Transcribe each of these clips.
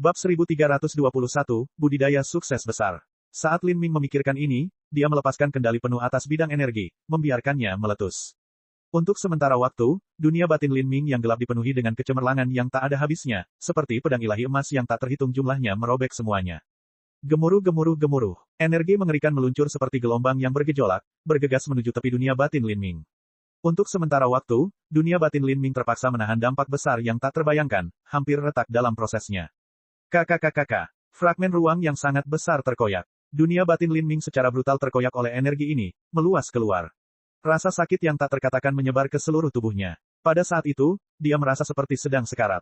Bab 1321, Budidaya Sukses Besar. Saat Lin Ming memikirkan ini, dia melepaskan kendali penuh atas bidang energi, membiarkannya meletus. Untuk sementara waktu, dunia batin Lin Ming yang gelap dipenuhi dengan kecemerlangan yang tak ada habisnya, seperti pedang ilahi emas yang tak terhitung jumlahnya merobek semuanya. Gemuruh, gemuruh, gemuruh. Energi mengerikan meluncur seperti gelombang yang bergejolak, bergegas menuju tepi dunia batin Lin Ming. Untuk sementara waktu, dunia batin Lin Ming terpaksa menahan dampak besar yang tak terbayangkan, hampir retak dalam prosesnya. KKKKK. Fragmen ruang yang sangat besar terkoyak. Dunia batin Lin Ming secara brutal terkoyak oleh energi ini, meluas keluar. Rasa sakit yang tak terkatakan menyebar ke seluruh tubuhnya. Pada saat itu, dia merasa seperti sedang sekarat.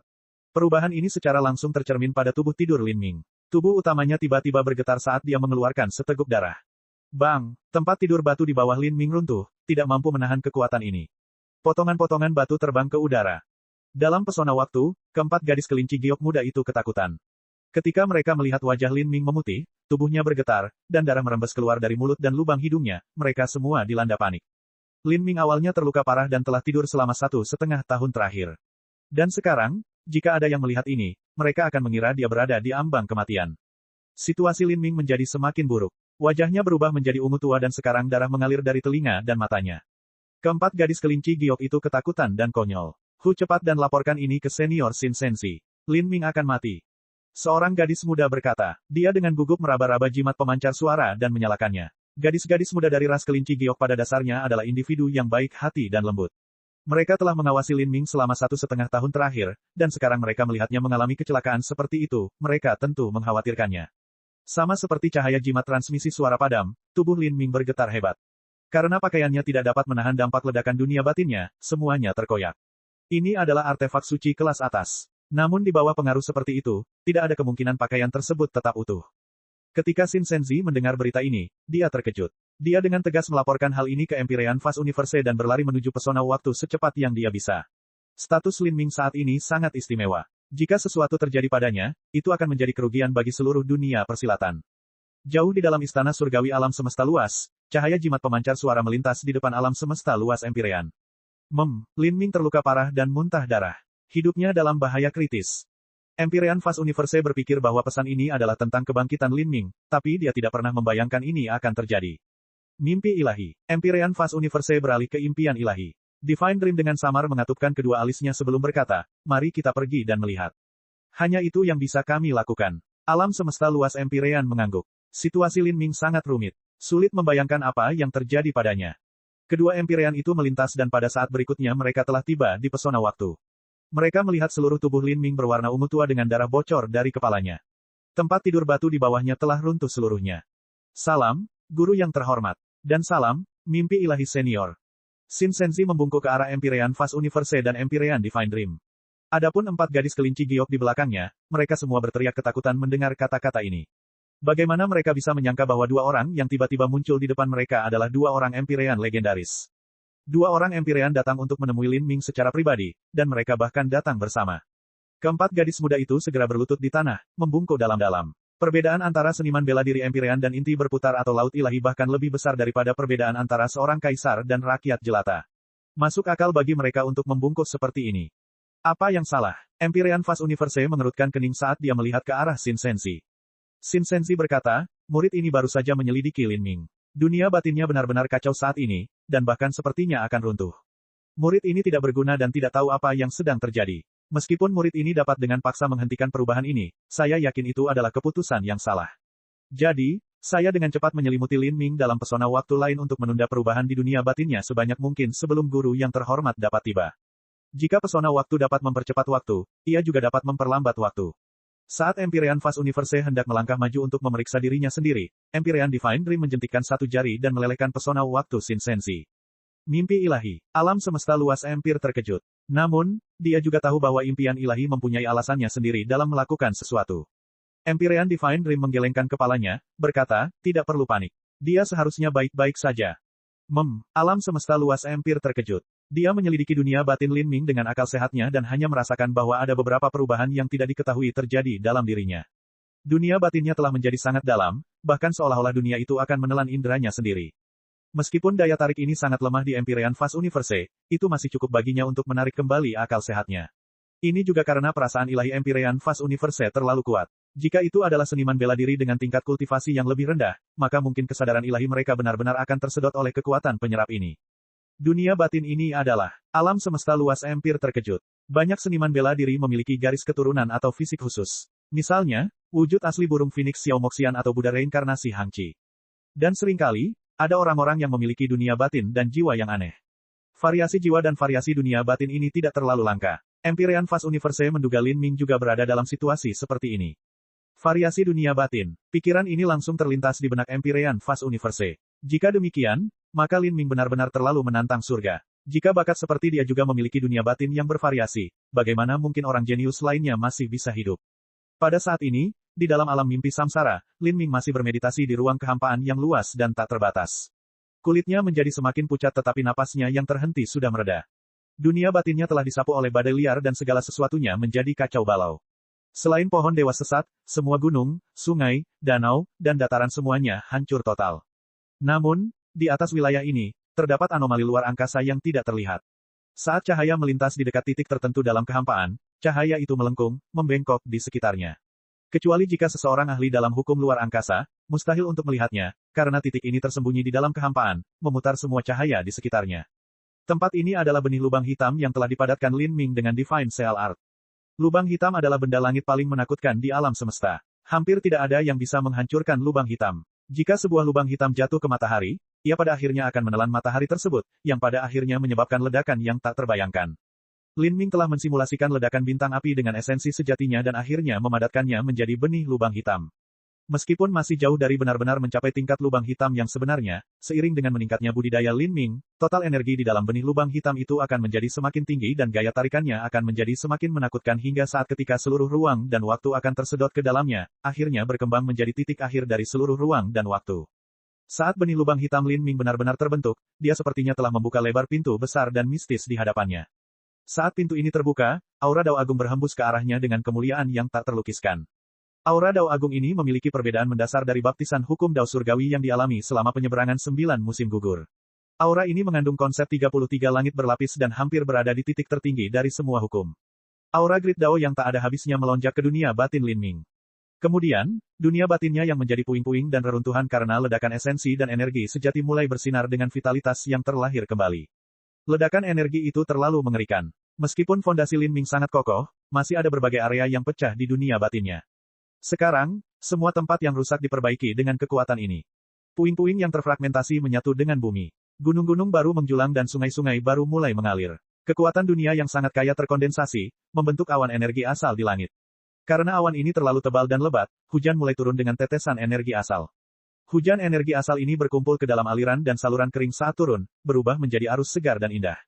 Perubahan ini secara langsung tercermin pada tubuh tidur Lin Ming. Tubuh utamanya tiba-tiba bergetar saat dia mengeluarkan seteguk darah. Bang! Tempat tidur batu di bawah Lin Ming runtuh, tidak mampu menahan kekuatan ini. Potongan-potongan batu terbang ke udara. Dalam pesona waktu, keempat gadis kelinci giok muda itu ketakutan. Ketika mereka melihat wajah Lin Ming memutih, tubuhnya bergetar, dan darah merembes keluar dari mulut dan lubang hidungnya, mereka semua dilanda panik. Lin Ming awalnya terluka parah dan telah tidur selama 1,5 tahun terakhir. Dan sekarang, jika ada yang melihat ini, mereka akan mengira dia berada di ambang kematian. Situasi Lin Ming menjadi semakin buruk. Wajahnya berubah menjadi ungu tua dan sekarang darah mengalir dari telinga dan matanya. Keempat gadis kelinci giok itu ketakutan dan konyol. Hu, cepat dan laporkan ini ke senior Shin Sensi. Lin Ming akan mati. Seorang gadis muda berkata. Dia dengan gugup meraba-raba jimat pemancar suara dan menyalakannya. Gadis-gadis muda dari ras kelinci giok pada dasarnya adalah individu yang baik hati dan lembut. Mereka telah mengawasi Lin Ming selama 1,5 tahun terakhir, dan sekarang mereka melihatnya mengalami kecelakaan seperti itu, mereka tentu mengkhawatirkannya. Sama seperti cahaya jimat transmisi suara padam, tubuh Lin Ming bergetar hebat. Karena pakaiannya tidak dapat menahan dampak ledakan dunia batinnya, semuanya terkoyak. Ini adalah artefak suci kelas atas. Namun di bawah pengaruh seperti itu, tidak ada kemungkinan pakaian tersebut tetap utuh. Ketika Shin Senzi mendengar berita ini, dia terkejut. Dia dengan tegas melaporkan hal ini ke Empyrean Fast Universe dan berlari menuju pesona waktu secepat yang dia bisa. Status Lin Ming saat ini sangat istimewa. Jika sesuatu terjadi padanya, itu akan menjadi kerugian bagi seluruh dunia persilatan. Jauh di dalam istana surgawi alam semesta luas, cahaya jimat pemancar suara melintas di depan alam semesta luas Empyrean. Lin Ming terluka parah dan muntah darah. Hidupnya dalam bahaya kritis. Empyrean Fast Universe berpikir bahwa pesan ini adalah tentang kebangkitan Lin Ming, tapi dia tidak pernah membayangkan ini akan terjadi. Mimpi ilahi. Empyrean Fast Universe beralih ke impian ilahi. Divine Dream dengan samar mengatupkan kedua alisnya sebelum berkata, mari kita pergi dan melihat. Hanya itu yang bisa kami lakukan. Alam semesta luas Empyrean mengangguk. Situasi Lin Ming sangat rumit. Sulit membayangkan apa yang terjadi padanya. Kedua Empyrean itu melintas dan pada saat berikutnya mereka telah tiba di pesona waktu. Mereka melihat seluruh tubuh Lin Ming berwarna ungu tua dengan darah bocor dari kepalanya. Tempat tidur batu di bawahnya telah runtuh seluruhnya. Salam, guru yang terhormat. Dan salam, mimpi ilahi senior. Shin Senzi membungkuk ke arah Empyrean Fast Universe dan Empyrean Divine Dream. Adapun empat gadis kelinci giok di belakangnya, mereka semua berteriak ketakutan mendengar kata-kata ini. Bagaimana mereka bisa menyangka bahwa dua orang yang tiba-tiba muncul di depan mereka adalah dua orang Empyrean legendaris. Dua orang Empyrean datang untuk menemui Lin Ming secara pribadi, dan mereka bahkan datang bersama. Keempat gadis muda itu segera berlutut di tanah, membungkuk dalam-dalam. Perbedaan antara seniman bela diri Empyrean dan inti berputar atau laut ilahi bahkan lebih besar daripada perbedaan antara seorang kaisar dan rakyat jelata. Masuk akal bagi mereka untuk membungkuk seperti ini. Apa yang salah? Empyrean Fast Universe mengerutkan kening saat dia melihat ke arah Shin Senzi. Shin Senzi berkata, murid ini baru saja menyelidiki Lin Ming. Dunia batinnya benar-benar kacau saat ini, dan bahkan sepertinya akan runtuh. Murid ini tidak berguna dan tidak tahu apa yang sedang terjadi. Meskipun murid ini dapat dengan paksa menghentikan perubahan ini, saya yakin itu adalah keputusan yang salah. Jadi, saya dengan cepat menyelimuti Lin Ming dalam pesona waktu lain untuk menunda perubahan di dunia batinnya sebanyak mungkin sebelum guru yang terhormat dapat tiba. Jika pesona waktu dapat mempercepat waktu, ia juga dapat memperlambat waktu. Saat Empyrean Fast Universe hendak melangkah maju untuk memeriksa dirinya sendiri, Empyrean Divine Dream menjentikkan satu jari dan melelehkan pesona waktu Shin Senzi. Mimpi ilahi. Alam semesta luas Empyre terkejut. Namun, dia juga tahu bahwa impian ilahi mempunyai alasannya sendiri dalam melakukan sesuatu. Empyrean Divine Dream menggelengkan kepalanya, berkata, tidak perlu panik. Dia seharusnya baik-baik saja. Alam semesta luas Empyre terkejut. Dia menyelidiki dunia batin Lin Ming dengan akal sehatnya dan hanya merasakan bahwa ada beberapa perubahan yang tidak diketahui terjadi dalam dirinya. Dunia batinnya telah menjadi sangat dalam, bahkan seolah-olah dunia itu akan menelan inderanya sendiri. Meskipun daya tarik ini sangat lemah di Empyrean Fast Universe, itu masih cukup baginya untuk menarik kembali akal sehatnya. Ini juga karena perasaan ilahi Empyrean Fast Universe terlalu kuat. Jika itu adalah seniman bela diri dengan tingkat kultivasi yang lebih rendah, maka mungkin kesadaran ilahi mereka benar-benar akan tersedot oleh kekuatan penyerap ini. Dunia batin ini adalah alam semesta luas. Empire terkejut. Banyak seniman bela diri memiliki garis keturunan atau fisik khusus. Misalnya, wujud asli burung Phoenix Xiao Moxian atau Buddha reinkarnasi Hangqi. Dan seringkali, ada orang-orang yang memiliki dunia batin dan jiwa yang aneh. Variasi jiwa dan variasi dunia batin ini tidak terlalu langka. Empyrean Fast Universe menduga Lin Ming juga berada dalam situasi seperti ini. Variasi dunia batin. Pikiran ini langsung terlintas di benak Empyrean Fast Universe. Jika demikian, maka Lin Ming benar-benar terlalu menantang surga. Jika bakat seperti dia juga memiliki dunia batin yang bervariasi, bagaimana mungkin orang jenius lainnya masih bisa hidup? Pada saat ini, di dalam alam mimpi samsara, Lin Ming masih bermeditasi di ruang kehampaan yang luas dan tak terbatas. Kulitnya menjadi semakin pucat tetapi napasnya yang terhenti sudah mereda. Dunia batinnya telah disapu oleh badai liar dan segala sesuatunya menjadi kacau balau. Selain pohon dewa sesat, semua gunung, sungai, danau, dan dataran semuanya hancur total. Namun, di atas wilayah ini, terdapat anomali luar angkasa yang tidak terlihat. Saat cahaya melintas di dekat titik tertentu dalam kehampaan, cahaya itu melengkung, membengkok di sekitarnya. Kecuali jika seseorang ahli dalam hukum luar angkasa, mustahil untuk melihatnya, karena titik ini tersembunyi di dalam kehampaan, memutar semua cahaya di sekitarnya. Tempat ini adalah benih lubang hitam yang telah dipadatkan Lin Ming dengan Divine Seal Art. Lubang hitam adalah benda langit paling menakutkan di alam semesta. Hampir tidak ada yang bisa menghancurkan lubang hitam. Jika sebuah lubang hitam jatuh ke matahari, ia pada akhirnya akan menelan matahari tersebut, yang pada akhirnya menyebabkan ledakan yang tak terbayangkan. Lin Ming telah mensimulasikan ledakan bintang api dengan esensi sejatinya dan akhirnya memadatkannya menjadi benih lubang hitam. Meskipun masih jauh dari benar-benar mencapai tingkat lubang hitam yang sebenarnya, seiring dengan meningkatnya budidaya Lin Ming, total energi di dalam benih lubang hitam itu akan menjadi semakin tinggi dan gaya tarikannya akan menjadi semakin menakutkan hingga saat ketika seluruh ruang dan waktu akan tersedot ke dalamnya, akhirnya berkembang menjadi titik akhir dari seluruh ruang dan waktu. Saat benih lubang hitam Lin Ming benar-benar terbentuk, dia sepertinya telah membuka lebar pintu besar dan mistis di hadapannya. Saat pintu ini terbuka, aura Dao Agung berhembus ke arahnya dengan kemuliaan yang tak terlukiskan. Aura Dao Agung ini memiliki perbedaan mendasar dari baptisan hukum Dao Surgawi yang dialami selama penyeberangan 9 musim gugur. Aura ini mengandung konsep 33 langit berlapis dan hampir berada di titik tertinggi dari semua hukum. Aura Grid Dao yang tak ada habisnya melonjak ke dunia batin Lin Ming. Kemudian, dunia batinnya yang menjadi puing-puing dan reruntuhan karena ledakan esensi dan energi sejati mulai bersinar dengan vitalitas yang terlahir kembali. Ledakan energi itu terlalu mengerikan. Meskipun fondasi Lin Ming sangat kokoh, masih ada berbagai area yang pecah di dunia batinnya. Sekarang, semua tempat yang rusak diperbaiki dengan kekuatan ini. Puing-puing yang terfragmentasi menyatu dengan bumi. Gunung-gunung baru menjulang dan sungai-sungai baru mulai mengalir. Kekuatan dunia yang sangat kaya terkondensasi, membentuk awan energi asal di langit. Karena awan ini terlalu tebal dan lebat, hujan mulai turun dengan tetesan energi asal. Hujan energi asal ini berkumpul ke dalam aliran dan saluran kering saat turun, berubah menjadi arus segar dan indah.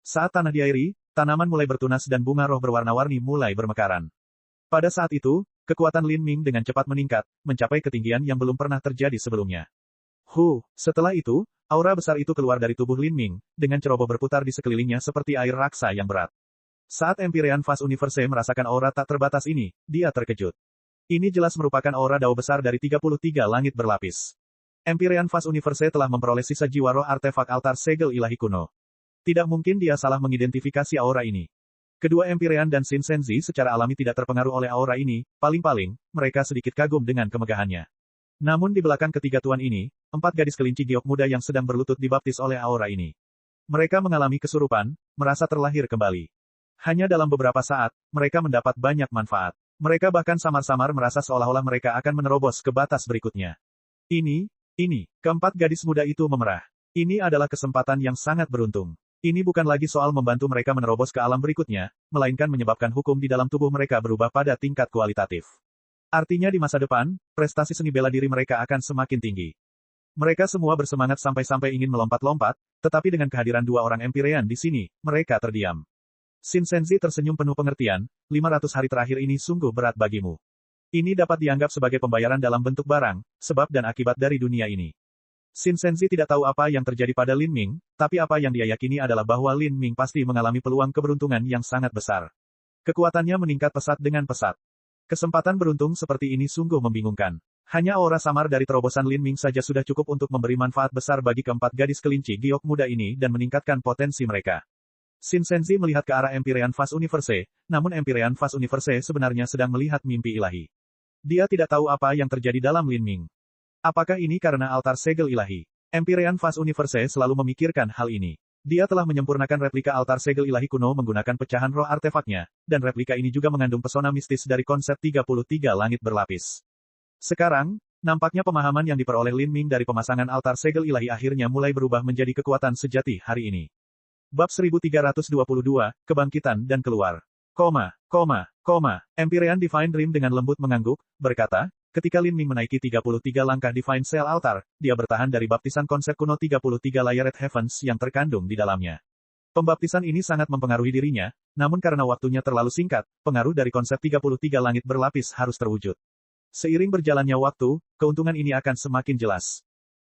Saat tanah diairi, tanaman mulai bertunas dan bunga roh berwarna-warni mulai bermekaran. Pada saat itu, kekuatan Lin Ming dengan cepat meningkat, mencapai ketinggian yang belum pernah terjadi sebelumnya. Setelah itu, aura besar itu keluar dari tubuh Lin Ming, dengan ceroboh berputar di sekelilingnya seperti air raksa yang berat. Saat Empyrean Fast Universe merasakan aura tak terbatas ini, dia terkejut. Ini jelas merupakan aura Dao besar dari 33 langit berlapis. Empyrean Fast Universe telah memperoleh sisa jiwa roh artefak altar segel ilahi kuno. Tidak mungkin dia salah mengidentifikasi aura ini. Kedua Empyrean dan Shinsenzi secara alami tidak terpengaruh oleh aura ini, paling-paling, mereka sedikit kagum dengan kemegahannya. Namun di belakang ketiga tuan ini, 4 gadis kelinci giok muda yang sedang berlutut dibaptis oleh aura ini. Mereka mengalami kesurupan, merasa terlahir kembali. Hanya dalam beberapa saat, mereka mendapat banyak manfaat. Mereka bahkan samar-samar merasa seolah-olah mereka akan menerobos ke batas berikutnya. Ini, keempat gadis muda itu memerah. Ini adalah kesempatan yang sangat beruntung. Ini bukan lagi soal membantu mereka menerobos ke alam berikutnya, melainkan menyebabkan hukum di dalam tubuh mereka berubah pada tingkat kualitatif. Artinya di masa depan, prestasi seni bela diri mereka akan semakin tinggi. Mereka semua bersemangat sampai-sampai ingin melompat-lompat, tetapi dengan kehadiran 2 orang Empyrean di sini, mereka terdiam. Shinsenzi tersenyum penuh pengertian, 500 hari terakhir ini sungguh berat bagimu. Ini dapat dianggap sebagai pembayaran dalam bentuk barang, sebab dan akibat dari dunia ini. Shinsenzi tidak tahu apa yang terjadi pada Lin Ming, tapi apa yang dia yakini adalah bahwa Lin Ming pasti mengalami peluang keberuntungan yang sangat besar. Kekuatannya meningkat pesat dengan pesat. Kesempatan beruntung seperti ini sungguh membingungkan. Hanya aura samar dari terobosan Lin Ming saja sudah cukup untuk memberi manfaat besar bagi keempat gadis kelinci giok muda ini dan meningkatkan potensi mereka. Shin Senzi melihat ke arah Empyrean Vast Universe, namun Empyrean Vast Universe sebenarnya sedang melihat mimpi ilahi. Dia tidak tahu apa yang terjadi dalam Lin Ming. Apakah ini karena altar segel ilahi? Empyrean Vast Universe selalu memikirkan hal ini. Dia telah menyempurnakan replika altar segel ilahi kuno menggunakan pecahan roh artefaknya, dan replika ini juga mengandung pesona mistis dari konsep 33 langit berlapis. Sekarang, nampaknya pemahaman yang diperoleh Lin Ming dari pemasangan altar segel ilahi akhirnya mulai berubah menjadi kekuatan sejati hari ini. Bab 1322, Kebangkitan dan Keluar. Empyrean Divine Dream dengan lembut mengangguk, berkata, ketika Lin Ming menaiki 33 langkah Divine Cell Altar, dia bertahan dari baptisan konsep kuno 33 Layered Heavens yang terkandung di dalamnya. Pembaptisan ini sangat mempengaruhi dirinya, namun karena waktunya terlalu singkat, pengaruh dari konsep 33 langit berlapis harus terwujud. Seiring berjalannya waktu, keuntungan ini akan semakin jelas.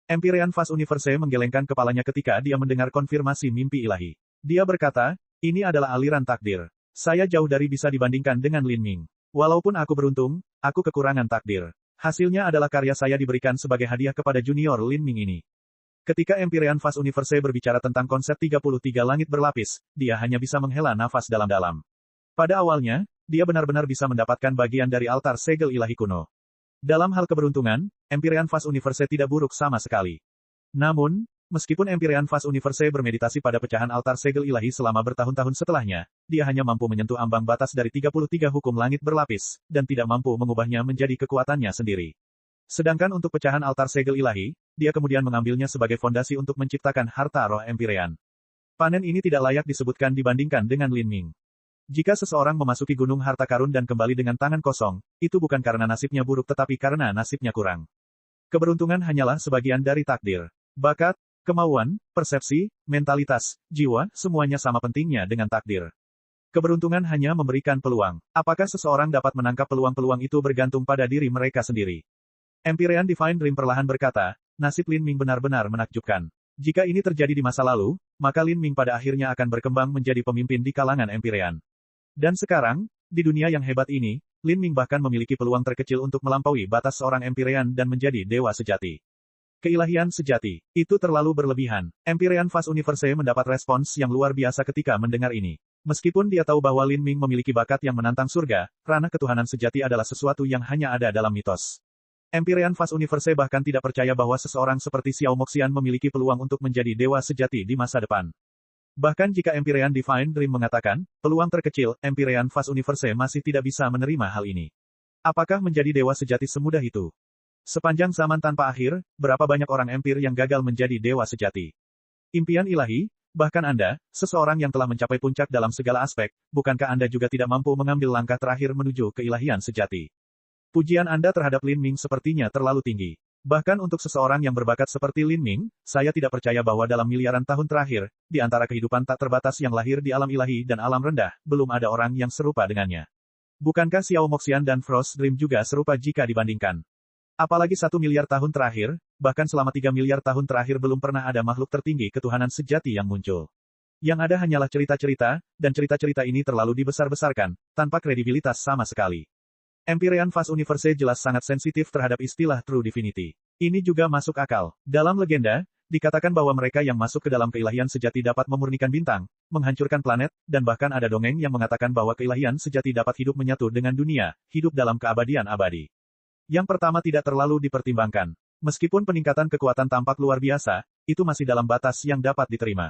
Empyrean Vast Universe menggelengkan kepalanya ketika dia mendengar konfirmasi mimpi ilahi. Dia berkata, ini adalah aliran takdir. Saya jauh dari bisa dibandingkan dengan Lin Ming. Walaupun aku beruntung, aku kekurangan takdir. Hasilnya adalah karya saya diberikan sebagai hadiah kepada junior Lin Ming ini. Ketika Empyrean Vast Universe berbicara tentang konsep 33 langit berlapis, dia hanya bisa menghela nafas dalam-dalam. Pada awalnya, dia benar-benar bisa mendapatkan bagian dari altar segel ilahi kuno. Dalam hal keberuntungan, Empyrean Vast Universe tidak buruk sama sekali. Namun, meskipun Empyrean Vast Universe bermeditasi pada pecahan altar segel ilahi selama bertahun-tahun setelahnya, dia hanya mampu menyentuh ambang batas dari 33 hukum langit berlapis, dan tidak mampu mengubahnya menjadi kekuatannya sendiri. Sedangkan untuk pecahan altar segel ilahi, dia kemudian mengambilnya sebagai fondasi untuk menciptakan harta roh Empyrean. Panen ini tidak layak disebutkan dibandingkan dengan Lin Ming. Jika seseorang memasuki gunung harta karun dan kembali dengan tangan kosong, itu bukan karena nasibnya buruk tetapi karena nasibnya kurang. Keberuntungan hanyalah sebagian dari takdir. Bakat, kemauan, persepsi, mentalitas, jiwa, semuanya sama pentingnya dengan takdir. Keberuntungan hanya memberikan peluang. Apakah seseorang dapat menangkap peluang-peluang itu bergantung pada diri mereka sendiri. Empyrean Divine Dream perlahan berkata, nasib Lin Ming benar-benar menakjubkan. Jika ini terjadi di masa lalu, maka Lin Ming pada akhirnya akan berkembang menjadi pemimpin di kalangan Empyrean. Dan sekarang, di dunia yang hebat ini, Lin Ming bahkan memiliki peluang terkecil untuk melampaui batas seorang Empyrean dan menjadi dewa sejati. Keilahian sejati, itu terlalu berlebihan. Empyrean Vast Universe mendapat respons yang luar biasa ketika mendengar ini. Meskipun dia tahu bahwa Lin Ming memiliki bakat yang menantang surga, ranah ketuhanan sejati adalah sesuatu yang hanya ada dalam mitos. Empyrean Vast Universe bahkan tidak percaya bahwa seseorang seperti Xiao Moxian memiliki peluang untuk menjadi dewa sejati di masa depan. Bahkan jika Empyrean Divine Dream mengatakan, peluang terkecil, Empyrean Vast Universe masih tidak bisa menerima hal ini. Apakah menjadi dewa sejati semudah itu? Sepanjang zaman tanpa akhir, berapa banyak orang Empyre yang gagal menjadi dewa sejati? Impian ilahi, bahkan Anda, seseorang yang telah mencapai puncak dalam segala aspek, bukankah Anda juga tidak mampu mengambil langkah terakhir menuju keilahian sejati? Pujian Anda terhadap Lin Ming sepertinya terlalu tinggi. Bahkan untuk seseorang yang berbakat seperti Lin Ming, saya tidak percaya bahwa dalam miliaran tahun terakhir, di antara kehidupan tak terbatas yang lahir di alam ilahi dan alam rendah, belum ada orang yang serupa dengannya. Bukankah Xiao Moxian dan Frost Dream juga serupa jika dibandingkan? Apalagi 1 miliar tahun terakhir, bahkan selama 3 miliar tahun terakhir belum pernah ada makhluk tertinggi ketuhanan sejati yang muncul. Yang ada hanyalah cerita-cerita, dan cerita-cerita ini terlalu dibesar-besarkan, tanpa kredibilitas sama sekali. Empyrean Vast Universe jelas sangat sensitif terhadap istilah True Divinity. Ini juga masuk akal. Dalam legenda, dikatakan bahwa mereka yang masuk ke dalam keilahian sejati dapat memurnikan bintang, menghancurkan planet, dan bahkan ada dongeng yang mengatakan bahwa keilahian sejati dapat hidup menyatu dengan dunia, hidup dalam keabadian abadi. Yang pertama tidak terlalu dipertimbangkan. Meskipun peningkatan kekuatan tampak luar biasa, itu masih dalam batas yang dapat diterima.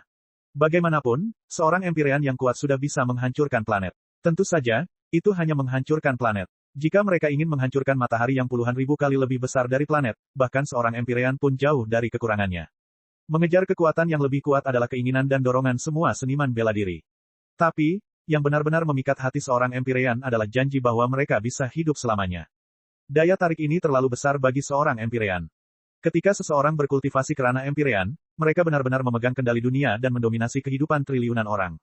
Bagaimanapun, seorang Empyrean yang kuat sudah bisa menghancurkan planet. Tentu saja, itu hanya menghancurkan planet. Jika mereka ingin menghancurkan matahari yang puluhan ribu kali lebih besar dari planet, bahkan seorang Empyrean pun jauh dari kekurangannya. Mengejar kekuatan yang lebih kuat adalah keinginan dan dorongan semua seniman bela diri. Tapi, yang benar-benar memikat hati seorang Empyrean adalah janji bahwa mereka bisa hidup selamanya. Daya tarik ini terlalu besar bagi seorang Empyrean. Ketika seseorang berkultivasi kerana Empyrean, mereka benar-benar memegang kendali dunia dan mendominasi kehidupan triliunan orang.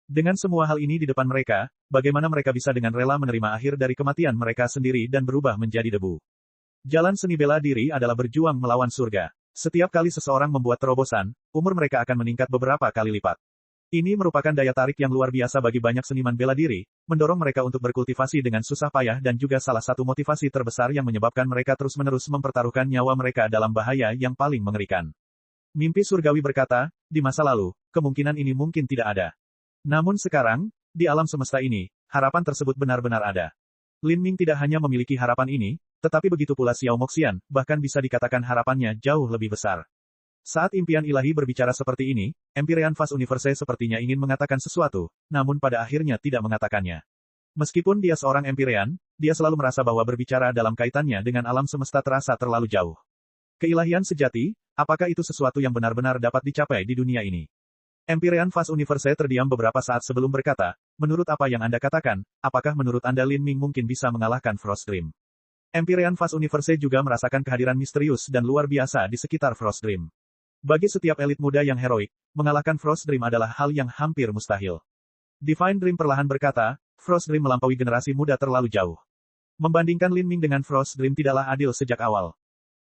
Dengan semua hal ini di depan mereka, bagaimana mereka bisa dengan rela menerima akhir dari kematian mereka sendiri dan berubah menjadi debu? Jalan seni bela diri adalah berjuang melawan surga. Setiap kali seseorang membuat terobosan, umur mereka akan meningkat beberapa kali lipat. Ini merupakan daya tarik yang luar biasa bagi banyak seniman bela diri, mendorong mereka untuk berkultivasi dengan susah payah dan juga salah satu motivasi terbesar yang menyebabkan mereka terus-menerus mempertaruhkan nyawa mereka dalam bahaya yang paling mengerikan. Mimpi surgawi berkata, di masa lalu, kemungkinan ini mungkin tidak ada. Namun sekarang, di alam semesta ini, harapan tersebut benar-benar ada. Lin Ming tidak hanya memiliki harapan ini, tetapi begitu pula Xiao Moxian, bahkan bisa dikatakan harapannya jauh lebih besar. Saat impian ilahi berbicara seperti ini, Empyrean Fast Universe sepertinya ingin mengatakan sesuatu, namun pada akhirnya tidak mengatakannya. Meskipun dia seorang Empyrean, dia selalu merasa bahwa berbicara dalam kaitannya dengan alam semesta terasa terlalu jauh. Keilahian sejati, apakah itu sesuatu yang benar-benar dapat dicapai di dunia ini? Empyrean Fast Universe terdiam beberapa saat sebelum berkata, menurut apa yang Anda katakan, apakah menurut Anda Lin Ming mungkin bisa mengalahkan Frost Dream? Empyrean Fast Universe juga merasakan kehadiran misterius dan luar biasa di sekitar Frost Dream. Bagi setiap elit muda yang heroik, mengalahkan Frost Dream adalah hal yang hampir mustahil. Divine Dream perlahan berkata, Frost Dream melampaui generasi muda terlalu jauh. Membandingkan Lin Ming dengan Frost Dream tidaklah adil sejak awal.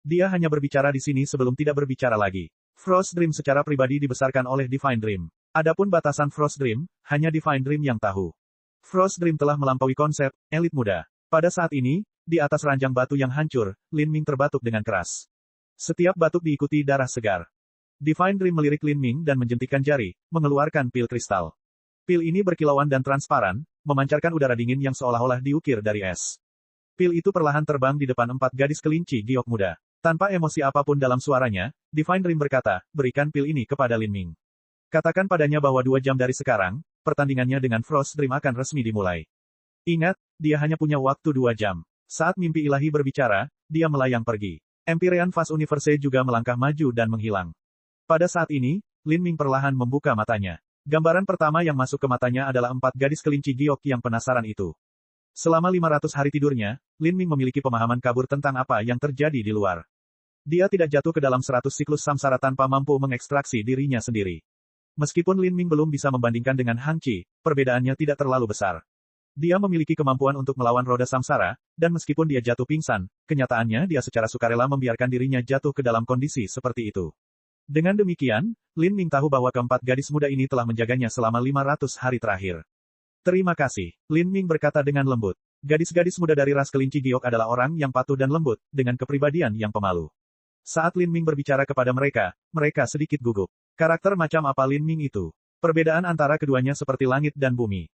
Dia hanya berbicara di sini sebelum tidak berbicara lagi. Frost Dream secara pribadi dibesarkan oleh Divine Dream. Adapun batasan Frost Dream, hanya Divine Dream yang tahu. Frost Dream telah melampaui konsep elit muda. Pada saat ini, di atas ranjang batu yang hancur, Lin Ming terbatuk dengan keras. Setiap batuk diikuti darah segar. Divine Dream melirik Lin Ming dan menjentikkan jari, mengeluarkan pil kristal. Pil ini berkilauan dan transparan, memancarkan udara dingin yang seolah-olah diukir dari es. Pil itu perlahan terbang di depan 4 gadis kelinci giok muda. Tanpa emosi apapun dalam suaranya, Divine Dream berkata, berikan pil ini kepada Lin Ming. Katakan padanya bahwa 2 jam dari sekarang, pertandingannya dengan Frost Dream akan resmi dimulai. Ingat, dia hanya punya waktu 2 jam. Saat mimpi ilahi berbicara, dia melayang pergi. Empyrean Fast Universe juga melangkah maju dan menghilang. Pada saat ini, Lin Ming perlahan membuka matanya. Gambaran pertama yang masuk ke matanya adalah 4 gadis kelinci giok yang penasaran itu. Selama 500 hari tidurnya, Lin Ming memiliki pemahaman kabur tentang apa yang terjadi di luar. Dia tidak jatuh ke dalam 100 siklus samsara tanpa mampu mengekstraksi dirinya sendiri. Meskipun Lin Ming belum bisa membandingkan dengan Hang Qi, perbedaannya tidak terlalu besar. Dia memiliki kemampuan untuk melawan roda samsara, dan meskipun dia jatuh pingsan, kenyataannya dia secara sukarela membiarkan dirinya jatuh ke dalam kondisi seperti itu. Dengan demikian, Lin Ming tahu bahwa keempat gadis muda ini telah menjaganya selama 500 hari terakhir. Terima kasih, Lin Ming berkata dengan lembut. Gadis-gadis muda dari ras kelinci giok adalah orang yang patuh dan lembut, dengan kepribadian yang pemalu. Saat Lin Ming berbicara kepada mereka, mereka sedikit gugup. Karakter macam apa Lin Ming itu? Perbedaan antara keduanya seperti langit dan bumi.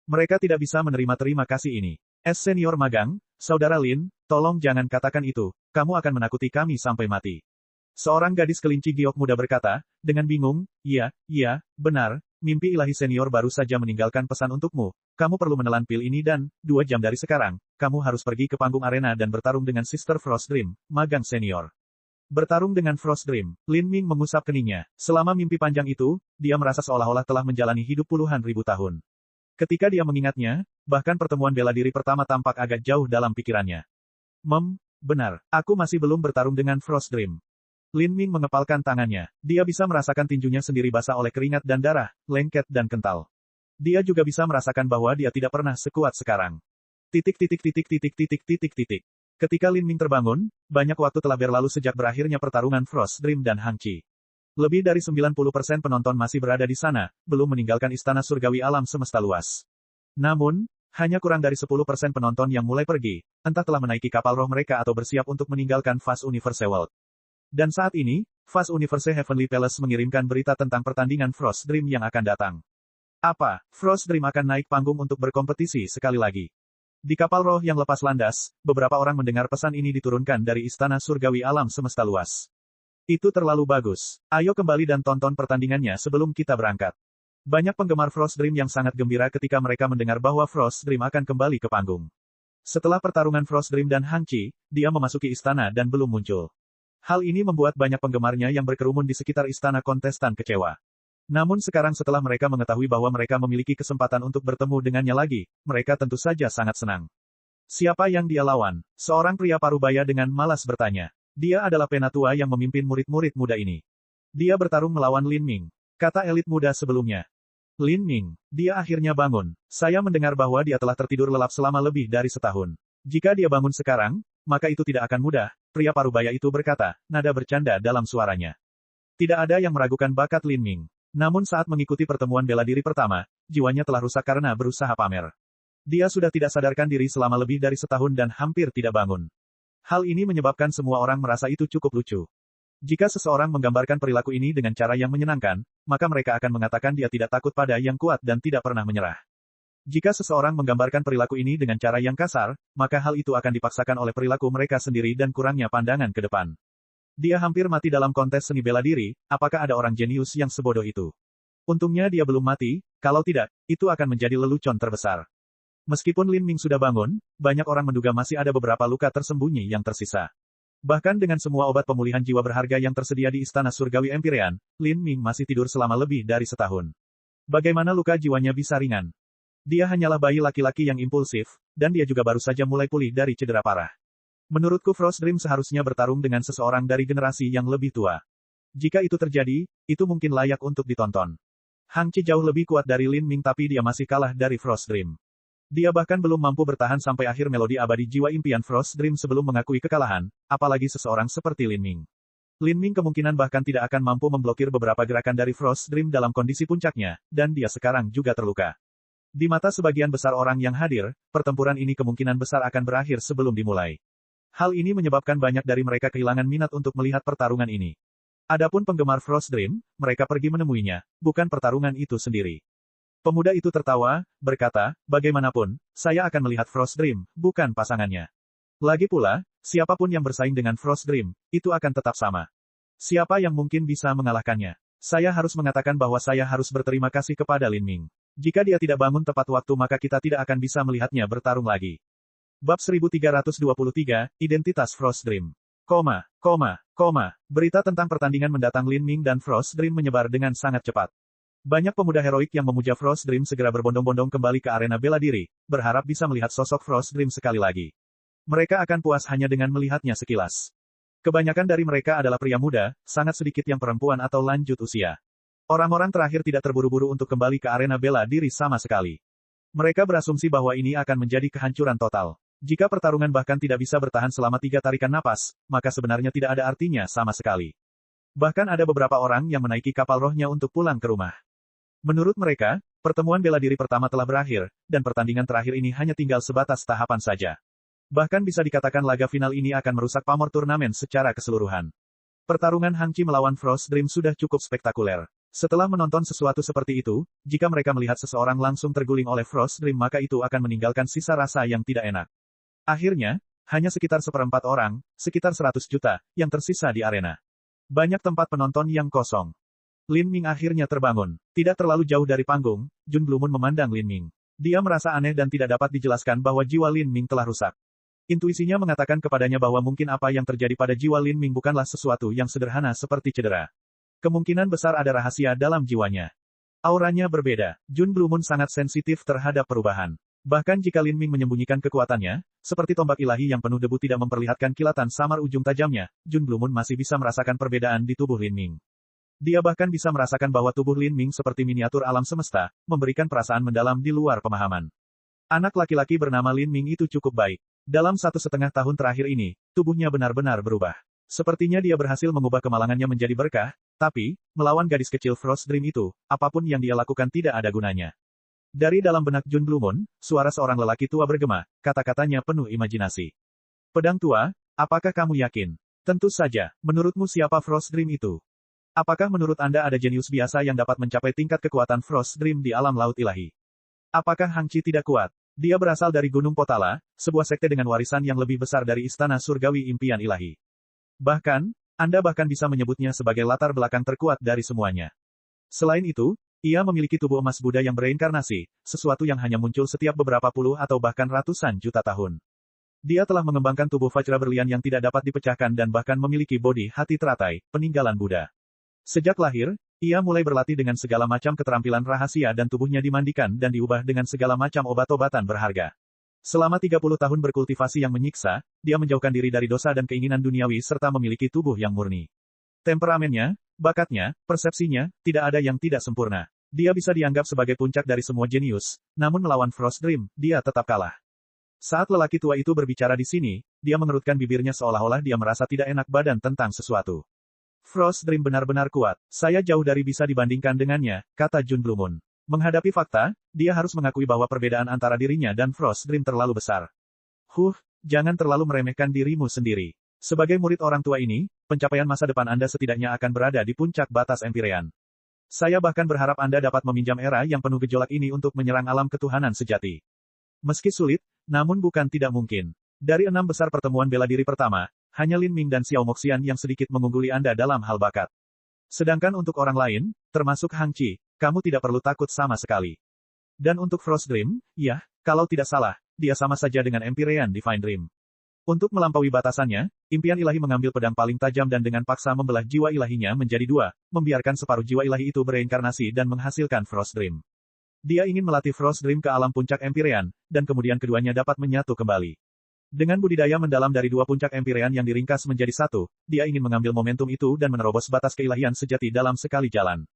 Mereka tidak bisa menerima terima kasih ini. Senior magang, Saudara Lin, tolong jangan katakan itu, kamu akan menakuti kami sampai mati. Seorang gadis kelinci giok muda berkata, dengan bingung, iya, benar, mimpi ilahi senior baru saja meninggalkan pesan untukmu, kamu perlu menelan pil ini dan, 2 jam dari sekarang, kamu harus pergi ke panggung arena dan bertarung dengan Sister Frost Dream, magang senior. Bertarung dengan Frost Dream, Lin Ming mengusap keningnya. Selama mimpi panjang itu, dia merasa seolah-olah telah menjalani hidup puluhan ribu tahun. Ketika dia mengingatnya, bahkan pertemuan bela diri pertama tampak agak jauh dalam pikirannya. Benar, aku masih belum bertarung dengan Frost Dream. Lin Ming mengepalkan tangannya. Dia bisa merasakan tinjunya sendiri basah oleh keringat dan darah, lengket dan kental. Dia juga bisa merasakan bahwa dia tidak pernah sekuat sekarang. Ketika Lin Ming terbangun, banyak waktu telah berlalu sejak berakhirnya pertarungan Frost Dream dan Hang Qi. Lebih dari 90% penonton masih berada di sana, belum meninggalkan istana surgawi alam semesta luas. Namun, hanya kurang dari 10% penonton yang mulai pergi, entah telah menaiki kapal roh mereka atau bersiap untuk meninggalkan Fast Universe World. Dan saat ini, Fast Universe Heavenly Palace mengirimkan berita tentang pertandingan Frost Dream yang akan datang. Apa, Frost Dream akan naik panggung untuk berkompetisi sekali lagi? Di kapal roh yang lepas landas, beberapa orang mendengar pesan ini diturunkan dari istana surgawi alam semesta luas. Itu terlalu bagus. Ayo kembali dan tonton pertandingannya sebelum kita berangkat. Banyak penggemar Frost Dream yang sangat gembira ketika mereka mendengar bahwa Frost Dream akan kembali ke panggung. Setelah pertarungan Frost Dream dan Hang Qi, dia memasuki istana dan belum muncul. Hal ini membuat banyak penggemarnya yang berkerumun di sekitar istana kontestan kecewa. Namun sekarang setelah mereka mengetahui bahwa mereka memiliki kesempatan untuk bertemu dengannya lagi, mereka tentu saja sangat senang. Siapa yang dia lawan? Seorang pria parubaya dengan malas bertanya. Dia adalah penatua yang memimpin murid-murid muda ini. Dia bertarung melawan Lin Ming, kata elit muda sebelumnya. Lin Ming, dia akhirnya bangun. Saya mendengar bahwa dia telah tertidur lelap selama lebih dari setahun. Jika dia bangun sekarang, maka itu tidak akan mudah, pria parubaya itu berkata, nada bercanda dalam suaranya. Tidak ada yang meragukan bakat Lin Ming. Namun saat mengikuti pertemuan bela diri pertama, jiwanya telah rusak karena berusaha pamer. Dia sudah tidak sadarkan diri selama lebih dari setahun dan hampir tidak bangun. Hal ini menyebabkan semua orang merasa itu cukup lucu. Jika seseorang menggambarkan perilaku ini dengan cara yang menyenangkan, maka mereka akan mengatakan dia tidak takut pada yang kuat dan tidak pernah menyerah. Jika seseorang menggambarkan perilaku ini dengan cara yang kasar, maka hal itu akan dipaksakan oleh perilaku mereka sendiri dan kurangnya pandangan ke depan. Dia hampir mati dalam kontes seni bela diri, apakah ada orang jenius yang sebodoh itu? Untungnya dia belum mati, kalau tidak, itu akan menjadi lelucon terbesar. Meskipun Lin Ming sudah bangun, banyak orang menduga masih ada beberapa luka tersembunyi yang tersisa. Bahkan dengan semua obat pemulihan jiwa berharga yang tersedia di Istana Surgawi Empyrean, Lin Ming masih tidur selama lebih dari setahun. Bagaimana luka jiwanya bisa ringan? Dia hanyalah bayi laki-laki yang impulsif, dan dia juga baru saja mulai pulih dari cedera parah. Menurutku Frost Dream seharusnya bertarung dengan seseorang dari generasi yang lebih tua. Jika itu terjadi, itu mungkin layak untuk ditonton. Hang Qi jauh lebih kuat dari Lin Ming tapi dia masih kalah dari Frost Dream. Dia bahkan belum mampu bertahan sampai akhir melodi abadi jiwa impian Frost Dream sebelum mengakui kekalahan, apalagi seseorang seperti Lin Ming. Lin Ming kemungkinan bahkan tidak akan mampu memblokir beberapa gerakan dari Frost Dream dalam kondisi puncaknya, dan dia sekarang juga terluka. Di mata sebagian besar orang yang hadir, pertempuran ini kemungkinan besar akan berakhir sebelum dimulai. Hal ini menyebabkan banyak dari mereka kehilangan minat untuk melihat pertarungan ini. Adapun penggemar Frost Dream, mereka pergi menemuinya, bukan pertarungan itu sendiri. Pemuda itu tertawa, berkata, bagaimanapun, saya akan melihat Frost Dream, bukan pasangannya. Lagi pula, siapapun yang bersaing dengan Frost Dream, itu akan tetap sama. Siapa yang mungkin bisa mengalahkannya? Saya harus mengatakan bahwa saya harus berterima kasih kepada Lin Ming. Jika dia tidak bangun tepat waktu maka kita tidak akan bisa melihatnya bertarung lagi. Bab 1323, Identitas Frost Dream. Berita tentang pertandingan mendatang Lin Ming dan Frost Dream menyebar dengan sangat cepat. Banyak pemuda heroik yang memuja Frost Dream segera berbondong-bondong kembali ke arena bela diri, berharap bisa melihat sosok Frost Dream sekali lagi. Mereka akan puas hanya dengan melihatnya sekilas. Kebanyakan dari mereka adalah pria muda, sangat sedikit yang perempuan atau lanjut usia. Orang-orang terakhir tidak terburu-buru untuk kembali ke arena bela diri sama sekali. Mereka berasumsi bahwa ini akan menjadi kehancuran total. Jika pertarungan bahkan tidak bisa bertahan selama 3 tarikan napas, maka sebenarnya tidak ada artinya sama sekali. Bahkan ada beberapa orang yang menaiki kapal rohnya untuk pulang ke rumah. Menurut mereka, pertemuan bela diri pertama telah berakhir, dan pertandingan terakhir ini hanya tinggal sebatas tahapan saja. Bahkan bisa dikatakan laga final ini akan merusak pamor turnamen secara keseluruhan. Pertarungan Hang Qi melawan Frost Dream sudah cukup spektakuler. Setelah menonton sesuatu seperti itu, jika mereka melihat seseorang langsung terguling oleh Frost Dream maka itu akan meninggalkan sisa rasa yang tidak enak. Akhirnya, hanya sekitar 1/4 orang, sekitar 100 juta, yang tersisa di arena. Banyak tempat penonton yang kosong. Lin Ming akhirnya terbangun. Tidak terlalu jauh dari panggung, Jun Blue Moon memandang Lin Ming. Dia merasa aneh dan tidak dapat dijelaskan bahwa jiwa Lin Ming telah rusak. Intuisinya mengatakan kepadanya bahwa mungkin apa yang terjadi pada jiwa Lin Ming bukanlah sesuatu yang sederhana seperti cedera. Kemungkinan besar ada rahasia dalam jiwanya. Auranya berbeda. Jun Blue Moon sangat sensitif terhadap perubahan. Bahkan jika Lin Ming menyembunyikan kekuatannya, seperti tombak ilahi yang penuh debu tidak memperlihatkan kilatan samar ujung tajamnya, Jun Blue Moon masih bisa merasakan perbedaan di tubuh Lin Ming. Dia bahkan bisa merasakan bahwa tubuh Lin Ming seperti miniatur alam semesta, memberikan perasaan mendalam di luar pemahaman. Anak laki-laki bernama Lin Ming itu cukup baik. Dalam 1,5 tahun terakhir ini, tubuhnya benar-benar berubah. Sepertinya dia berhasil mengubah kemalangannya menjadi berkah, tapi, melawan gadis kecil Frost Dream itu, apapun yang dia lakukan tidak ada gunanya. Dari dalam benak Jun Blue Moon, suara seorang lelaki tua bergema, kata-katanya penuh imajinasi. Pedang tua, apakah kamu yakin? Tentu saja, menurutmu siapa Frost Dream itu? Apakah menurut Anda ada jenius biasa yang dapat mencapai tingkat kekuatan Frost Dream di alam laut ilahi? Apakah Hang Qi tidak kuat? Dia berasal dari Gunung Potala, sebuah sekte dengan warisan yang lebih besar dari Istana Surgawi Impian Ilahi. Bahkan, Anda bahkan bisa menyebutnya sebagai latar belakang terkuat dari semuanya. Selain itu, ia memiliki tubuh emas Buddha yang bereinkarnasi, sesuatu yang hanya muncul setiap beberapa puluh atau bahkan ratusan juta tahun. Dia telah mengembangkan tubuh Vajra berlian yang tidak dapat dipecahkan dan bahkan memiliki bodi hati teratai, peninggalan Buddha. Sejak lahir, ia mulai berlatih dengan segala macam keterampilan rahasia dan tubuhnya dimandikan dan diubah dengan segala macam obat-obatan berharga. Selama 30 tahun berkultivasi yang menyiksa, dia menjauhkan diri dari dosa dan keinginan duniawi serta memiliki tubuh yang murni. Temperamennya, bakatnya, persepsinya, tidak ada yang tidak sempurna. Dia bisa dianggap sebagai puncak dari semua jenius, namun melawan Frost Dream, dia tetap kalah. Saat lelaki tua itu berbicara di sini, dia mengerutkan bibirnya seolah-olah dia merasa tidak enak badan tentang sesuatu. Frost Dream benar-benar kuat, saya jauh dari bisa dibandingkan dengannya, kata Jun Blue Moon. Menghadapi fakta, dia harus mengakui bahwa perbedaan antara dirinya dan Frost Dream terlalu besar. Jangan terlalu meremehkan dirimu sendiri. Sebagai murid orang tua ini, pencapaian masa depan Anda setidaknya akan berada di puncak batas Empyrean. Saya bahkan berharap Anda dapat meminjam era yang penuh gejolak ini untuk menyerang alam ketuhanan sejati. Meski sulit, namun bukan tidak mungkin. Dari 6 besar pertemuan bela diri pertama, hanya Lin Ming dan Xiao Moxian yang sedikit mengungguli Anda dalam hal bakat. Sedangkan untuk orang lain, termasuk Hang Qi, kamu tidak perlu takut sama sekali. Dan untuk Frost Dream, ya, kalau tidak salah, dia sama saja dengan Empyrean Divine Dream. Untuk melampaui batasannya, impian ilahi mengambil pedang paling tajam dan dengan paksa membelah jiwa ilahinya menjadi 2, membiarkan separuh jiwa ilahi itu bereinkarnasi dan menghasilkan Frost Dream. Dia ingin melatih Frost Dream ke alam puncak Empyrean, dan kemudian keduanya dapat menyatu kembali. Dengan budidaya mendalam dari 2 puncak Empyrean yang diringkas menjadi 1, dia ingin mengambil momentum itu dan menerobos batas keilahian sejati dalam sekali jalan.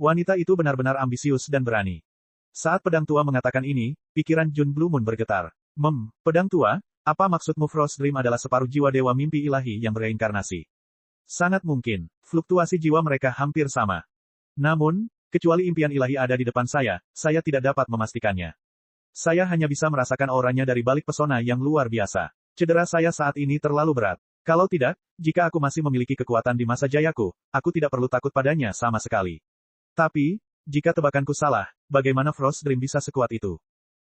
Wanita itu benar-benar ambisius dan berani. Saat pedang tua mengatakan ini, pikiran Jun Blue Moon bergetar. Pedang tua? Apa maksudmu Frost Dream adalah separuh jiwa dewa mimpi ilahi yang bereinkarnasi? Sangat mungkin, fluktuasi jiwa mereka hampir sama. Namun, kecuali impian ilahi ada di depan saya tidak dapat memastikannya. Saya hanya bisa merasakan auranya dari balik pesona yang luar biasa. Cedera saya saat ini terlalu berat. Kalau tidak, jika aku masih memiliki kekuatan di masa jayaku, aku tidak perlu takut padanya sama sekali. Tapi, jika tebakanku salah, bagaimana Frost Dream bisa sekuat itu?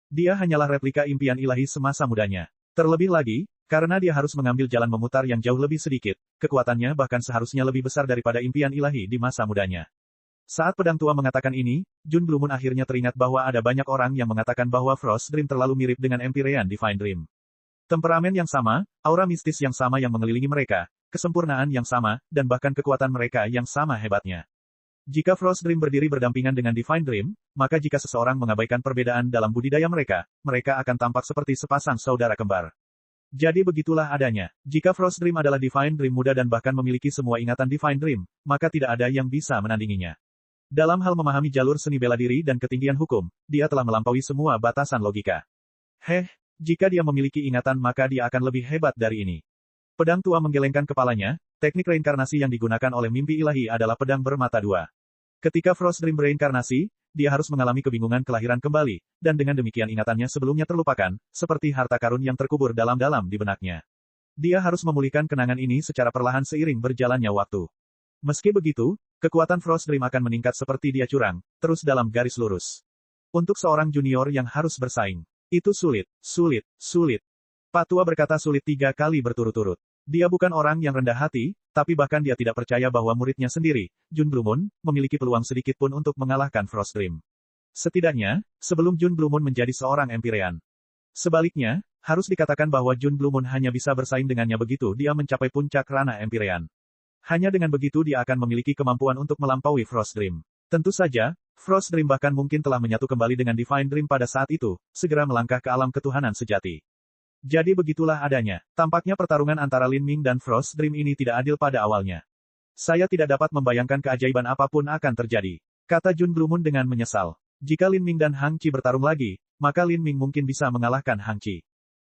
Dia hanyalah replika impian ilahi semasa mudanya. Terlebih lagi, karena dia harus mengambil jalan memutar yang jauh lebih sedikit, kekuatannya bahkan seharusnya lebih besar daripada impian ilahi di masa mudanya. Saat pedang tua mengatakan ini, Jun Blue Moon akhirnya teringat bahwa ada banyak orang yang mengatakan bahwa Frost Dream terlalu mirip dengan Empyrean Divine Dream. Temperamen yang sama, aura mistis yang sama yang mengelilingi mereka, kesempurnaan yang sama, dan bahkan kekuatan mereka yang sama hebatnya. Jika Frost Dream berdiri berdampingan dengan Divine Dream, maka jika seseorang mengabaikan perbedaan dalam budidaya mereka, mereka akan tampak seperti sepasang saudara kembar. Jadi begitulah adanya. Jika Frost Dream adalah Divine Dream muda dan bahkan memiliki semua ingatan Divine Dream, maka tidak ada yang bisa menandinginya. Dalam hal memahami jalur seni bela diri dan ketinggian hukum, dia telah melampaui semua batasan logika. Jika dia memiliki ingatan maka dia akan lebih hebat dari ini. Pedang tua menggelengkan kepalanya, teknik reinkarnasi yang digunakan oleh mimpi ilahi adalah pedang bermata 2. Ketika Frost Dream bereinkarnasi, dia harus mengalami kebingungan kelahiran kembali, dan dengan demikian ingatannya sebelumnya terlupakan, seperti harta karun yang terkubur dalam-dalam di benaknya. Dia harus memulihkan kenangan ini secara perlahan seiring berjalannya waktu. Meski begitu, kekuatan Frost Dream akan meningkat seperti dia curang, terus dalam garis lurus. Untuk seorang junior yang harus bersaing, itu sulit. Pak Tua berkata sulit 3 kali berturut-turut. Dia bukan orang yang rendah hati, tapi bahkan dia tidak percaya bahwa muridnya sendiri, Jun Blue Moon, memiliki peluang sedikit pun untuk mengalahkan Frost Dream. Setidaknya, sebelum Jun Blue Moon menjadi seorang Empyrean. Sebaliknya, harus dikatakan bahwa Jun Blue Moon hanya bisa bersaing dengannya begitu dia mencapai puncak ranah Empyrean. Hanya dengan begitu dia akan memiliki kemampuan untuk melampaui Frost Dream. Tentu saja, Frost Dream bahkan mungkin telah menyatu kembali dengan Divine Dream pada saat itu, segera melangkah ke alam ketuhanan sejati. Jadi begitulah adanya. Tampaknya pertarungan antara Lin Ming dan Frost Dream ini tidak adil pada awalnya. Saya tidak dapat membayangkan keajaiban apapun akan terjadi, kata Jun Blue Moon dengan menyesal. Jika Lin Ming dan Hang Qi bertarung lagi, maka Lin Ming mungkin bisa mengalahkan Hang Qi.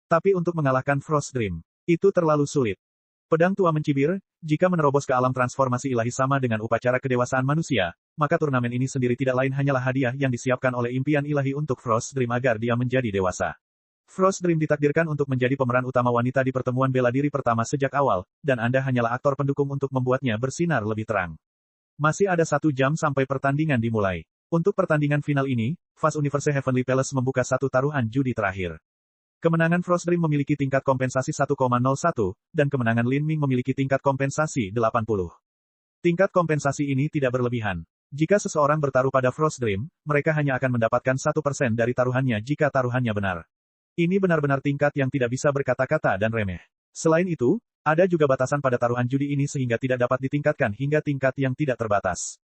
Tapi untuk mengalahkan Frost Dream, itu terlalu sulit. Pedang tua mencibir, jika menerobos ke alam transformasi ilahi sama dengan upacara kedewasaan manusia, maka turnamen ini sendiri tidak lain hanyalah hadiah yang disiapkan oleh impian ilahi untuk Frost Dream agar dia menjadi dewasa. Frost Dream ditakdirkan untuk menjadi pemeran utama wanita di pertemuan bela diri pertama sejak awal, dan Anda hanyalah aktor pendukung untuk membuatnya bersinar lebih terang. Masih ada 1 jam sampai pertandingan dimulai. Untuk pertandingan final ini, Fast Universe Heavenly Palace membuka 1 taruhan judi terakhir. Kemenangan Frost Dream memiliki tingkat kompensasi 1,01, dan kemenangan Lin Ming memiliki tingkat kompensasi 80. Tingkat kompensasi ini tidak berlebihan. Jika seseorang bertaruh pada Frost Dream, mereka hanya akan mendapatkan 1% dari taruhannya jika taruhannya benar. Ini benar-benar tingkat yang tidak bisa berkata-kata dan remeh. Selain itu, ada juga batasan pada taruhan judi ini sehingga tidak dapat ditingkatkan hingga tingkat yang tidak terbatas.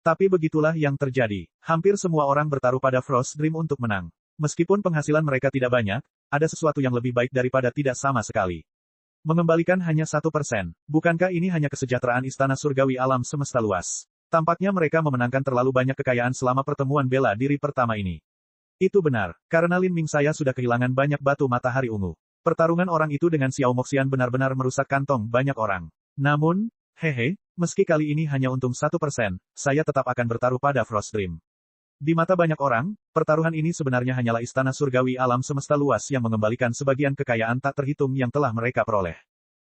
Tapi begitulah yang terjadi. Hampir semua orang bertaruh pada Frost Dream untuk menang. Meskipun penghasilan mereka tidak banyak, ada sesuatu yang lebih baik daripada tidak sama sekali. Mengembalikan hanya 1%. Bukankah ini hanya kesejahteraan istana surgawi alam semesta luas? Tampaknya mereka memenangkan terlalu banyak kekayaan selama pertemuan bela diri pertama ini. Itu benar, karena Lin Ming saya sudah kehilangan banyak batu matahari ungu. Pertarungan orang itu dengan Xiao Moxian benar-benar merusak kantong banyak orang. Namun, meski kali ini hanya untung 1%, saya tetap akan bertaruh pada Frost Dream. Di mata banyak orang, pertaruhan ini sebenarnya hanyalah istana surgawi alam semesta luas yang mengembalikan sebagian kekayaan tak terhitung yang telah mereka peroleh.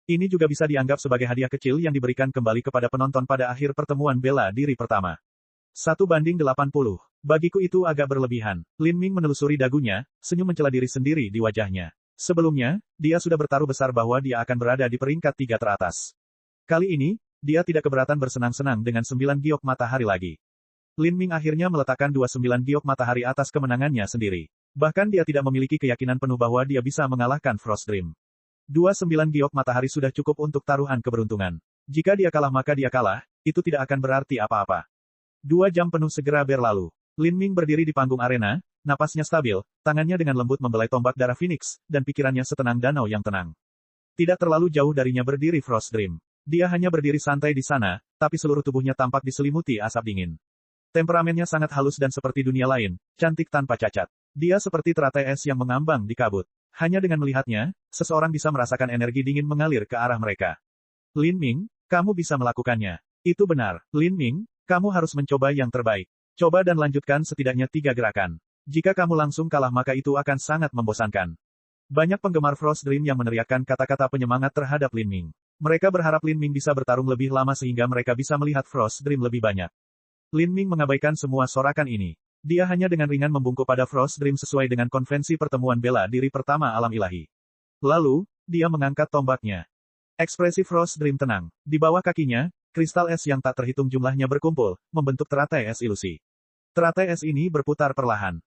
Ini juga bisa dianggap sebagai hadiah kecil yang diberikan kembali kepada penonton pada akhir pertemuan bela diri pertama. 1:80. Bagiku itu agak berlebihan. Lin Ming menelusuri dagunya, senyum mencela diri sendiri di wajahnya. Sebelumnya, dia sudah bertaruh besar bahwa dia akan berada di peringkat 3 teratas. Kali ini, dia tidak keberatan bersenang-senang dengan 9 giok matahari lagi. Lin Ming akhirnya meletakkan 29 giok matahari atas kemenangannya sendiri. Bahkan dia tidak memiliki keyakinan penuh bahwa dia bisa mengalahkan Frost Dream. 29 giok matahari sudah cukup untuk taruhan keberuntungan. Jika dia kalah maka dia kalah, itu tidak akan berarti apa-apa. 2 jam penuh segera berlalu. Lin Ming berdiri di panggung arena, napasnya stabil, tangannya dengan lembut membelai tombak darah Phoenix, dan pikirannya setenang danau yang tenang. Tidak terlalu jauh darinya berdiri Frost Dream. Dia hanya berdiri santai di sana, tapi seluruh tubuhnya tampak diselimuti asap dingin. Temperamennya sangat halus dan seperti dunia lain, cantik tanpa cacat. Dia seperti teratai es yang mengambang di kabut. Hanya dengan melihatnya, seseorang bisa merasakan energi dingin mengalir ke arah mereka. Lin Ming, kamu bisa melakukannya. Itu benar. Lin Ming, kamu harus mencoba yang terbaik. Coba dan lanjutkan setidaknya 3 gerakan. Jika kamu langsung kalah maka itu akan sangat membosankan. Banyak penggemar Frost Dream yang meneriakkan kata-kata penyemangat terhadap Lin Ming. Mereka berharap Lin Ming bisa bertarung lebih lama sehingga mereka bisa melihat Frost Dream lebih banyak. Lin Ming mengabaikan semua sorakan ini. Dia hanya dengan ringan membungkuk pada Frost Dream sesuai dengan konvensi pertemuan bela diri pertama alam ilahi. Lalu, dia mengangkat tombaknya. Ekspresi Frost Dream tenang. Di bawah kakinya, kristal es yang tak terhitung jumlahnya berkumpul, membentuk teratai es ilusi. Teratai es ini berputar perlahan.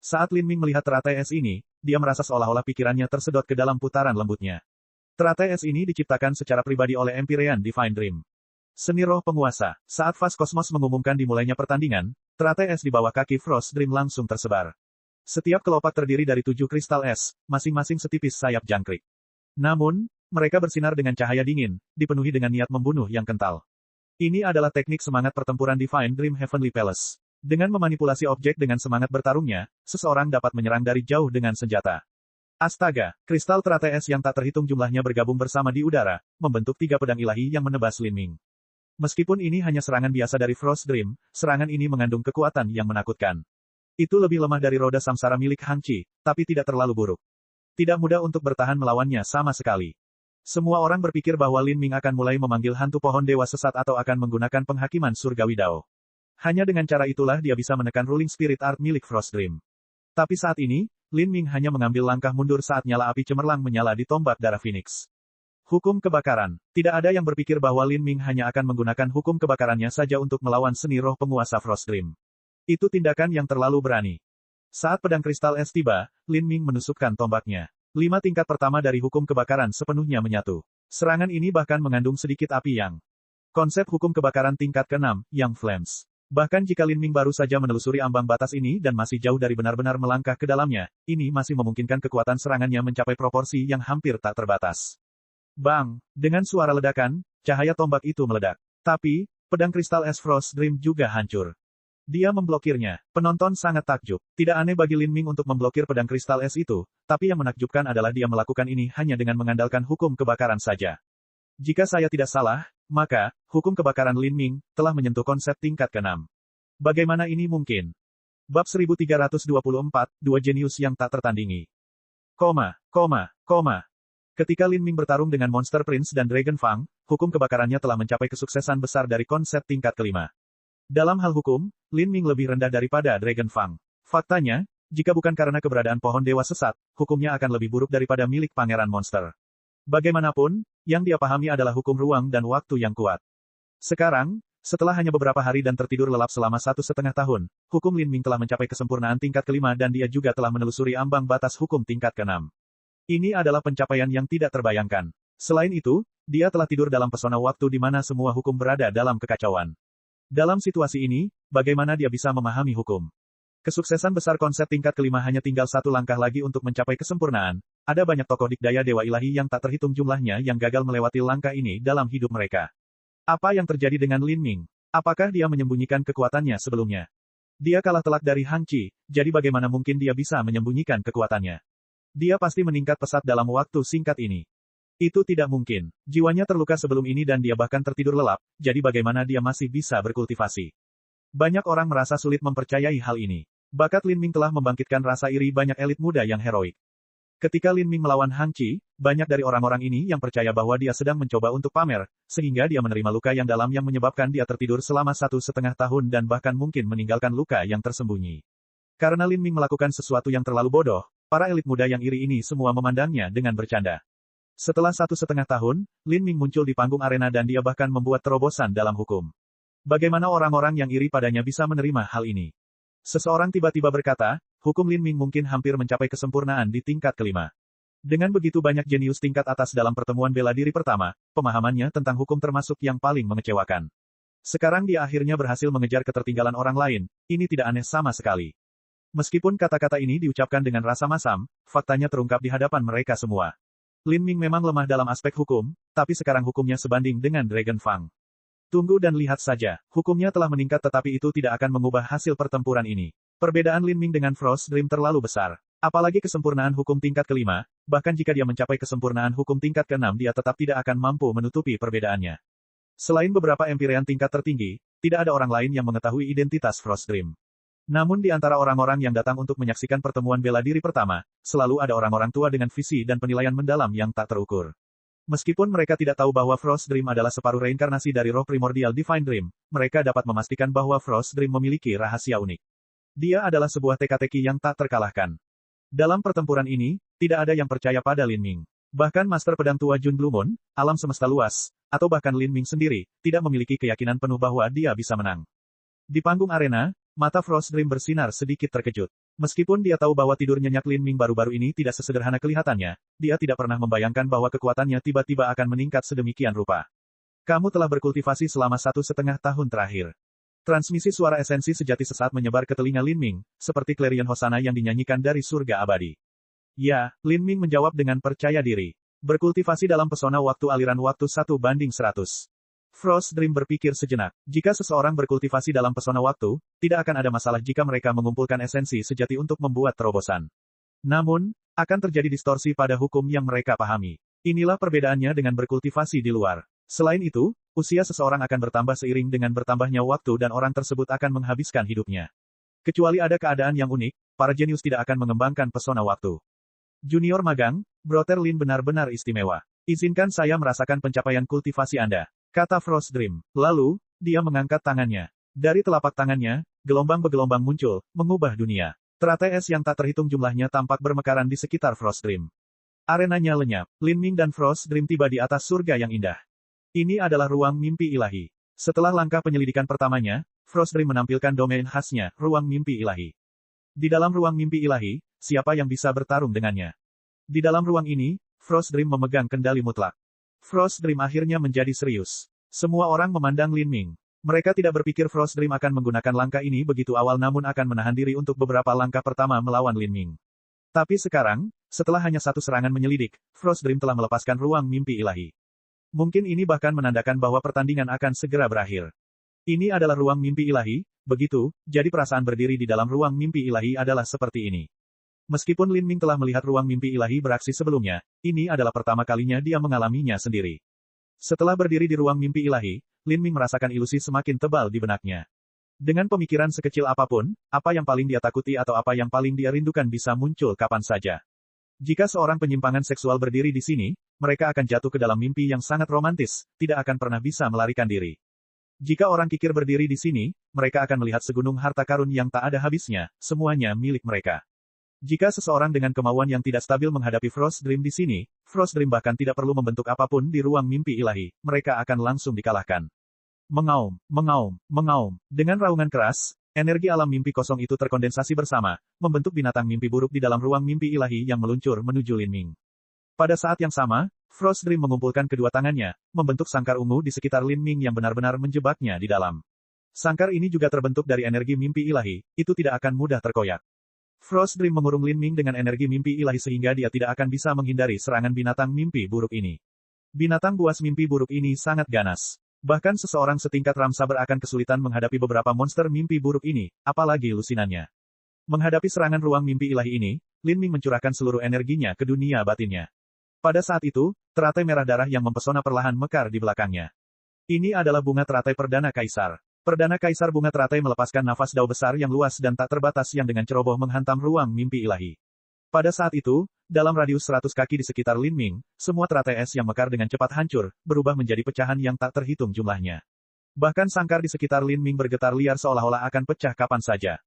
Saat Lin Ming melihat teratai es ini, dia merasa seolah-olah pikirannya tersedot ke dalam putaran lembutnya. Teratai es ini diciptakan secara pribadi oleh Empyrean Divine Dream. Seni roh penguasa. Saat Fas Kosmos mengumumkan dimulainya pertandingan, teratai es di bawah kaki Frost Dream langsung tersebar. Setiap kelopak terdiri dari 7 kristal es, masing-masing setipis sayap jangkrik. Namun, mereka bersinar dengan cahaya dingin, dipenuhi dengan niat membunuh yang kental. Ini adalah teknik semangat pertempuran Divine Dream Heavenly Palace. Dengan memanipulasi objek dengan semangat bertarungnya, seseorang dapat menyerang dari jauh dengan senjata. Astaga, kristal teratai es yang tak terhitung jumlahnya bergabung bersama di udara, membentuk 3 pedang ilahi yang menebas Lin Ming. Meskipun ini hanya serangan biasa dari Frost Dream, serangan ini mengandung kekuatan yang menakutkan. Itu lebih lemah dari roda samsara milik Hang Qi, tapi tidak terlalu buruk. Tidak mudah untuk bertahan melawannya sama sekali. Semua orang berpikir bahwa Lin Ming akan mulai memanggil hantu pohon dewa sesat atau akan menggunakan penghakiman surgawi Dao. Hanya dengan cara itulah dia bisa menekan Ruling Spirit Art milik Frost Dream. Tapi saat ini, Lin Ming hanya mengambil langkah mundur saat nyala api cemerlang menyala di tombak darah Phoenix. Hukum kebakaran. Tidak ada yang berpikir bahwa Lin Ming hanya akan menggunakan hukum kebakarannya saja untuk melawan seni roh penguasa Frost Dream. Itu tindakan yang terlalu berani. Saat pedang kristal es tiba, Lin Ming menusukkan tombaknya. 5 tingkat pertama dari hukum kebakaran sepenuhnya menyatu. Serangan ini bahkan mengandung sedikit api yang. Konsep hukum kebakaran tingkat ke-6, yang Flames. Bahkan jika Lin Ming baru saja menelusuri ambang batas ini dan masih jauh dari benar-benar melangkah ke dalamnya, ini masih memungkinkan kekuatan serangannya mencapai proporsi yang hampir tak terbatas. Bang! Dengan suara ledakan, cahaya tombak itu meledak. Tapi, pedang kristal es Frost Dream juga hancur. Dia memblokirnya. Penonton sangat takjub. Tidak aneh bagi Lin Ming untuk memblokir pedang kristal es itu, tapi yang menakjubkan adalah dia melakukan ini hanya dengan mengandalkan hukum kebakaran saja. Jika saya tidak salah, maka, hukum kebakaran Lin Ming telah menyentuh konsep tingkat ke-6. Bagaimana ini mungkin? Bab 1324, 2 jenius yang tak tertandingi. Ketika Lin Ming bertarung dengan Monster Prince dan Dragon Fang, hukum kebakarannya telah mencapai kesuksesan besar dari konsep tingkat ke-5. Dalam hal hukum, Lin Ming lebih rendah daripada Dragon Fang. Faktanya, jika bukan karena keberadaan pohon dewa sesat, hukumnya akan lebih buruk daripada milik Pangeran Monster. Bagaimanapun, yang dia pahami adalah hukum ruang dan waktu yang kuat. Sekarang, setelah hanya beberapa hari dan tertidur lelap selama 1,5 tahun, hukum Lin Ming telah mencapai kesempurnaan tingkat ke-5 dan dia juga telah menelusuri ambang batas hukum tingkat ke-6. Ini adalah pencapaian yang tidak terbayangkan. Selain itu, dia telah tidur dalam pesona waktu di mana semua hukum berada dalam kekacauan. Dalam situasi ini, bagaimana dia bisa memahami hukum? Kesuksesan besar konsep tingkat ke-5 hanya tinggal 1 langkah lagi untuk mencapai kesempurnaan. Ada banyak tokoh dikdaya dewa ilahi yang tak terhitung jumlahnya yang gagal melewati langkah ini dalam hidup mereka. Apa yang terjadi dengan Lin Ming? Apakah dia menyembunyikan kekuatannya sebelumnya? Dia kalah telak dari Hang Qi, jadi bagaimana mungkin dia bisa menyembunyikan kekuatannya? Dia pasti meningkat pesat dalam waktu singkat ini. Itu tidak mungkin. Jiwanya terluka sebelum ini dan dia bahkan tertidur lelap, jadi bagaimana dia masih bisa berkultivasi? Banyak orang merasa sulit mempercayai hal ini. Bakat Lin Ming telah membangkitkan rasa iri banyak elit muda yang heroik. Ketika Lin Ming melawan Hang Qi, banyak dari orang-orang ini yang percaya bahwa dia sedang mencoba untuk pamer, sehingga dia menerima luka yang dalam yang menyebabkan dia tertidur selama 1,5 tahun dan bahkan mungkin meninggalkan luka yang tersembunyi. Karena Lin Ming melakukan sesuatu yang terlalu bodoh, para elit muda yang iri ini semua memandangnya dengan bercanda. Setelah 1,5 tahun, Lin Ming muncul di panggung arena dan dia bahkan membuat terobosan dalam hukum. Bagaimana orang-orang yang iri padanya bisa menerima hal ini? Seseorang tiba-tiba berkata, hukum Lin Ming mungkin hampir mencapai kesempurnaan di tingkat kelima. Dengan begitu banyak jenius tingkat atas dalam pertemuan bela diri pertama, pemahamannya tentang hukum termasuk yang paling mengecewakan. Sekarang dia akhirnya berhasil mengejar ketertinggalan orang lain, ini tidak aneh sama sekali. Meskipun kata-kata ini diucapkan dengan rasa masam, faktanya terungkap di hadapan mereka semua. Lin Ming memang lemah dalam aspek hukum, tapi sekarang hukumnya sebanding dengan Dragon Fang. Tunggu dan lihat saja, hukumnya telah meningkat tetapi itu tidak akan mengubah hasil pertempuran ini. Perbedaan Lin Ming dengan Frost Dream terlalu besar. Apalagi kesempurnaan hukum tingkat kelima, bahkan jika dia mencapai kesempurnaan hukum tingkat keenam dia tetap tidak akan mampu menutupi perbedaannya. Selain beberapa empyrean tingkat tertinggi, tidak ada orang lain yang mengetahui identitas Frost Dream. Namun di antara orang-orang yang datang untuk menyaksikan pertemuan bela diri pertama, selalu ada orang-orang tua dengan visi dan penilaian mendalam yang tak terukur. Meskipun mereka tidak tahu bahwa Frost Dream adalah separuh reinkarnasi dari roh primordial Divine Dream, mereka dapat memastikan bahwa Frost Dream memiliki rahasia unik. Dia adalah sebuah teka-teki yang tak terkalahkan. Dalam pertempuran ini, tidak ada yang percaya pada Lin Ming. Bahkan Master Pedang Tua Jun Blue Moon, alam semesta luas, atau bahkan Lin Ming sendiri, tidak memiliki keyakinan penuh bahwa dia bisa menang. Di panggung arena, mata Frost Dream bersinar sedikit terkejut. Meskipun dia tahu bahwa tidur nyenyak Lin Ming baru-baru ini tidak sesederhana kelihatannya, dia tidak pernah membayangkan bahwa kekuatannya tiba-tiba akan meningkat sedemikian rupa. Kamu telah berkultivasi selama 1,5 tahun terakhir. Transmisi suara esensi sejati sesaat menyebar ke telinga Lin Ming, seperti klarion hosana yang dinyanyikan dari surga abadi. Ya, Lin Ming menjawab dengan percaya diri. Berkultivasi dalam pesona waktu aliran waktu 1:100. Frost Dream berpikir sejenak. Jika seseorang berkultivasi dalam pesona waktu, tidak akan ada masalah jika mereka mengumpulkan esensi sejati untuk membuat terobosan. Namun, akan terjadi distorsi pada hukum yang mereka pahami. Inilah perbedaannya dengan berkultivasi di luar. Selain itu, usia seseorang akan bertambah seiring dengan bertambahnya waktu dan orang tersebut akan menghabiskan hidupnya. Kecuali ada keadaan yang unik, para jenius tidak akan mengembangkan pesona waktu. Junior magang, Brother Lin benar-benar istimewa. Izinkan saya merasakan pencapaian kultivasi Anda, kata Frost Dream. Lalu, dia mengangkat tangannya. Dari telapak tangannya, gelombang bergelombang muncul, mengubah dunia. Teratai es yang tak terhitung jumlahnya tampak bermekaran di sekitar Frost Dream. Arenanya lenyap. Lin Ming dan Frost Dream tiba di atas surga yang indah. Ini adalah ruang mimpi ilahi. Setelah langkah penyelidikan pertamanya, Frost Dream menampilkan domain khasnya, ruang mimpi ilahi. Di dalam ruang mimpi ilahi, siapa yang bisa bertarung dengannya? Di dalam ruang ini, Frost Dream memegang kendali mutlak. Frost Dream akhirnya menjadi serius. Semua orang memandang Lin Ming. Mereka tidak berpikir Frost Dream akan menggunakan langkah ini begitu awal namun akan menahan diri untuk beberapa langkah pertama melawan Lin Ming. Tapi sekarang, setelah hanya satu serangan menyelidik, Frost Dream telah melepaskan ruang mimpi ilahi. Mungkin ini bahkan menandakan bahwa pertandingan akan segera berakhir. Ini adalah ruang mimpi ilahi, begitu, jadi perasaan berdiri di dalam ruang mimpi ilahi adalah seperti ini. Meskipun Lin Ming telah melihat ruang mimpi ilahi beraksi sebelumnya, ini adalah pertama kalinya dia mengalaminya sendiri. Setelah berdiri di ruang mimpi ilahi, Lin Ming merasakan ilusi semakin tebal di benaknya. Dengan pemikiran sekecil apapun, apa yang paling dia takuti atau apa yang paling dia rindukan bisa muncul kapan saja. Jika seorang penyimpangan seksual berdiri di sini, mereka akan jatuh ke dalam mimpi yang sangat romantis, tidak akan pernah bisa melarikan diri. Jika orang kikir berdiri di sini, mereka akan melihat segunung harta karun yang tak ada habisnya, semuanya milik mereka. Jika seseorang dengan kemauan yang tidak stabil menghadapi Frost Dream di sini, Frost Dream bahkan tidak perlu membentuk apapun di ruang mimpi ilahi, mereka akan langsung dikalahkan. Mengaum, mengaum, mengaum. Dengan raungan keras, energi alam mimpi kosong itu terkondensasi bersama, membentuk binatang mimpi buruk di dalam ruang mimpi ilahi yang meluncur menuju Lin Ming. Pada saat yang sama, Frost Dream mengumpulkan kedua tangannya, membentuk sangkar ungu di sekitar Lin Ming yang benar-benar menjebaknya di dalam. Sangkar ini juga terbentuk dari energi mimpi ilahi, itu tidak akan mudah terkoyak. Frost Dream mengurung Lin Ming dengan energi mimpi ilahi sehingga dia tidak akan bisa menghindari serangan binatang mimpi buruk ini. Binatang buas mimpi buruk ini sangat ganas. Bahkan seseorang setingkat Ram Saber akan kesulitan menghadapi beberapa monster mimpi buruk ini, apalagi lusinannya. Menghadapi serangan ruang mimpi ilahi ini, Lin Ming mencurahkan seluruh energinya ke dunia batinnya. Pada saat itu, teratai merah darah yang mempesona perlahan mekar di belakangnya. Ini adalah bunga teratai Perdana Kaisar. Perdana Kaisar bunga teratai melepaskan nafas dao besar yang luas dan tak terbatas yang dengan ceroboh menghantam ruang mimpi ilahi. Pada saat itu, dalam radius 100 kaki di sekitar Lin Ming, semua teratai es yang mekar dengan cepat hancur, berubah menjadi pecahan yang tak terhitung jumlahnya. Bahkan sangkar di sekitar Lin Ming bergetar liar seolah-olah akan pecah kapan saja.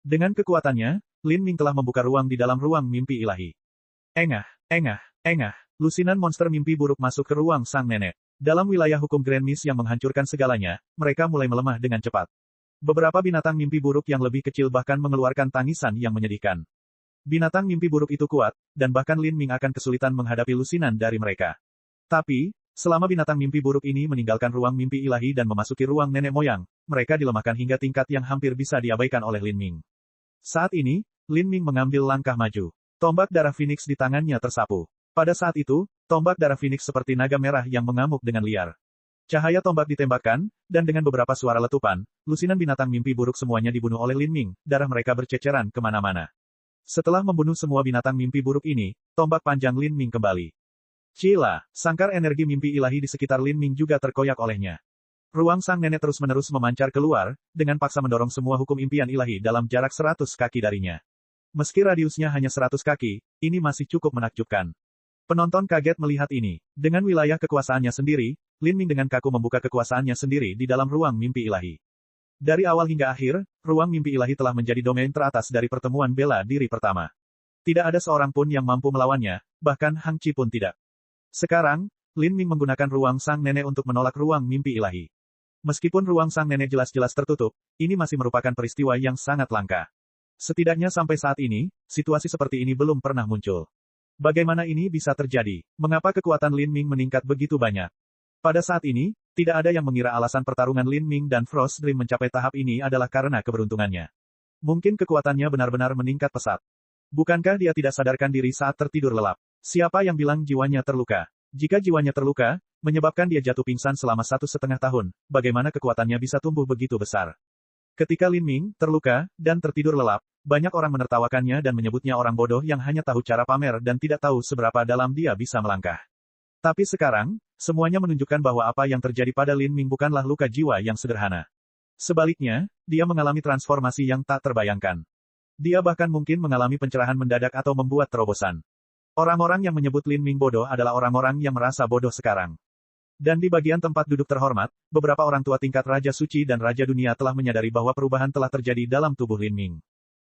Dengan kekuatannya, Lin Ming telah membuka ruang di dalam ruang mimpi ilahi. Engah, engah, engah. Lusinan monster mimpi buruk masuk ke ruang sang nenek. Dalam wilayah hukum Grand Mist yang menghancurkan segalanya, mereka mulai melemah dengan cepat. Beberapa binatang mimpi buruk yang lebih kecil bahkan mengeluarkan tangisan yang menyedihkan. Binatang mimpi buruk itu kuat, dan bahkan Lin Ming akan kesulitan menghadapi lusinan dari mereka. Tapi, selama binatang mimpi buruk ini meninggalkan ruang mimpi ilahi dan memasuki ruang nenek moyang, mereka dilemahkan hingga tingkat yang hampir bisa diabaikan oleh Lin Ming. Saat ini, Lin Ming mengambil langkah maju. Tombak darah Phoenix di tangannya tersapu. Pada saat itu, tombak darah Phoenix seperti naga merah yang mengamuk dengan liar. Cahaya tombak ditembakkan, dan dengan beberapa suara letupan, lusinan binatang mimpi buruk semuanya dibunuh oleh Lin Ming, darah mereka berceceran kemana-mana. Setelah membunuh semua binatang mimpi buruk ini, tombak panjang Lin Ming kembali. Cila, sangkar energi mimpi ilahi di sekitar Lin Ming juga terkoyak olehnya. Ruang sang nenek terus-menerus memancar keluar, dengan paksa mendorong semua hukum impian ilahi dalam jarak 100 kaki darinya. Meski radiusnya hanya 100 kaki, ini masih cukup menakjubkan. Penonton kaget melihat ini. Dengan wilayah kekuasaannya sendiri, Lin Ming dengan kaku membuka kekuasaannya sendiri di dalam ruang mimpi ilahi. Dari awal hingga akhir, ruang mimpi ilahi telah menjadi domain teratas dari pertemuan bela diri pertama. Tidak ada seorang pun yang mampu melawannya, bahkan Hang Chi pun tidak. Sekarang, Lin Ming menggunakan ruang sang nenek untuk menolak ruang mimpi ilahi. Meskipun ruang sang nenek jelas-jelas tertutup, ini masih merupakan peristiwa yang sangat langka. Setidaknya sampai saat ini, situasi seperti ini belum pernah muncul. Bagaimana ini bisa terjadi? Mengapa kekuatan Lin Ming meningkat begitu banyak? Pada saat ini, tidak ada yang mengira alasan pertarungan Lin Ming dan Frost Dream mencapai tahap ini adalah karena keberuntungannya. Mungkin kekuatannya benar-benar meningkat pesat. Bukankah dia tidak sadarkan diri saat tertidur lelap? Siapa yang bilang jiwanya terluka? Jika jiwanya terluka, menyebabkan dia jatuh pingsan selama 1,5 tahun, bagaimana kekuatannya bisa tumbuh begitu besar? Ketika Lin Ming terluka dan tertidur lelap, banyak orang menertawakannya dan menyebutnya orang bodoh yang hanya tahu cara pamer dan tidak tahu seberapa dalam dia bisa melangkah. Tapi sekarang, semuanya menunjukkan bahwa apa yang terjadi pada Lin Ming bukanlah luka jiwa yang sederhana. Sebaliknya, dia mengalami transformasi yang tak terbayangkan. Dia bahkan mungkin mengalami pencerahan mendadak atau membuat terobosan. Orang-orang yang menyebut Lin Ming bodoh adalah orang-orang yang merasa bodoh sekarang. Dan di bagian tempat duduk terhormat, beberapa orang tua tingkat Raja Suci dan Raja Dunia telah menyadari bahwa perubahan telah terjadi dalam tubuh Lin Ming.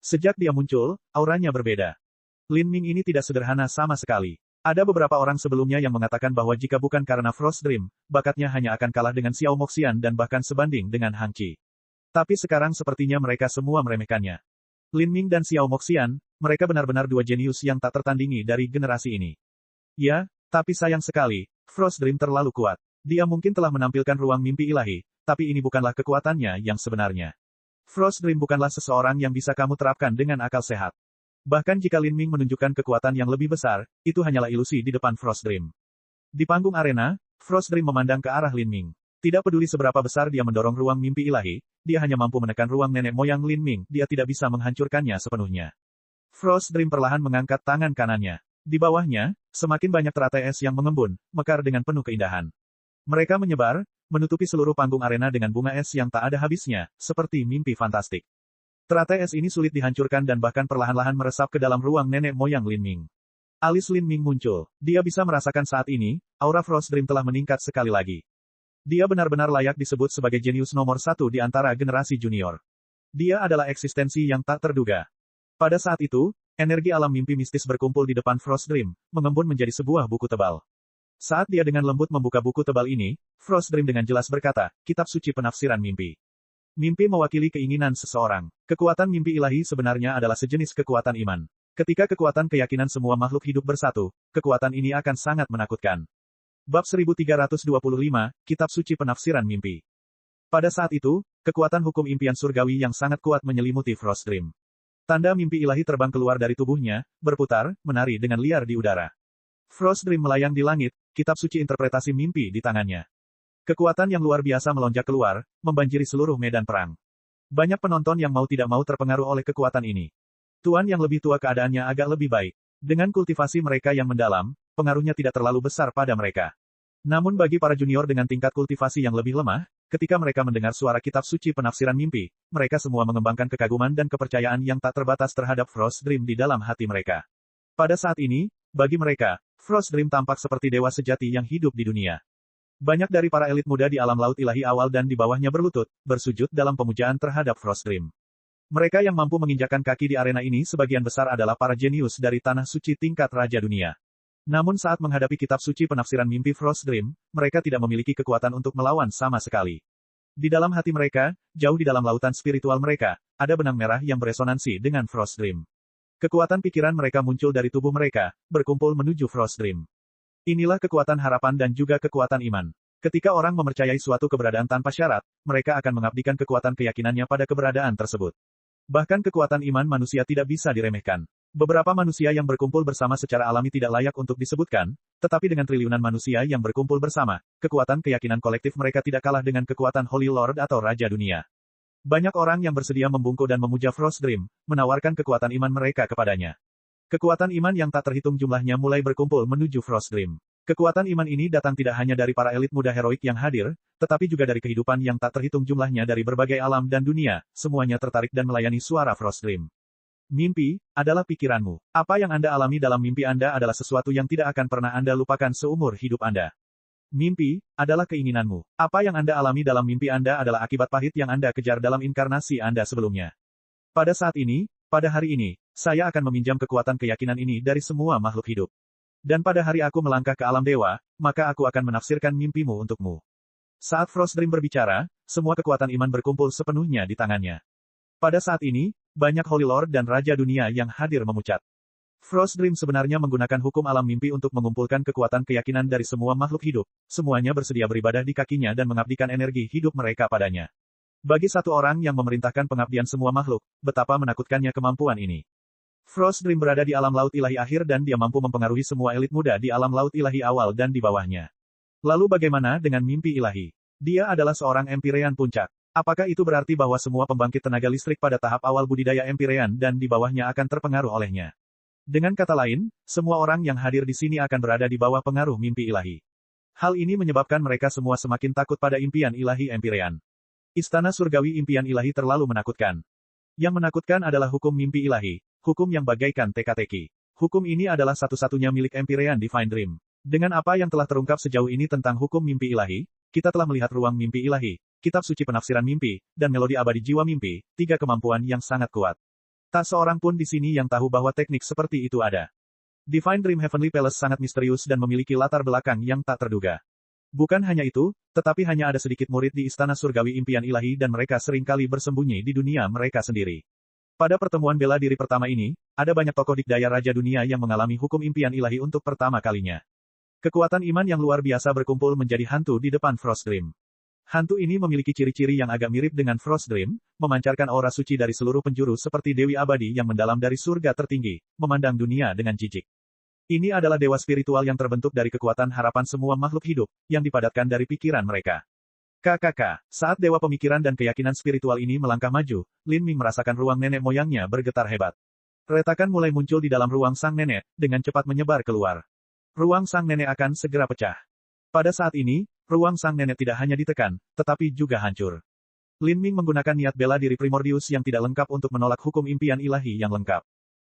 Sejak dia muncul, auranya berbeda. Lin Ming ini tidak sederhana sama sekali. Ada beberapa orang sebelumnya yang mengatakan bahwa jika bukan karena Frost Dream, bakatnya hanya akan kalah dengan Xiao Moxian dan bahkan sebanding dengan Hang Chi. Tapi sekarang sepertinya mereka semua meremehkannya. Lin Ming dan Xiao Moxian, mereka benar-benar dua jenius yang tak tertandingi dari generasi ini. Ya, tapi sayang sekali, Frost Dream terlalu kuat. Dia mungkin telah menampilkan ruang mimpi ilahi, tapi ini bukanlah kekuatannya yang sebenarnya. Frost Dream bukanlah seseorang yang bisa kamu terapkan dengan akal sehat. Bahkan jika Lin Ming menunjukkan kekuatan yang lebih besar, itu hanyalah ilusi di depan Frost Dream. Di panggung arena, Frost Dream memandang ke arah Lin Ming. Tidak peduli seberapa besar dia mendorong ruang mimpi ilahi, dia hanya mampu menekan ruang nenek moyang Lin Ming, dia tidak bisa menghancurkannya sepenuhnya. Frost Dream perlahan mengangkat tangan kanannya. Di bawahnya, semakin banyak teratai es yang mengembun, mekar dengan penuh keindahan. Mereka menyebar, menutupi seluruh panggung arena dengan bunga es yang tak ada habisnya, seperti mimpi fantastik. Teratai es ini sulit dihancurkan dan bahkan perlahan-lahan meresap ke dalam ruang nenek moyang Lin Ming. Alis Lin Ming muncul. Dia bisa merasakan saat ini, aura Frost Dream telah meningkat sekali lagi. Dia benar-benar layak disebut sebagai jenius nomor 1 di antara generasi junior. Dia adalah eksistensi yang tak terduga. Pada saat itu, energi alam mimpi mistis berkumpul di depan Frost Dream, mengembun menjadi sebuah buku tebal. Saat dia dengan lembut membuka buku tebal ini, Frost Dream dengan jelas berkata, Kitab Suci Penafsiran Mimpi. Mimpi mewakili keinginan seseorang. Kekuatan mimpi ilahi sebenarnya adalah sejenis kekuatan iman. Ketika kekuatan keyakinan semua makhluk hidup bersatu, kekuatan ini akan sangat menakutkan. Bab 1325, Kitab Suci Penafsiran Mimpi. Pada saat itu, kekuatan hukum impian surgawi yang sangat kuat menyelimuti Frost Dream. Tanda mimpi ilahi terbang keluar dari tubuhnya, berputar, menari dengan liar di udara. Frost Dream melayang di langit, kitab suci interpretasi mimpi di tangannya. Kekuatan yang luar biasa melonjak keluar, membanjiri seluruh medan perang. Banyak penonton yang mau tidak mau terpengaruh oleh kekuatan ini. Tuan yang lebih tua keadaannya agak lebih baik. Dengan kultivasi mereka yang mendalam, pengaruhnya tidak terlalu besar pada mereka. Namun bagi para junior dengan tingkat kultivasi yang lebih lemah, ketika mereka mendengar suara kitab suci penafsiran mimpi, mereka semua mengembangkan kekaguman dan kepercayaan yang tak terbatas terhadap Frost Dream di dalam hati mereka. Pada saat ini, bagi mereka, Frost Dream tampak seperti dewa sejati yang hidup di dunia. Banyak dari para elit muda di alam laut ilahi awal dan di bawahnya berlutut, bersujud dalam pemujaan terhadap Frost Dream. Mereka yang mampu menginjakkan kaki di arena ini sebagian besar adalah para jenius dari tanah suci tingkat raja dunia. Namun saat menghadapi kitab suci penafsiran mimpi Frost Dream, mereka tidak memiliki kekuatan untuk melawan sama sekali. Di dalam hati mereka, jauh di dalam lautan spiritual mereka, ada benang merah yang beresonansi dengan Frost Dream. Kekuatan pikiran mereka muncul dari tubuh mereka, berkumpul menuju Frost Dream. Inilah kekuatan harapan dan juga kekuatan iman. Ketika orang mempercayai suatu keberadaan tanpa syarat, mereka akan mengabdikan kekuatan keyakinannya pada keberadaan tersebut. Bahkan kekuatan iman manusia tidak bisa diremehkan. Beberapa manusia yang berkumpul bersama secara alami tidak layak untuk disebutkan, tetapi dengan triliunan manusia yang berkumpul bersama, kekuatan keyakinan kolektif mereka tidak kalah dengan kekuatan Holy Lord atau Raja Dunia. Banyak orang yang bersedia membungkuk dan memuja Frost Dream, menawarkan kekuatan iman mereka kepadanya. Kekuatan iman yang tak terhitung jumlahnya mulai berkumpul menuju Frost Dream. Kekuatan iman ini datang tidak hanya dari para elit muda heroik yang hadir, tetapi juga dari kehidupan yang tak terhitung jumlahnya dari berbagai alam dan dunia, semuanya tertarik dan melayani suara Frost Dream. Mimpi adalah pikiranmu. Apa yang Anda alami dalam mimpi Anda adalah sesuatu yang tidak akan pernah Anda lupakan seumur hidup Anda. Mimpi adalah keinginanmu. Apa yang Anda alami dalam mimpi Anda adalah akibat pahit yang Anda kejar dalam inkarnasi Anda sebelumnya. Pada saat ini, pada hari ini, saya akan meminjam kekuatan keyakinan ini dari semua makhluk hidup. Dan pada hari aku melangkah ke alam dewa, maka aku akan menafsirkan mimpimu untukmu. Saat Frost Dream berbicara, semua kekuatan iman berkumpul sepenuhnya di tangannya. Pada saat ini, banyak Holy Lord dan Raja Dunia yang hadir memucat. Frost Dream sebenarnya menggunakan hukum alam mimpi untuk mengumpulkan kekuatan keyakinan dari semua makhluk hidup. Semuanya bersedia beribadah di kakinya dan mengabdikan energi hidup mereka padanya. Bagi satu orang yang memerintahkan pengabdian semua makhluk, betapa menakutkannya kemampuan ini. Frost Dream berada di alam laut ilahi akhir dan dia mampu mempengaruhi semua elit muda di alam laut ilahi awal dan di bawahnya. Lalu bagaimana dengan mimpi ilahi? Dia adalah seorang Empyrean puncak. Apakah itu berarti bahwa semua pembangkit tenaga listrik pada tahap awal budidaya Empyrean dan di bawahnya akan terpengaruh olehnya? Dengan kata lain, semua orang yang hadir di sini akan berada di bawah pengaruh mimpi ilahi. Hal ini menyebabkan mereka semua semakin takut pada impian ilahi Empyrean. Istana surgawi impian ilahi terlalu menakutkan. Yang menakutkan adalah hukum mimpi ilahi, hukum yang bagaikan teka-teki. Hukum ini adalah satu-satunya milik Empyrean Divine Dream. Dengan apa yang telah terungkap sejauh ini tentang hukum mimpi ilahi, kita telah melihat ruang mimpi ilahi, kitab suci penafsiran mimpi, dan melodi abadi jiwa mimpi, tiga kemampuan yang sangat kuat. Tak seorang pun di sini yang tahu bahwa teknik seperti itu ada. Divine Dream Heavenly Palace sangat misterius dan memiliki latar belakang yang tak terduga. Bukan hanya itu, tetapi hanya ada sedikit murid di istana surgawi impian ilahi dan mereka seringkali bersembunyi di dunia mereka sendiri. Pada pertemuan bela diri pertama ini, ada banyak tokoh dikdaya raja dunia yang mengalami hukum impian ilahi untuk pertama kalinya. Kekuatan iman yang luar biasa berkumpul menjadi hantu di depan Frost Dream. Hantu ini memiliki ciri-ciri yang agak mirip dengan Frost Dream, memancarkan aura suci dari seluruh penjuru seperti Dewi Abadi yang mendalam dari surga tertinggi, memandang dunia dengan jijik. Ini adalah dewa spiritual yang terbentuk dari kekuatan harapan semua makhluk hidup, yang dipadatkan dari pikiran mereka. KKK, saat dewa pemikiran dan keyakinan spiritual ini melangkah maju, Lin Ming merasakan ruang nenek moyangnya bergetar hebat. Retakan mulai muncul di dalam ruang sang nenek, dengan cepat menyebar keluar. Ruang sang nenek akan segera pecah. Pada saat ini, ruang sang nenek tidak hanya ditekan, tetapi juga hancur. Lin Ming menggunakan niat bela diri primordius yang tidak lengkap untuk menolak hukum impian ilahi yang lengkap.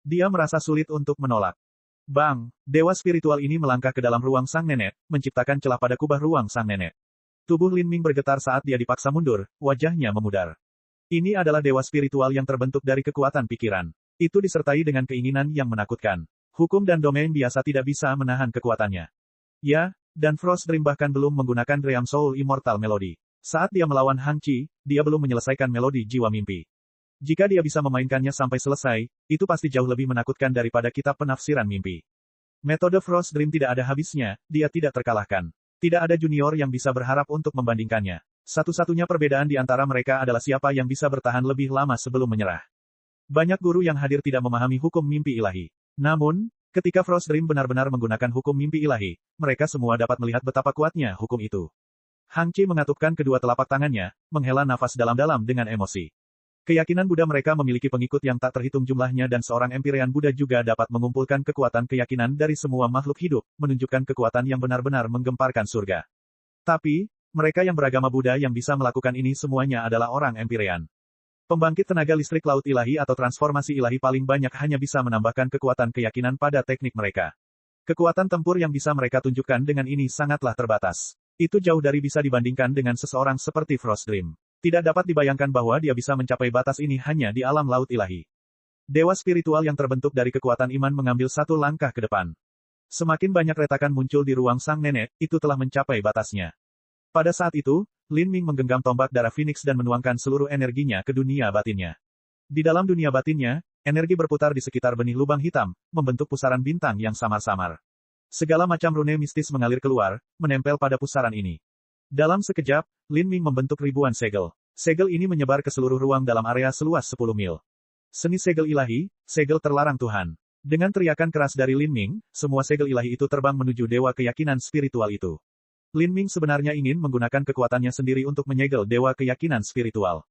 Dia merasa sulit untuk menolak. Bang, dewa spiritual ini melangkah ke dalam ruang sang nenek, menciptakan celah pada kubah ruang sang nenek. Tubuh Lin Ming bergetar saat dia dipaksa mundur, wajahnya memudar. Ini adalah dewa spiritual yang terbentuk dari kekuatan pikiran. Itu disertai dengan keinginan yang menakutkan. Hukum dan domain biasa tidak bisa menahan kekuatannya. Ya, dan Frost Dream bahkan belum menggunakan Dream Soul Immortal Melody. Saat dia melawan Hang Qi, dia belum menyelesaikan melodi jiwa mimpi. Jika dia bisa memainkannya sampai selesai, itu pasti jauh lebih menakutkan daripada kitab penafsiran mimpi. Metode Frost Dream tidak ada habisnya, dia tidak terkalahkan. Tidak ada junior yang bisa berharap untuk membandingkannya. Satu-satunya perbedaan di antara mereka adalah siapa yang bisa bertahan lebih lama sebelum menyerah. Banyak guru yang hadir tidak memahami hukum mimpi ilahi. Namun, ketika Frost Dream benar-benar menggunakan hukum mimpi ilahi, mereka semua dapat melihat betapa kuatnya hukum itu. Hang Qi mengatupkan kedua telapak tangannya, menghela nafas dalam-dalam dengan emosi. Keyakinan Buddha mereka memiliki pengikut yang tak terhitung jumlahnya dan seorang Empyrean Buddha juga dapat mengumpulkan kekuatan keyakinan dari semua makhluk hidup, menunjukkan kekuatan yang benar-benar menggemparkan surga. Tapi, mereka yang beragama Buddha yang bisa melakukan ini semuanya adalah orang Empyrean. Pembangkit tenaga listrik laut ilahi atau transformasi ilahi paling banyak hanya bisa menambahkan kekuatan keyakinan pada teknik mereka. Kekuatan tempur yang bisa mereka tunjukkan dengan ini sangatlah terbatas. Itu jauh dari bisa dibandingkan dengan seseorang seperti Frost Dream. Tidak dapat dibayangkan bahwa dia bisa mencapai batas ini hanya di alam laut ilahi. Dewa spiritual yang terbentuk dari kekuatan iman mengambil satu langkah ke depan. Semakin banyak retakan muncul di ruang sang nenek, itu telah mencapai batasnya. Pada saat itu, Lin Ming menggenggam tombak darah Phoenix dan menuangkan seluruh energinya ke dunia batinnya. Di dalam dunia batinnya, energi berputar di sekitar benih lubang hitam, membentuk pusaran bintang yang samar-samar. Segala macam rune mistis mengalir keluar, menempel pada pusaran ini. Dalam sekejap, Lin Ming membentuk ribuan segel. Segel ini menyebar ke seluruh ruang dalam area seluas 10 mil. Seni segel ilahi, segel terlarang Tuhan. Dengan teriakan keras dari Lin Ming, semua segel ilahi itu terbang menuju dewa keyakinan spiritual itu. Lin Ming sebenarnya ingin menggunakan kekuatannya sendiri untuk menyegel dewa keyakinan spiritual.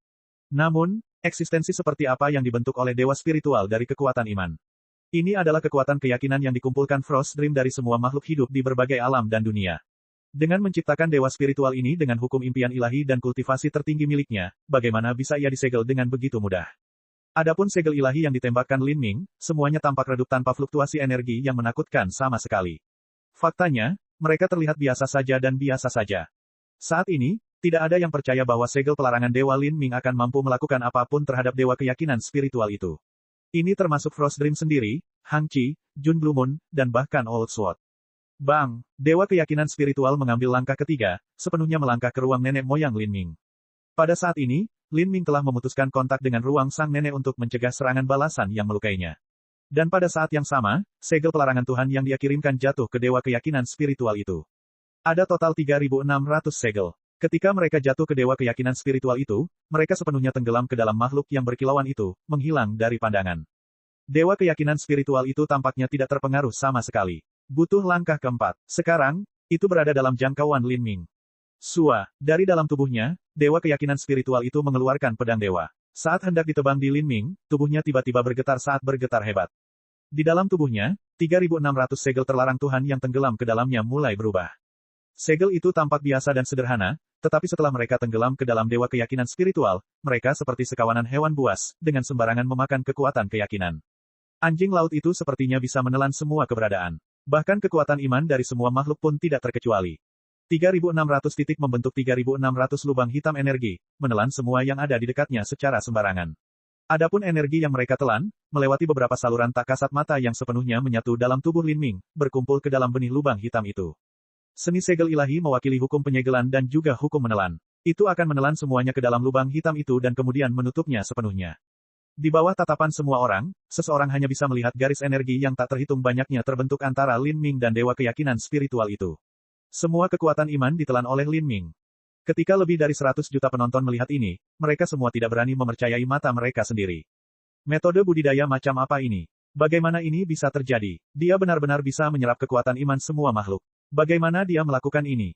Namun, eksistensi seperti apa yang dibentuk oleh dewa spiritual dari kekuatan iman? Ini adalah kekuatan keyakinan yang dikumpulkan Frost Dream dari semua makhluk hidup di berbagai alam dan dunia. Dengan menciptakan dewa spiritual ini dengan hukum impian ilahi dan kultivasi tertinggi miliknya, bagaimana bisa ia disegel dengan begitu mudah? Adapun segel ilahi yang ditembakkan Lin Ming, semuanya tampak redup tanpa fluktuasi energi yang menakutkan sama sekali. Faktanya, mereka terlihat biasa saja dan biasa saja. Saat ini, tidak ada yang percaya bahwa segel pelarangan dewa Lin Ming akan mampu melakukan apapun terhadap dewa keyakinan spiritual itu. Ini termasuk Frost Dream sendiri, Hang Qi, Jun Blue Moon, dan bahkan Old Sword. Bang, dewa keyakinan spiritual mengambil langkah ketiga, sepenuhnya melangkah ke ruang nenek moyang Lin Ming. Pada saat ini, Lin Ming telah memutuskan kontak dengan ruang sang nenek untuk mencegah serangan balasan yang melukainya. Dan pada saat yang sama, segel pelarangan Tuhan yang dia kirimkan jatuh ke dewa keyakinan spiritual itu. Ada total 3.600 segel. Ketika mereka jatuh ke dewa keyakinan spiritual itu, mereka sepenuhnya tenggelam ke dalam makhluk yang berkilauan itu, menghilang dari pandangan. Dewa keyakinan spiritual itu tampaknya tidak terpengaruh sama sekali. Butuh langkah keempat. Sekarang, itu berada dalam jangkauan Lin Ming. Sua, dari dalam tubuhnya, dewa keyakinan spiritual itu mengeluarkan pedang dewa. Saat hendak ditebang di Lin Ming, tubuhnya tiba-tiba bergetar saat bergetar hebat. Di dalam tubuhnya, 3.600 segel terlarang Tuhan yang tenggelam ke dalamnya mulai berubah. Segel itu tampak biasa dan sederhana, tetapi setelah mereka tenggelam ke dalam dewa keyakinan spiritual, mereka seperti sekawanan hewan buas, dengan sembarangan memakan kekuatan keyakinan. Anjing laut itu sepertinya bisa menelan semua keberadaan. Bahkan kekuatan iman dari semua makhluk pun tidak terkecuali. 3.600 titik membentuk 3.600 lubang hitam energi, menelan semua yang ada di dekatnya secara sembarangan. Adapun energi yang mereka telan, melewati beberapa saluran tak kasat mata yang sepenuhnya menyatu dalam tubuh Lin Ming, berkumpul ke dalam benih lubang hitam itu. Seni segel ilahi mewakili hukum penyegelan dan juga hukum menelan. Itu akan menelan semuanya ke dalam lubang hitam itu dan kemudian menutupnya sepenuhnya. Di bawah tatapan semua orang, seseorang hanya bisa melihat garis energi yang tak terhitung banyaknya terbentuk antara Lin Ming dan dewa keyakinan spiritual itu. Semua kekuatan iman ditelan oleh Lin Ming. Ketika lebih dari 100 juta penonton melihat ini, mereka semua tidak berani mempercayai mata mereka sendiri. Metode budidaya macam apa ini? Bagaimana ini bisa terjadi? Dia benar-benar bisa menyerap kekuatan iman semua makhluk. Bagaimana dia melakukan ini?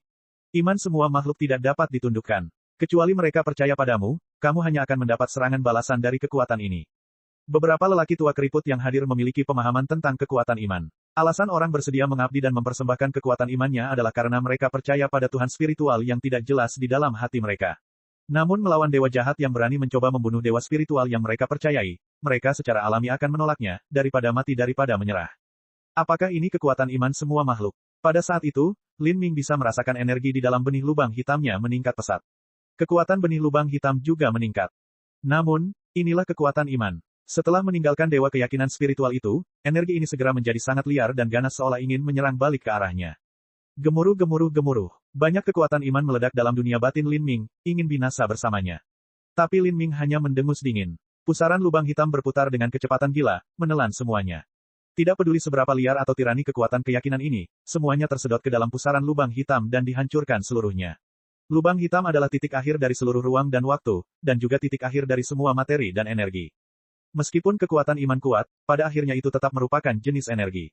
Iman semua makhluk tidak dapat ditundukkan. Kecuali mereka percaya padamu, kamu hanya akan mendapat serangan balasan dari kekuatan ini. Beberapa lelaki tua keriput yang hadir memiliki pemahaman tentang kekuatan iman. Alasan orang bersedia mengabdi dan mempersembahkan kekuatan imannya adalah karena mereka percaya pada Tuhan spiritual yang tidak jelas di dalam hati mereka. Namun melawan dewa jahat yang berani mencoba membunuh dewa spiritual yang mereka percayai, mereka secara alami akan menolaknya, daripada mati daripada menyerah. Apakah ini kekuatan iman semua makhluk? Pada saat itu, Lin Ming bisa merasakan energi di dalam benih lubang hitamnya meningkat pesat. Kekuatan benih lubang hitam juga meningkat. Namun, inilah kekuatan iman. Setelah meninggalkan dewa keyakinan spiritual itu, energi ini segera menjadi sangat liar dan ganas seolah ingin menyerang balik ke arahnya. Gemuruh gemuruh gemuruh. Banyak kekuatan iman meledak dalam dunia batin Lin Ming, ingin binasa bersamanya. Tapi Lin Ming hanya mendengus dingin. Pusaran lubang hitam berputar dengan kecepatan gila, menelan semuanya. Tidak peduli seberapa liar atau tirani kekuatan keyakinan ini, semuanya tersedot ke dalam pusaran lubang hitam dan dihancurkan seluruhnya. Lubang hitam adalah titik akhir dari seluruh ruang dan waktu, dan juga titik akhir dari semua materi dan energi. Meskipun kekuatan iman kuat, pada akhirnya itu tetap merupakan jenis energi.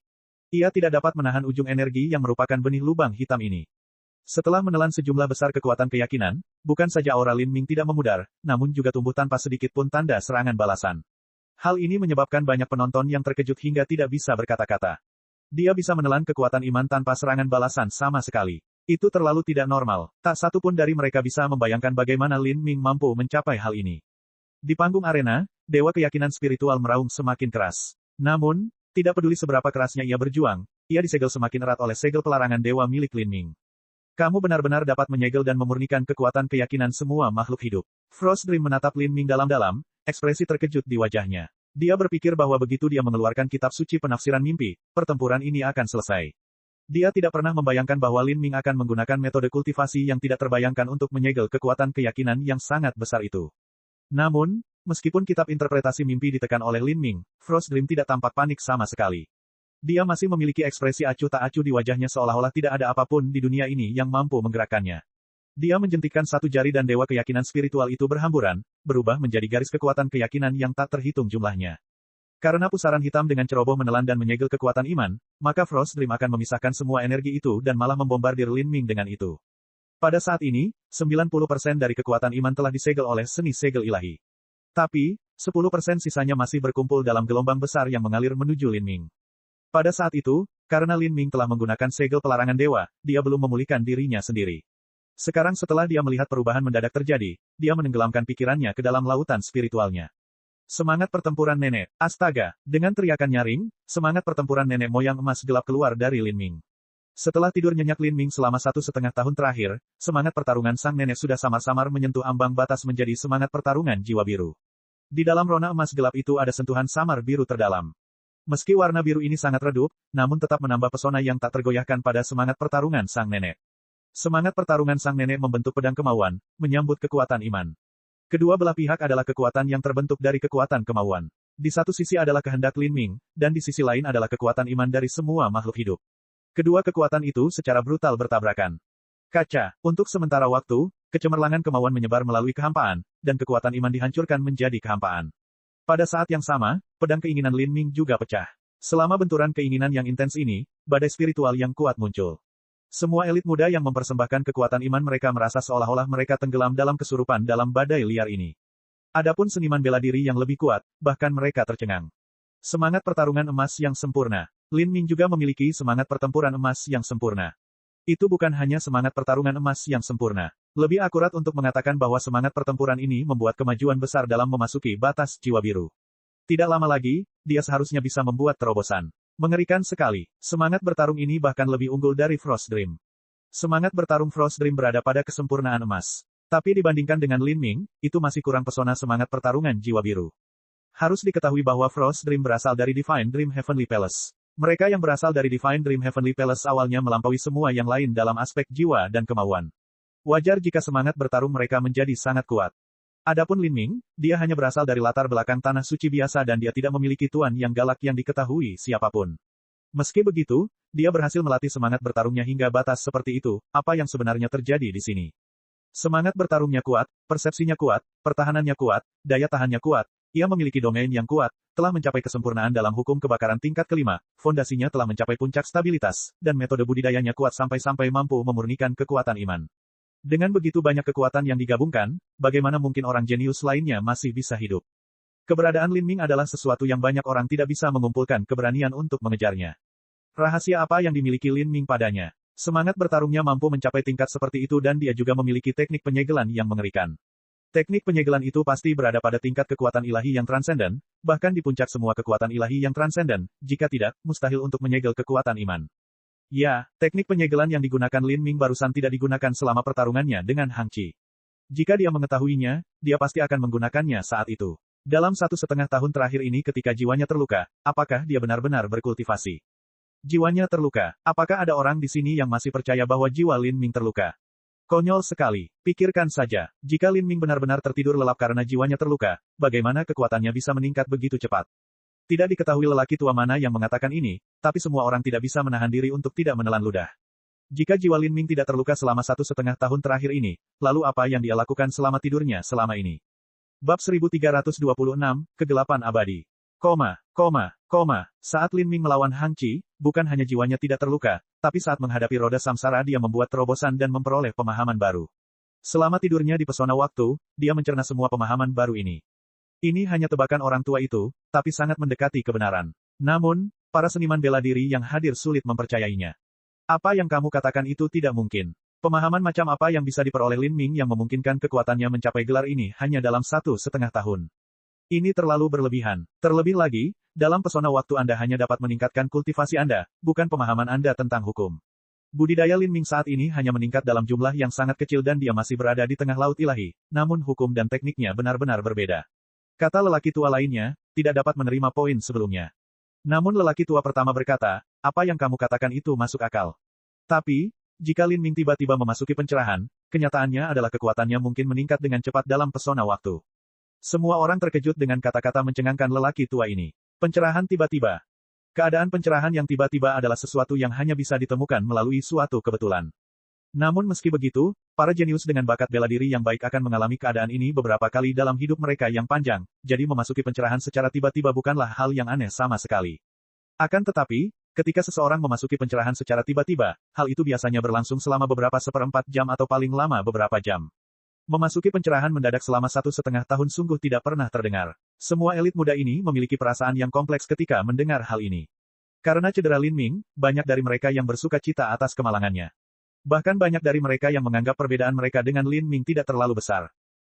Ia tidak dapat menahan ujung energi yang merupakan benih lubang hitam ini. Setelah menelan sejumlah besar kekuatan keyakinan, bukan saja aura Lin Ming tidak memudar, namun juga tumbuh tanpa sedikit pun tanda serangan balasan. Hal ini menyebabkan banyak penonton yang terkejut hingga tidak bisa berkata-kata. Dia bisa menelan kekuatan iman tanpa serangan balasan sama sekali. Itu terlalu tidak normal. Tak satu pun dari mereka bisa membayangkan bagaimana Lin Ming mampu mencapai hal ini. Di panggung arena, Dewa Keyakinan Spiritual meraung semakin keras. Namun, tidak peduli seberapa kerasnya ia berjuang, ia disegel semakin erat oleh segel pelarangan dewa milik Lin Ming. Kamu benar-benar dapat menyegel dan memurnikan kekuatan keyakinan semua makhluk hidup. Frost Dream menatap Lin Ming dalam-dalam, ekspresi terkejut di wajahnya. Dia berpikir bahwa begitu dia mengeluarkan kitab suci penafsiran mimpi, pertempuran ini akan selesai. Dia tidak pernah membayangkan bahwa Lin Ming akan menggunakan metode kultivasi yang tidak terbayangkan untuk menyegel kekuatan keyakinan yang sangat besar itu. Namun, meskipun kitab interpretasi mimpi ditekan oleh Lin Ming, Frost Dream tidak tampak panik sama sekali. Dia masih memiliki ekspresi acuh tak acuh di wajahnya seolah-olah tidak ada apapun di dunia ini yang mampu menggerakkannya. Dia menjentikkan satu jari dan dewa keyakinan spiritual itu berhamburan, berubah menjadi garis kekuatan keyakinan yang tak terhitung jumlahnya. Karena pusaran hitam dengan ceroboh menelan dan menyegel kekuatan iman, maka Frost Dream akan memisahkan semua energi itu dan malah membombardir Lin Ming dengan itu. Pada saat ini, 90% dari kekuatan iman telah disegel oleh seni segel ilahi. Tapi, 10% sisanya masih berkumpul dalam gelombang besar yang mengalir menuju Lin Ming. Pada saat itu, karena Lin Ming telah menggunakan segel pelarangan dewa, dia belum memulihkan dirinya sendiri. Sekarang setelah dia melihat perubahan mendadak terjadi, dia menenggelamkan pikirannya ke dalam lautan spiritualnya. Semangat pertempuran nenek, astaga, dengan teriakan nyaring, semangat pertempuran nenek moyang emas gelap keluar dari Lin Ming. Setelah tidur nyenyak Lin Ming selama 1,5 tahun terakhir, semangat pertarungan sang nenek sudah samar-samar menyentuh ambang batas menjadi semangat pertarungan jiwa biru. Di dalam rona emas gelap itu ada sentuhan samar biru terdalam. Meski warna biru ini sangat redup, namun tetap menambah pesona yang tak tergoyahkan pada semangat pertarungan sang nenek. Semangat pertarungan sang nenek membentuk pedang kemauan, menyambut kekuatan iman. Kedua belah pihak adalah kekuatan yang terbentuk dari kekuatan kemauan. Di satu sisi adalah kehendak Lin Ming, dan di sisi lain adalah kekuatan iman dari semua makhluk hidup. Kedua kekuatan itu secara brutal bertabrakan. Kaca, untuk sementara waktu, kecemerlangan kemauan menyebar melalui kehampaan, dan kekuatan iman dihancurkan menjadi kehampaan. Pada saat yang sama, pedang keinginan Lin Ming juga pecah. Selama benturan keinginan yang intens ini, badai spiritual yang kuat muncul. Semua elit muda yang mempersembahkan kekuatan iman mereka merasa seolah-olah mereka tenggelam dalam kesurupan dalam badai liar ini. Adapun seniman bela diri yang lebih kuat, bahkan mereka tercengang. Semangat pertarungan emas yang sempurna. Lin Ming juga memiliki semangat pertempuran emas yang sempurna. Itu bukan hanya semangat pertarungan emas yang sempurna. Lebih akurat untuk mengatakan bahwa semangat pertempuran ini membuat kemajuan besar dalam memasuki batas jiwa biru. Tidak lama lagi, dia seharusnya bisa membuat terobosan. Mengerikan sekali, semangat bertarung ini bahkan lebih unggul dari Frost Dream. Semangat bertarung Frost Dream berada pada kesempurnaan emas. Tapi dibandingkan dengan Lin Ming, itu masih kurang pesona semangat pertarungan jiwa biru. Harus diketahui bahwa Frost Dream berasal dari Divine Dream Heavenly Palace. Mereka yang berasal dari Divine Dream Heavenly Palace awalnya melampaui semua yang lain dalam aspek jiwa dan kemauan. Wajar jika semangat bertarung mereka menjadi sangat kuat. Adapun Lin Ming, dia hanya berasal dari latar belakang tanah suci biasa dan dia tidak memiliki tuan yang galak yang diketahui siapapun. Meski begitu, dia berhasil melatih semangat bertarungnya hingga batas seperti itu. Apa yang sebenarnya terjadi di sini? Semangat bertarungnya kuat, persepsinya kuat, pertahanannya kuat, daya tahannya kuat. Ia memiliki domain yang kuat, telah mencapai kesempurnaan dalam hukum kebakaran tingkat kelima, fondasinya telah mencapai puncak stabilitas, dan metode budidayanya kuat sampai-sampai mampu memurnikan kekuatan iman. Dengan begitu banyak kekuatan yang digabungkan, bagaimana mungkin orang jenius lainnya masih bisa hidup? Keberadaan Lin Ming adalah sesuatu yang banyak orang tidak bisa mengumpulkan keberanian untuk mengejarnya. Rahasia apa yang dimiliki Lin Ming padanya? Semangat bertarungnya mampu mencapai tingkat seperti itu dan dia juga memiliki teknik penyegelan yang mengerikan. Teknik penyegelan itu pasti berada pada tingkat kekuatan ilahi yang transenden, bahkan di puncak semua kekuatan ilahi yang transenden, jika tidak, mustahil untuk menyegel kekuatan iman. Ya, teknik penyegelan yang digunakan Lin Ming barusan tidak digunakan selama pertarungannya dengan Hang Qi. Jika dia mengetahuinya, dia pasti akan menggunakannya saat itu. Dalam 1,5 tahun terakhir ini ketika jiwanya terluka, apakah dia benar-benar berkultivasi? Jiwanya terluka. Apakah ada orang di sini yang masih percaya bahwa jiwa Lin Ming terluka? Konyol sekali. Pikirkan saja, jika Lin Ming benar-benar tertidur lelap karena jiwanya terluka, bagaimana kekuatannya bisa meningkat begitu cepat? Tidak diketahui lelaki tua mana yang mengatakan ini, tapi semua orang tidak bisa menahan diri untuk tidak menelan ludah. Jika jiwa Lin Ming tidak terluka selama 1,5 tahun terakhir ini, lalu apa yang dia lakukan selama tidurnya selama ini? Bab 1326, Kegelapan Abadi. Saat Lin Ming melawan Hang Qi, bukan hanya jiwanya tidak terluka, tapi saat menghadapi roda samsara dia membuat terobosan dan memperoleh pemahaman baru. Selama tidurnya di pesona waktu, dia mencerna semua pemahaman baru ini. Ini hanya tebakan orang tua itu, tapi sangat mendekati kebenaran. Namun, para seniman bela diri yang hadir sulit mempercayainya. Apa yang kamu katakan itu tidak mungkin. Pemahaman macam apa yang bisa diperoleh Lin Ming yang memungkinkan kekuatannya mencapai gelar ini hanya dalam 1,5 tahun. Ini terlalu berlebihan. Terlebih lagi, dalam pesona waktu Anda hanya dapat meningkatkan kultivasi Anda, bukan pemahaman Anda tentang hukum. Budidaya Lin Ming saat ini hanya meningkat dalam jumlah yang sangat kecil dan dia masih berada di tengah laut ilahi, namun hukum dan tekniknya benar-benar berbeda. Kata lelaki tua lainnya, tidak dapat menerima poin sebelumnya. Namun lelaki tua pertama berkata, apa yang kamu katakan itu masuk akal. Tapi, jika Lin Ming tiba-tiba memasuki pencerahan, kenyataannya adalah kekuatannya mungkin meningkat dengan cepat dalam pesona waktu. Semua orang terkejut dengan kata-kata mencengangkan lelaki tua ini. Pencerahan tiba-tiba. Keadaan pencerahan yang tiba-tiba adalah sesuatu yang hanya bisa ditemukan melalui suatu kebetulan. Namun meski begitu, para jenius dengan bakat bela diri yang baik akan mengalami keadaan ini beberapa kali dalam hidup mereka yang panjang, jadi memasuki pencerahan secara tiba-tiba bukanlah hal yang aneh sama sekali. Akan tetapi, ketika seseorang memasuki pencerahan secara tiba-tiba, hal itu biasanya berlangsung selama beberapa seperempat jam atau paling lama beberapa jam. Memasuki pencerahan mendadak selama 1,5 tahun sungguh tidak pernah terdengar. Semua elit muda ini memiliki perasaan yang kompleks ketika mendengar hal ini. Karena cedera Lin Ming, banyak dari mereka yang bersuka cita atas kemalangannya. Bahkan banyak dari mereka yang menganggap perbedaan mereka dengan Lin Ming tidak terlalu besar.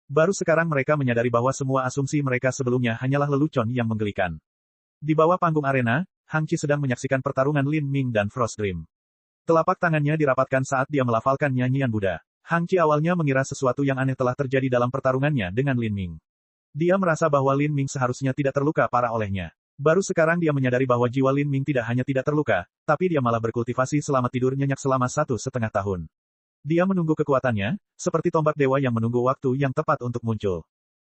Baru sekarang mereka menyadari bahwa semua asumsi mereka sebelumnya hanyalah lelucon yang menggelikan. Di bawah panggung arena, Hang Qi sedang menyaksikan pertarungan Lin Ming dan Frost Dream. Telapak tangannya dirapatkan saat dia melafalkan nyanyian Buddha. Hang Qi awalnya mengira sesuatu yang aneh telah terjadi dalam pertarungannya dengan Lin Ming. Dia merasa bahwa Lin Ming seharusnya tidak terluka parah olehnya. Baru sekarang dia menyadari bahwa jiwa Lin Ming tidak hanya tidak terluka, tapi dia malah berkultivasi selama tidur nyenyak selama 1,5 tahun. Dia menunggu kekuatannya, seperti tombak dewa yang menunggu waktu yang tepat untuk muncul.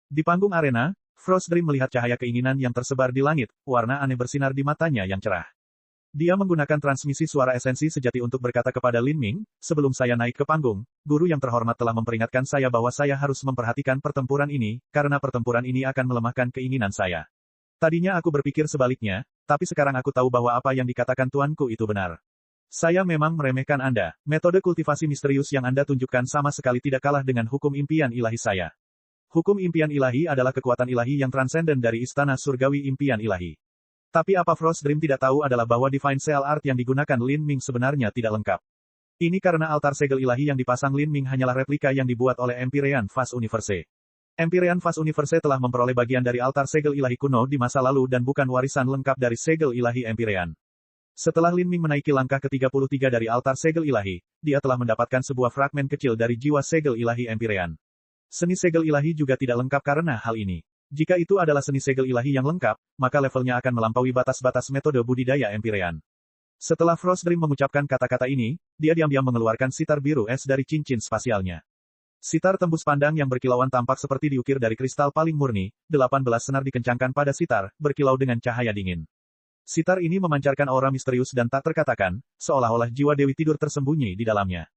Di panggung arena, Frost Dream melihat cahaya keinginan yang tersebar di langit, warna aneh bersinar di matanya yang cerah. Dia menggunakan transmisi suara esensi sejati untuk berkata kepada Lin Ming, sebelum saya naik ke panggung, guru yang terhormat telah memperingatkan saya bahwa saya harus memperhatikan pertempuran ini, karena pertempuran ini akan melemahkan keinginan saya. Tadinya aku berpikir sebaliknya, tapi sekarang aku tahu bahwa apa yang dikatakan tuanku itu benar. Saya memang meremehkan Anda. Metode kultivasi misterius yang Anda tunjukkan sama sekali tidak kalah dengan hukum impian ilahi saya. Hukum impian ilahi adalah kekuatan ilahi yang transenden dari istana surgawi impian ilahi. Tapi apa Frost Dream tidak tahu adalah bahwa Divine Cell Art yang digunakan Lin Ming sebenarnya tidak lengkap. Ini karena altar segel ilahi yang dipasang Lin Ming hanyalah replika yang dibuat oleh Empyrean Fast Universe. Empyrean Fast Universe telah memperoleh bagian dari altar segel ilahi kuno di masa lalu dan bukan warisan lengkap dari segel ilahi Empyrean. Setelah Lin Ming menaiki langkah ke-33 dari altar segel ilahi, dia telah mendapatkan sebuah fragmen kecil dari jiwa segel ilahi Empyrean. Seni segel ilahi juga tidak lengkap karena hal ini. Jika itu adalah seni segel ilahi yang lengkap, maka levelnya akan melampaui batas-batas metode budidaya Empyrean. Setelah Frost Dream mengucapkan kata-kata ini, dia diam-diam mengeluarkan sitar biru es dari cincin spasialnya. Sitar tembus pandang yang berkilauan tampak seperti diukir dari kristal paling murni, 18 senar dikencangkan pada sitar, berkilau dengan cahaya dingin. Sitar ini memancarkan aura misterius dan tak terkatakan, seolah-olah jiwa Dewi tidur tersembunyi di dalamnya.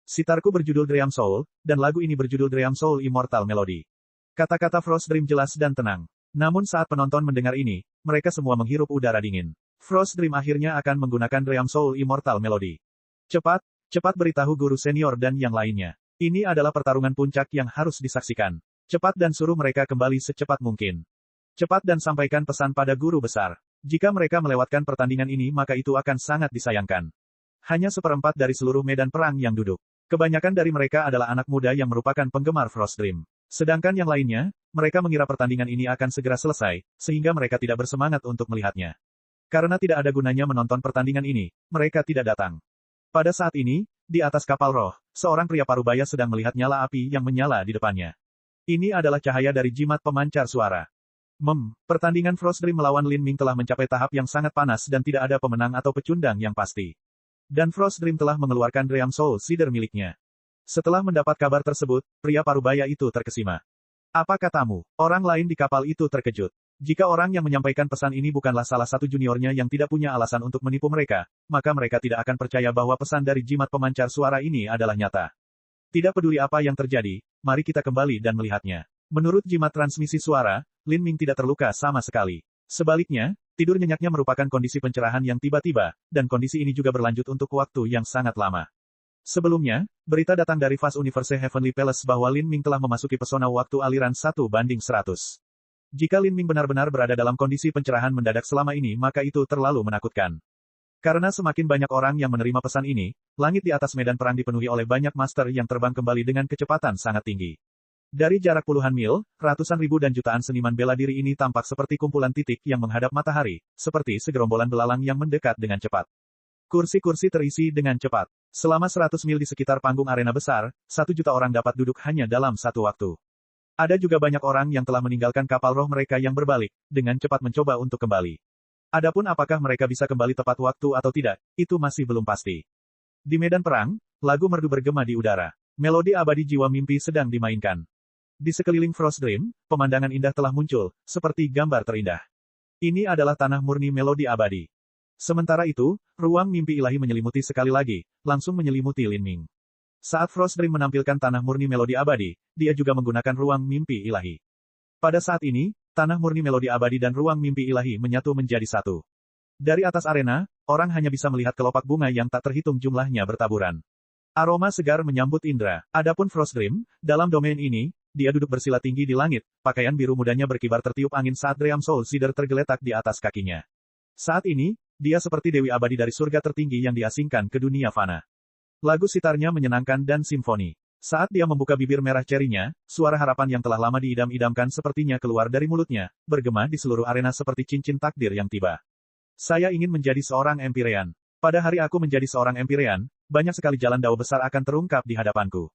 Sitarku berjudul Dream Soul, dan lagu ini berjudul Dream Soul Immortal Melody. Kata-kata Frost Dream jelas dan tenang. Namun saat penonton mendengar ini, mereka semua menghirup udara dingin. Frost Dream akhirnya akan menggunakan Dream Soul Immortal Melody. Cepat, cepat beritahu guru senior dan yang lainnya. Ini adalah pertarungan puncak yang harus disaksikan. Cepat dan suruh mereka kembali secepat mungkin. Cepat dan sampaikan pesan pada guru besar. Jika mereka melewatkan pertandingan ini maka itu akan sangat disayangkan. Hanya seperempat dari seluruh medan perang yang duduk. Kebanyakan dari mereka adalah anak muda yang merupakan penggemar Frost Dream. Sedangkan yang lainnya, mereka mengira pertandingan ini akan segera selesai, sehingga mereka tidak bersemangat untuk melihatnya. Karena tidak ada gunanya menonton pertandingan ini, mereka tidak datang. Pada saat ini, di atas kapal roh, seorang pria parubaya sedang melihat nyala api yang menyala di depannya. Ini adalah cahaya dari jimat pemancar suara. Pertandingan Frost Dream melawan Lin Ming telah mencapai tahap yang sangat panas dan tidak ada pemenang atau pecundang yang pasti. Dan Frost Dream telah mengeluarkan Dream Soul Cider miliknya. Setelah mendapat kabar tersebut, pria parubaya itu terkesima. Apa katamu? Orang lain di kapal itu terkejut. Jika orang yang menyampaikan pesan ini bukanlah salah satu juniornya yang tidak punya alasan untuk menipu mereka, maka mereka tidak akan percaya bahwa pesan dari jimat pemancar suara ini adalah nyata. Tidak peduli apa yang terjadi, mari kita kembali dan melihatnya. Menurut jimat transmisi suara, Lin Ming tidak terluka sama sekali. Sebaliknya, tidur nyenyaknya merupakan kondisi pencerahan yang tiba-tiba, dan kondisi ini juga berlanjut untuk waktu yang sangat lama. Sebelumnya, berita datang dari Fast Universe Heavenly Palace bahwa Lin Ming telah memasuki pesona waktu aliran 1:100. Jika Lin Ming benar-benar berada dalam kondisi pencerahan mendadak selama ini maka itu terlalu menakutkan. Karena semakin banyak orang yang menerima pesan ini, langit di atas medan perang dipenuhi oleh banyak master yang terbang kembali dengan kecepatan sangat tinggi. Dari jarak puluhan mil, ratusan ribu dan jutaan seniman bela diri ini tampak seperti kumpulan titik yang menghadap matahari, seperti segerombolan belalang yang mendekat dengan cepat. Kursi-kursi terisi dengan cepat. Selama 100 mil di sekitar panggung arena besar, 1 juta orang dapat duduk hanya dalam satu waktu. Ada juga banyak orang yang telah meninggalkan kapal roh mereka yang berbalik, dengan cepat mencoba untuk kembali. Adapun apakah mereka bisa kembali tepat waktu atau tidak, itu masih belum pasti. Di medan perang, lagu merdu bergema di udara. Melodi abadi jiwa mimpi sedang dimainkan. Di sekeliling Frost Dream, pemandangan indah telah muncul, seperti gambar terindah. Ini adalah tanah murni melodi abadi. Sementara itu, ruang mimpi ilahi menyelimuti sekali lagi, langsung menyelimuti Lin Ming. Saat Frost Dream menampilkan tanah murni melodi abadi, dia juga menggunakan ruang mimpi ilahi. Pada saat ini, tanah murni melodi abadi dan ruang mimpi ilahi menyatu menjadi satu. Dari atas arena, orang hanya bisa melihat kelopak bunga yang tak terhitung jumlahnya bertaburan. Aroma segar menyambut indera. Adapun Frost Dream, dalam domain ini, dia duduk bersila tinggi di langit, pakaian biru mudanya berkibar tertiup angin saat Dream Soul Seeder tergeletak di atas kakinya. Saat ini, dia seperti dewi abadi dari surga tertinggi yang diasingkan ke dunia fana. Lagu sitarnya menyenangkan dan simfoni. Saat dia membuka bibir merah cerinya, suara harapan yang telah lama diidam-idamkan sepertinya keluar dari mulutnya, bergema di seluruh arena seperti cincin takdir yang tiba. Saya ingin menjadi seorang Empyrean. Pada hari aku menjadi seorang Empyrean, banyak sekali jalan dao besar akan terungkap di hadapanku.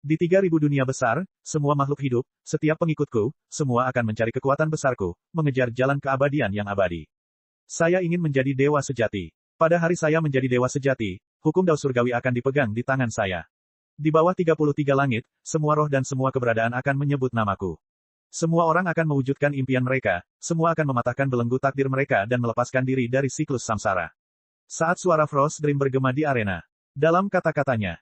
Di 3000 dunia besar, semua makhluk hidup, setiap pengikutku, semua akan mencari kekuatan besarku, mengejar jalan keabadian yang abadi. Saya ingin menjadi dewa sejati. Pada hari saya menjadi dewa sejati, hukum dao surgawi akan dipegang di tangan saya. Di bawah 33 langit, semua roh dan semua keberadaan akan menyebut namaku. Semua orang akan mewujudkan impian mereka, semua akan mematahkan belenggu takdir mereka dan melepaskan diri dari siklus samsara. Saat suara Frost Dream bergema di arena. Dalam kata-katanya,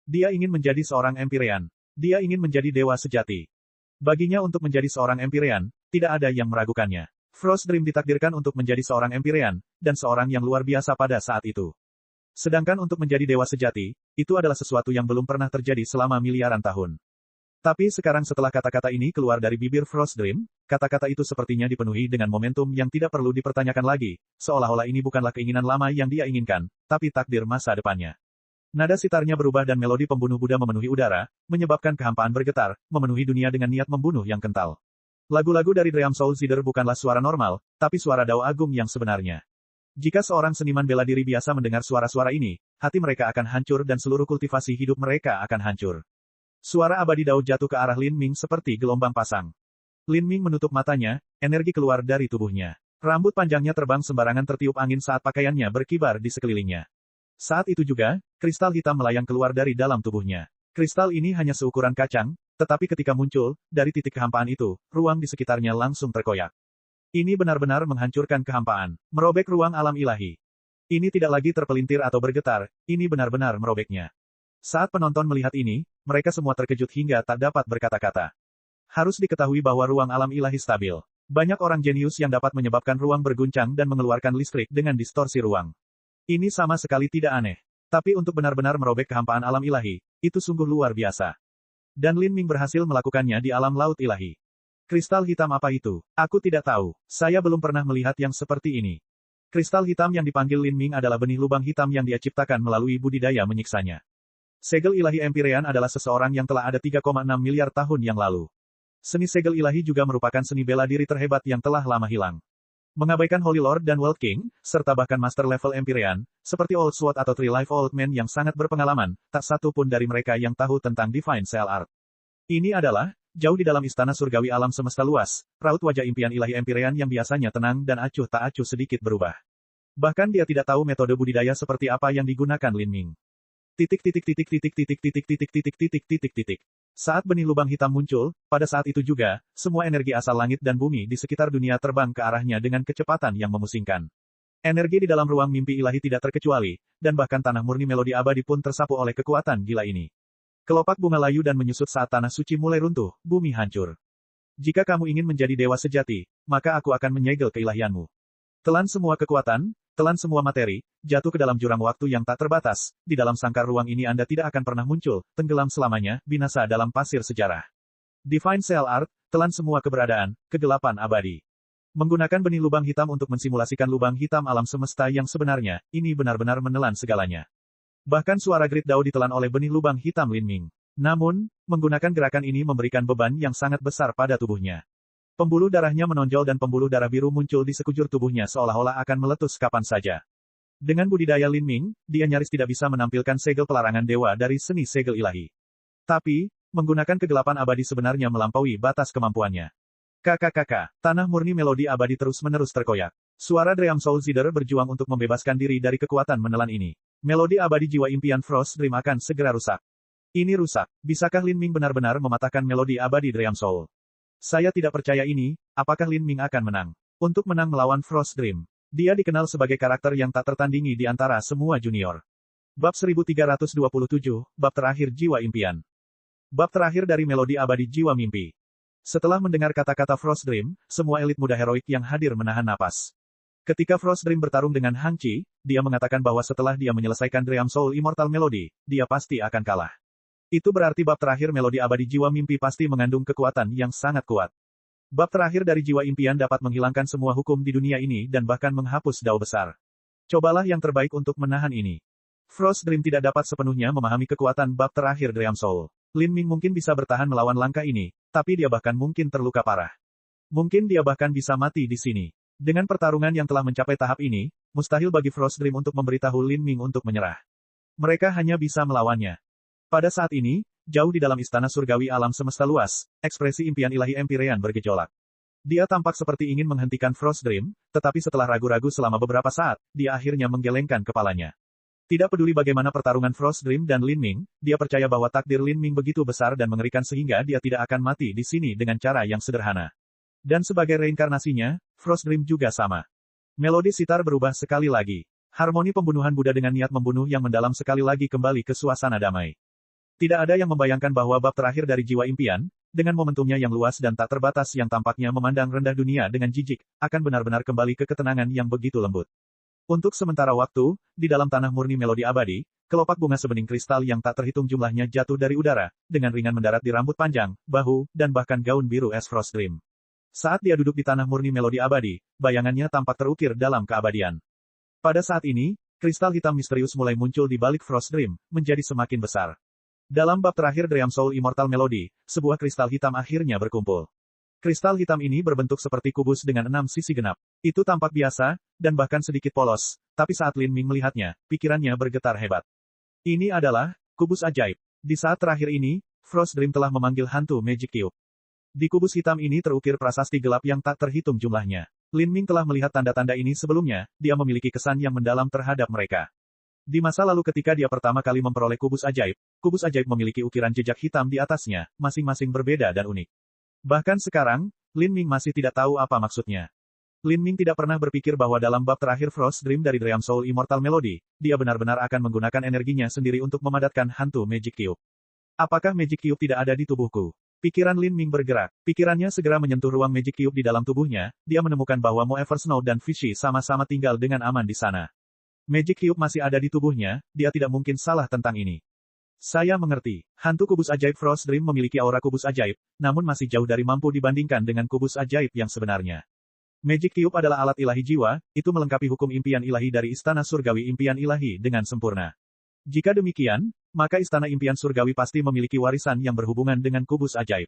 dia ingin menjadi seorang Empyrean. Dia ingin menjadi dewa sejati. Baginya untuk menjadi seorang Empyrean, tidak ada yang meragukannya. Frost Dream ditakdirkan untuk menjadi seorang Empyrean, dan seorang yang luar biasa pada saat itu. Sedangkan untuk menjadi dewa sejati, itu adalah sesuatu yang belum pernah terjadi selama miliaran tahun. Tapi sekarang setelah kata-kata ini keluar dari bibir Frost Dream, kata-kata itu sepertinya dipenuhi dengan momentum yang tidak perlu dipertanyakan lagi, seolah-olah ini bukanlah keinginan lama yang dia inginkan, tapi takdir masa depannya. Nada sitarnya berubah dan melodi pembunuh Buddha memenuhi udara, menyebabkan kehampaan bergetar, memenuhi dunia dengan niat membunuh yang kental. Lagu-lagu dari Dream Soul Seeder bukanlah suara normal, tapi suara dao agung yang sebenarnya. Jika seorang seniman bela diri biasa mendengar suara-suara ini, hati mereka akan hancur dan seluruh kultivasi hidup mereka akan hancur. Suara abadi dao jatuh ke arah Lin Ming seperti gelombang pasang. Lin Ming menutup matanya, energi keluar dari tubuhnya. Rambut panjangnya terbang sembarangan tertiup angin saat pakaiannya berkibar di sekelilingnya. Saat itu juga, kristal hitam melayang keluar dari dalam tubuhnya. Kristal ini hanya seukuran kacang, tetapi ketika muncul, dari titik kehampaan itu, ruang di sekitarnya langsung terkoyak. Ini benar-benar menghancurkan kehampaan, merobek ruang alam ilahi. Ini tidak lagi terpelintir atau bergetar, ini benar-benar merobeknya. Saat penonton melihat ini, mereka semua terkejut hingga tak dapat berkata-kata. Harus diketahui bahwa ruang alam ilahi stabil. Banyak orang jenius yang dapat menyebabkan ruang berguncang dan mengeluarkan listrik dengan distorsi ruang. Ini sama sekali tidak aneh. Tapi untuk benar-benar merobek kehampaan alam ilahi, itu sungguh luar biasa. Dan Lin Ming berhasil melakukannya di alam laut ilahi. Kristal hitam apa itu? Aku tidak tahu. Saya belum pernah melihat yang seperti ini. Kristal hitam yang dipanggil Lin Ming adalah benih lubang hitam yang dia ciptakan melalui budidaya menyiksanya. Segel ilahi Empyrean adalah seseorang yang telah ada 3,6 miliar tahun yang lalu. Seni segel ilahi juga merupakan seni bela diri terhebat yang telah lama hilang. Mengabaikan Holy Lord dan World King, serta bahkan master level Empyrean, seperti Old Sword atau Three Life Old Men yang sangat berpengalaman, tak satu pun dari mereka yang tahu tentang Divine Cell Art. Ini adalah, jauh di dalam istana surgawi alam semesta luas, raut wajah impian ilahi Empyrean yang biasanya tenang dan acuh tak acuh sedikit berubah. Bahkan dia tidak tahu metode budidaya seperti apa yang digunakan Lin Ming. Saat benih lubang hitam muncul, pada saat itu juga, semua energi asal langit dan bumi di sekitar dunia terbang ke arahnya dengan kecepatan yang memusingkan. Energi di dalam ruang mimpi ilahi tidak terkecuali, dan bahkan tanah murni melodi abadi pun tersapu oleh kekuatan gila ini. Kelopak bunga layu dan menyusut saat tanah suci mulai runtuh, bumi hancur. Jika kamu ingin menjadi dewa sejati, maka aku akan menyegel keilahianmu. Telan semua kekuatan, telan semua materi, jatuh ke dalam jurang waktu yang tak terbatas, di dalam sangkar ruang ini Anda tidak akan pernah muncul, tenggelam selamanya, binasa dalam pasir sejarah. Divine Cell Art, telan semua keberadaan, kegelapan abadi. Menggunakan benih lubang hitam untuk mensimulasikan lubang hitam alam semesta yang sebenarnya, ini benar-benar menelan segalanya. Bahkan suara Grid Dao ditelan oleh benih lubang hitam Lin Ming. Namun, menggunakan gerakan ini memberikan beban yang sangat besar pada tubuhnya. Pembuluh darahnya menonjol dan pembuluh darah biru muncul di sekujur tubuhnya seolah-olah akan meletus kapan saja. Dengan budidaya Lin Ming, dia nyaris tidak bisa menampilkan segel pelarangan dewa dari seni segel ilahi. Tapi, menggunakan kegelapan abadi sebenarnya melampaui batas kemampuannya. KKKK, tanah murni melodi abadi terus-menerus terkoyak. Suara Dream Soul Zider berjuang untuk membebaskan diri dari kekuatan menelan ini. Melodi abadi jiwa impian Frost Dream akan segera rusak. Ini rusak. Bisakah Lin Ming benar-benar mematahkan melodi abadi Dream Soul? Saya tidak percaya ini, apakah Lin Ming akan menang? Untuk menang melawan Frost Dream. Dia dikenal sebagai karakter yang tak tertandingi di antara semua junior. Bab 1327, Bab terakhir Jiwa Impian. Bab terakhir dari melodi abadi jiwa mimpi. Setelah mendengar kata-kata Frost Dream, semua elit muda heroik yang hadir menahan napas. Ketika Frost Dream bertarung dengan Hang Qi, dia mengatakan bahwa setelah dia menyelesaikan Dream Soul Immortal Melody, dia pasti akan kalah. Itu berarti bab terakhir melodi abadi jiwa mimpi pasti mengandung kekuatan yang sangat kuat. Bab terakhir dari jiwa impian dapat menghilangkan semua hukum di dunia ini dan bahkan menghapus dao besar. Cobalah yang terbaik untuk menahan ini. Frost Dream tidak dapat sepenuhnya memahami kekuatan bab terakhir Dream Soul. Lin Ming mungkin bisa bertahan melawan langkah ini, tapi dia bahkan mungkin terluka parah. Mungkin dia bahkan bisa mati di sini. Dengan pertarungan yang telah mencapai tahap ini, mustahil bagi Frost Dream untuk memberitahu Lin Ming untuk menyerah. Mereka hanya bisa melawannya. Pada saat ini, jauh di dalam istana surgawi alam semesta luas, ekspresi impian ilahi Empyrean bergejolak. Dia tampak seperti ingin menghentikan Frost Dream, tetapi setelah ragu-ragu selama beberapa saat, dia akhirnya menggelengkan kepalanya. Tidak peduli bagaimana pertarungan Frost Dream dan Lin Ming, dia percaya bahwa takdir Lin Ming begitu besar dan mengerikan sehingga dia tidak akan mati di sini dengan cara yang sederhana. Dan sebagai reinkarnasinya, Frost Dream juga sama. Melodi sitar berubah sekali lagi. Harmoni pembunuhan Buddha dengan niat membunuh yang mendalam sekali lagi kembali ke suasana damai. Tidak ada yang membayangkan bahwa bab terakhir dari jiwa impian, dengan momentumnya yang luas dan tak terbatas yang tampaknya memandang rendah dunia dengan jijik, akan benar-benar kembali ke ketenangan yang begitu lembut. Untuk sementara waktu, di dalam tanah murni melodi abadi, kelopak bunga sebening kristal yang tak terhitung jumlahnya jatuh dari udara, dengan ringan mendarat di rambut panjang, bahu, dan bahkan gaun biru es Frost Dream. Saat dia duduk di tanah murni melodi abadi, bayangannya tampak terukir dalam keabadian. Pada saat ini, kristal hitam misterius mulai muncul di balik Frost Dream, menjadi semakin besar. Dalam bab terakhir Dream Soul Immortal Melody, sebuah kristal hitam akhirnya berkumpul. Kristal hitam ini berbentuk seperti kubus dengan 6 sisi genap. Itu tampak biasa, dan bahkan sedikit polos, tapi saat Lin Ming melihatnya, pikirannya bergetar hebat. Ini adalah kubus ajaib. Di saat terakhir ini, Frost Dream telah memanggil hantu Magic Cube. Di kubus hitam ini terukir prasasti gelap yang tak terhitung jumlahnya. Lin Ming telah melihat tanda-tanda ini sebelumnya, dia memiliki kesan yang mendalam terhadap mereka. Di masa lalu ketika dia pertama kali memperoleh kubus ajaib memiliki ukiran jejak hitam di atasnya, masing-masing berbeda dan unik. Bahkan sekarang, Lin Ming masih tidak tahu apa maksudnya. Lin Ming tidak pernah berpikir bahwa dalam bab terakhir Frost Dream dari Dream Soul Immortal Melody, dia benar-benar akan menggunakan energinya sendiri untuk memadatkan hantu Magic Cube. Apakah Magic Cube tidak ada di tubuhku? Pikiran Lin Ming bergerak. Pikirannya segera menyentuh ruang Magic Cube di dalam tubuhnya, dia menemukan bahwa Mo Eversnow dan Fishy sama-sama tinggal dengan aman di sana. Magic Cube masih ada di tubuhnya, dia tidak mungkin salah tentang ini. Saya mengerti. Hantu kubus ajaib Frost Dream memiliki aura kubus ajaib, namun masih jauh dari mampu dibandingkan dengan kubus ajaib yang sebenarnya. Magic Cube adalah alat ilahi jiwa, itu melengkapi hukum impian ilahi dari istana surgawi impian ilahi dengan sempurna. Jika demikian, maka istana impian surgawi pasti memiliki warisan yang berhubungan dengan kubus ajaib.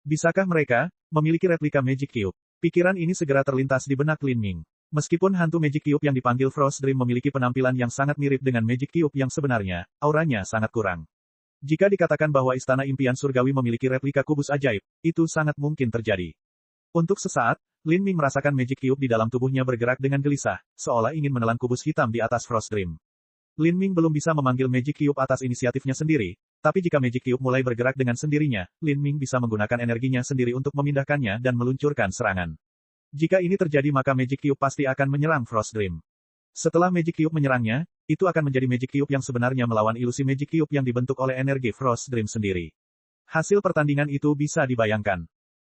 Bisakah mereka memiliki replika Magic Cube? Pikiran ini segera terlintas di benak Lin Ming. Meskipun hantu Magic Cube yang dipanggil Frost Dream memiliki penampilan yang sangat mirip dengan Magic Cube yang sebenarnya, auranya sangat kurang. Jika dikatakan bahwa istana impian surgawi memiliki replika kubus ajaib, itu sangat mungkin terjadi. Untuk sesaat, Lin Ming merasakan Magic Cube di dalam tubuhnya bergerak dengan gelisah, seolah ingin menelan kubus hitam di atas Frost Dream. Lin Ming belum bisa memanggil Magic Cube atas inisiatifnya sendiri, tapi jika Magic Cube mulai bergerak dengan sendirinya, Lin Ming bisa menggunakan energinya sendiri untuk memindahkannya dan meluncurkan serangan. Jika ini terjadi maka Magic Cube pasti akan menyerang Frost Dream. Setelah Magic Cube menyerangnya, itu akan menjadi Magic Cube yang sebenarnya melawan ilusi Magic Cube yang dibentuk oleh energi Frost Dream sendiri. Hasil pertandingan itu bisa dibayangkan.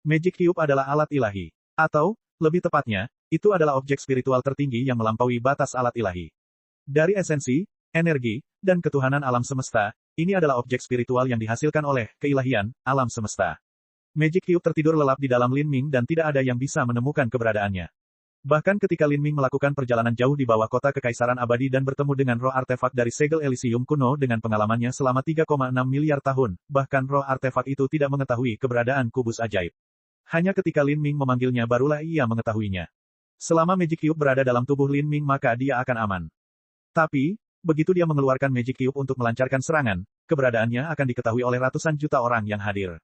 Magic Cube adalah alat ilahi. Atau, lebih tepatnya, itu adalah objek spiritual tertinggi yang melampaui batas alat ilahi. Dari esensi, energi, dan ketuhanan alam semesta, ini adalah objek spiritual yang dihasilkan oleh keilahian alam semesta. Magic Cube tertidur lelap di dalam Lin Ming dan tidak ada yang bisa menemukan keberadaannya. Bahkan ketika Lin Ming melakukan perjalanan jauh di bawah kota kekaisaran abadi dan bertemu dengan roh artefak dari segel Elysium kuno dengan pengalamannya selama 3,6 miliar tahun, bahkan roh artefak itu tidak mengetahui keberadaan kubus ajaib. Hanya ketika Lin Ming memanggilnya barulah ia mengetahuinya. Selama Magic Cube berada dalam tubuh Lin Ming maka dia akan aman. Tapi, begitu dia mengeluarkan Magic Cube untuk melancarkan serangan, keberadaannya akan diketahui oleh ratusan juta orang yang hadir.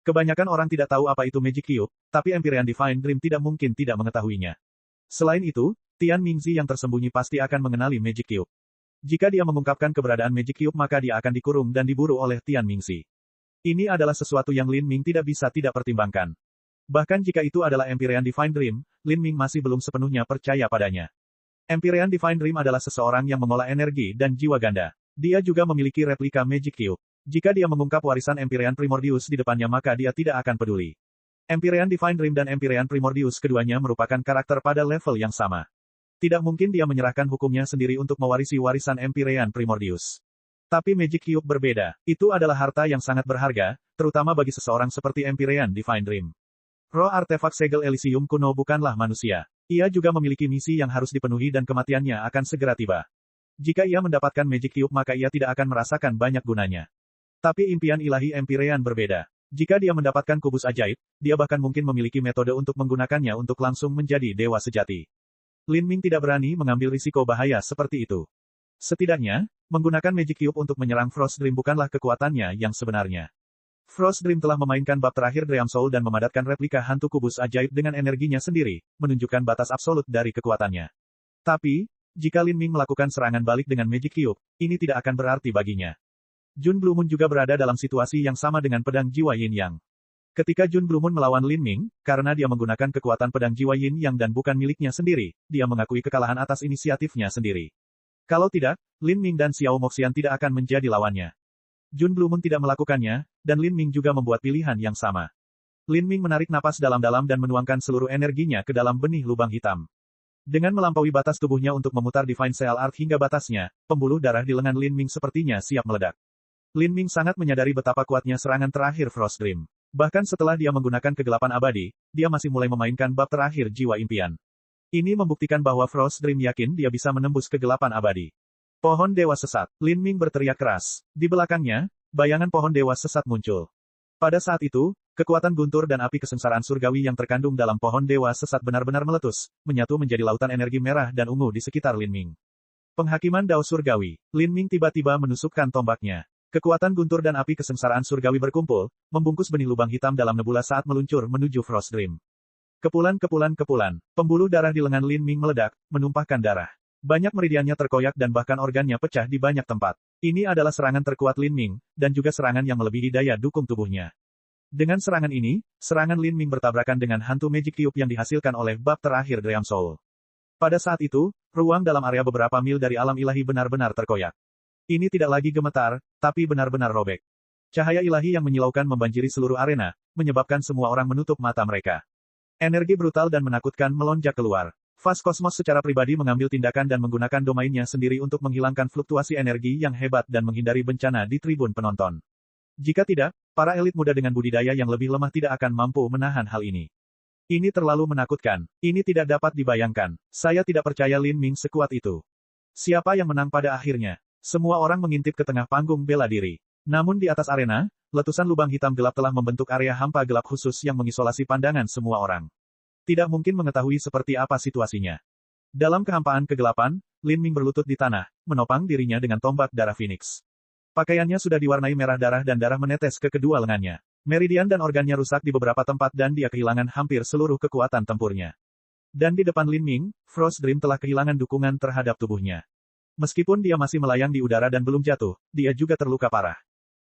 Kebanyakan orang tidak tahu apa itu Magic Cube, tapi Empyrean Divine Dream tidak mungkin tidak mengetahuinya. Selain itu, Tian Mingzi yang tersembunyi pasti akan mengenali Magic Cube. Jika dia mengungkapkan keberadaan Magic Cube maka dia akan dikurung dan diburu oleh Tian Mingzi. Ini adalah sesuatu yang Lin Ming tidak bisa tidak pertimbangkan. Bahkan jika itu adalah Empyrean Divine Dream, Lin Ming masih belum sepenuhnya percaya padanya. Empyrean Divine Dream adalah seseorang yang mengolah energi dan jiwa ganda. Dia juga memiliki replika Magic Cube. Jika dia mengungkap warisan Empyrean Primordius di depannya maka dia tidak akan peduli. Empyrean Divine Dream dan Empyrean Primordius keduanya merupakan karakter pada level yang sama. Tidak mungkin dia menyerahkan hukumnya sendiri untuk mewarisi warisan Empyrean Primordius. Tapi Magic Cube berbeda. Itu adalah harta yang sangat berharga, terutama bagi seseorang seperti Empyrean Divine Dream. Roh artefak segel Elysium kuno bukanlah manusia. Ia juga memiliki misi yang harus dipenuhi dan kematiannya akan segera tiba. Jika ia mendapatkan Magic Cube maka ia tidak akan merasakan banyak gunanya. Tapi impian ilahi Empyrean berbeda. Jika dia mendapatkan kubus ajaib, dia bahkan mungkin memiliki metode untuk menggunakannya untuk langsung menjadi dewa sejati. Lin Ming tidak berani mengambil risiko bahaya seperti itu. Setidaknya, menggunakan Magic Cube untuk menyerang Frost Dream bukanlah kekuatannya yang sebenarnya. Frost Dream telah memainkan bab terakhir Dream Soul dan memadatkan replika hantu kubus ajaib dengan energinya sendiri, menunjukkan batas absolut dari kekuatannya. Tapi, jika Lin Ming melakukan serangan balik dengan Magic Cube, ini tidak akan berarti baginya. Jun Blue Moon juga berada dalam situasi yang sama dengan pedang jiwa Yin Yang. Ketika Jun Blue Moon melawan Lin Ming, karena dia menggunakan kekuatan pedang jiwa Yin Yang dan bukan miliknya sendiri, dia mengakui kekalahan atas inisiatifnya sendiri. Kalau tidak, Lin Ming dan Xiao Moxian tidak akan menjadi lawannya. Jun Blue Moon tidak melakukannya, dan Lin Ming juga membuat pilihan yang sama. Lin Ming menarik napas dalam-dalam dan menuangkan seluruh energinya ke dalam benih lubang hitam. Dengan melampaui batas tubuhnya untuk memutar Divine Seal Art hingga batasnya, pembuluh darah di lengan Lin Ming sepertinya siap meledak. Lin Ming sangat menyadari betapa kuatnya serangan terakhir Frost Dream. Bahkan setelah dia menggunakan kegelapan abadi, dia masih mulai memainkan bab terakhir jiwa impian. Ini membuktikan bahwa Frost Dream yakin dia bisa menembus kegelapan abadi. Pohon Dewa Sesat. Lin Ming berteriak keras. Di belakangnya, bayangan pohon Dewa Sesat muncul. Pada saat itu, kekuatan guntur dan api kesengsaraan surgawi yang terkandung dalam pohon Dewa Sesat benar-benar meletus, menyatu menjadi lautan energi merah dan ungu di sekitar Lin Ming. Penghakiman Dao Surgawi. Lin Ming tiba-tiba menusukkan tombaknya. Kekuatan guntur dan api kesengsaraan surgawi berkumpul, membungkus benih lubang hitam dalam nebula saat meluncur menuju Frost Dream. Kepulan. Pembuluh darah di lengan Lin Ming meledak, menumpahkan darah. Banyak meridiannya terkoyak dan bahkan organnya pecah di banyak tempat. Ini adalah serangan terkuat Lin Ming, dan juga serangan yang melebihi daya dukung tubuhnya. Dengan serangan ini, serangan Lin Ming bertabrakan dengan hantu Magic Cube yang dihasilkan oleh bab terakhir Dream Soul. Pada saat itu, ruang dalam area beberapa mil dari alam ilahi benar-benar terkoyak. Ini tidak lagi gemetar, tapi benar-benar robek. Cahaya ilahi yang menyilaukan membanjiri seluruh arena, menyebabkan semua orang menutup mata mereka. Energi brutal dan menakutkan melonjak keluar. Fas Kosmos secara pribadi mengambil tindakan dan menggunakan domainnya sendiri untuk menghilangkan fluktuasi energi yang hebat dan menghindari bencana di tribun penonton. Jika tidak, para elit muda dengan budidaya yang lebih lemah tidak akan mampu menahan hal ini. Ini terlalu menakutkan. Ini tidak dapat dibayangkan. Saya tidak percaya Lin Ming sekuat itu. Siapa yang menang pada akhirnya? Semua orang mengintip ke tengah panggung bela diri. Namun di atas arena, letusan lubang hitam gelap telah membentuk area hampa gelap khusus yang mengisolasi pandangan semua orang. Tidak mungkin mengetahui seperti apa situasinya. Dalam kehampaan kegelapan, Lin Ming berlutut di tanah, menopang dirinya dengan tombak darah Phoenix. Pakaiannya sudah diwarnai merah darah dan darah menetes ke kedua lengannya. Meridian dan organnya rusak di beberapa tempat dan dia kehilangan hampir seluruh kekuatan tempurnya. Dan di depan Lin Ming, Frost Dream telah kehilangan dukungan terhadap tubuhnya. Meskipun dia masih melayang di udara dan belum jatuh, dia juga terluka parah.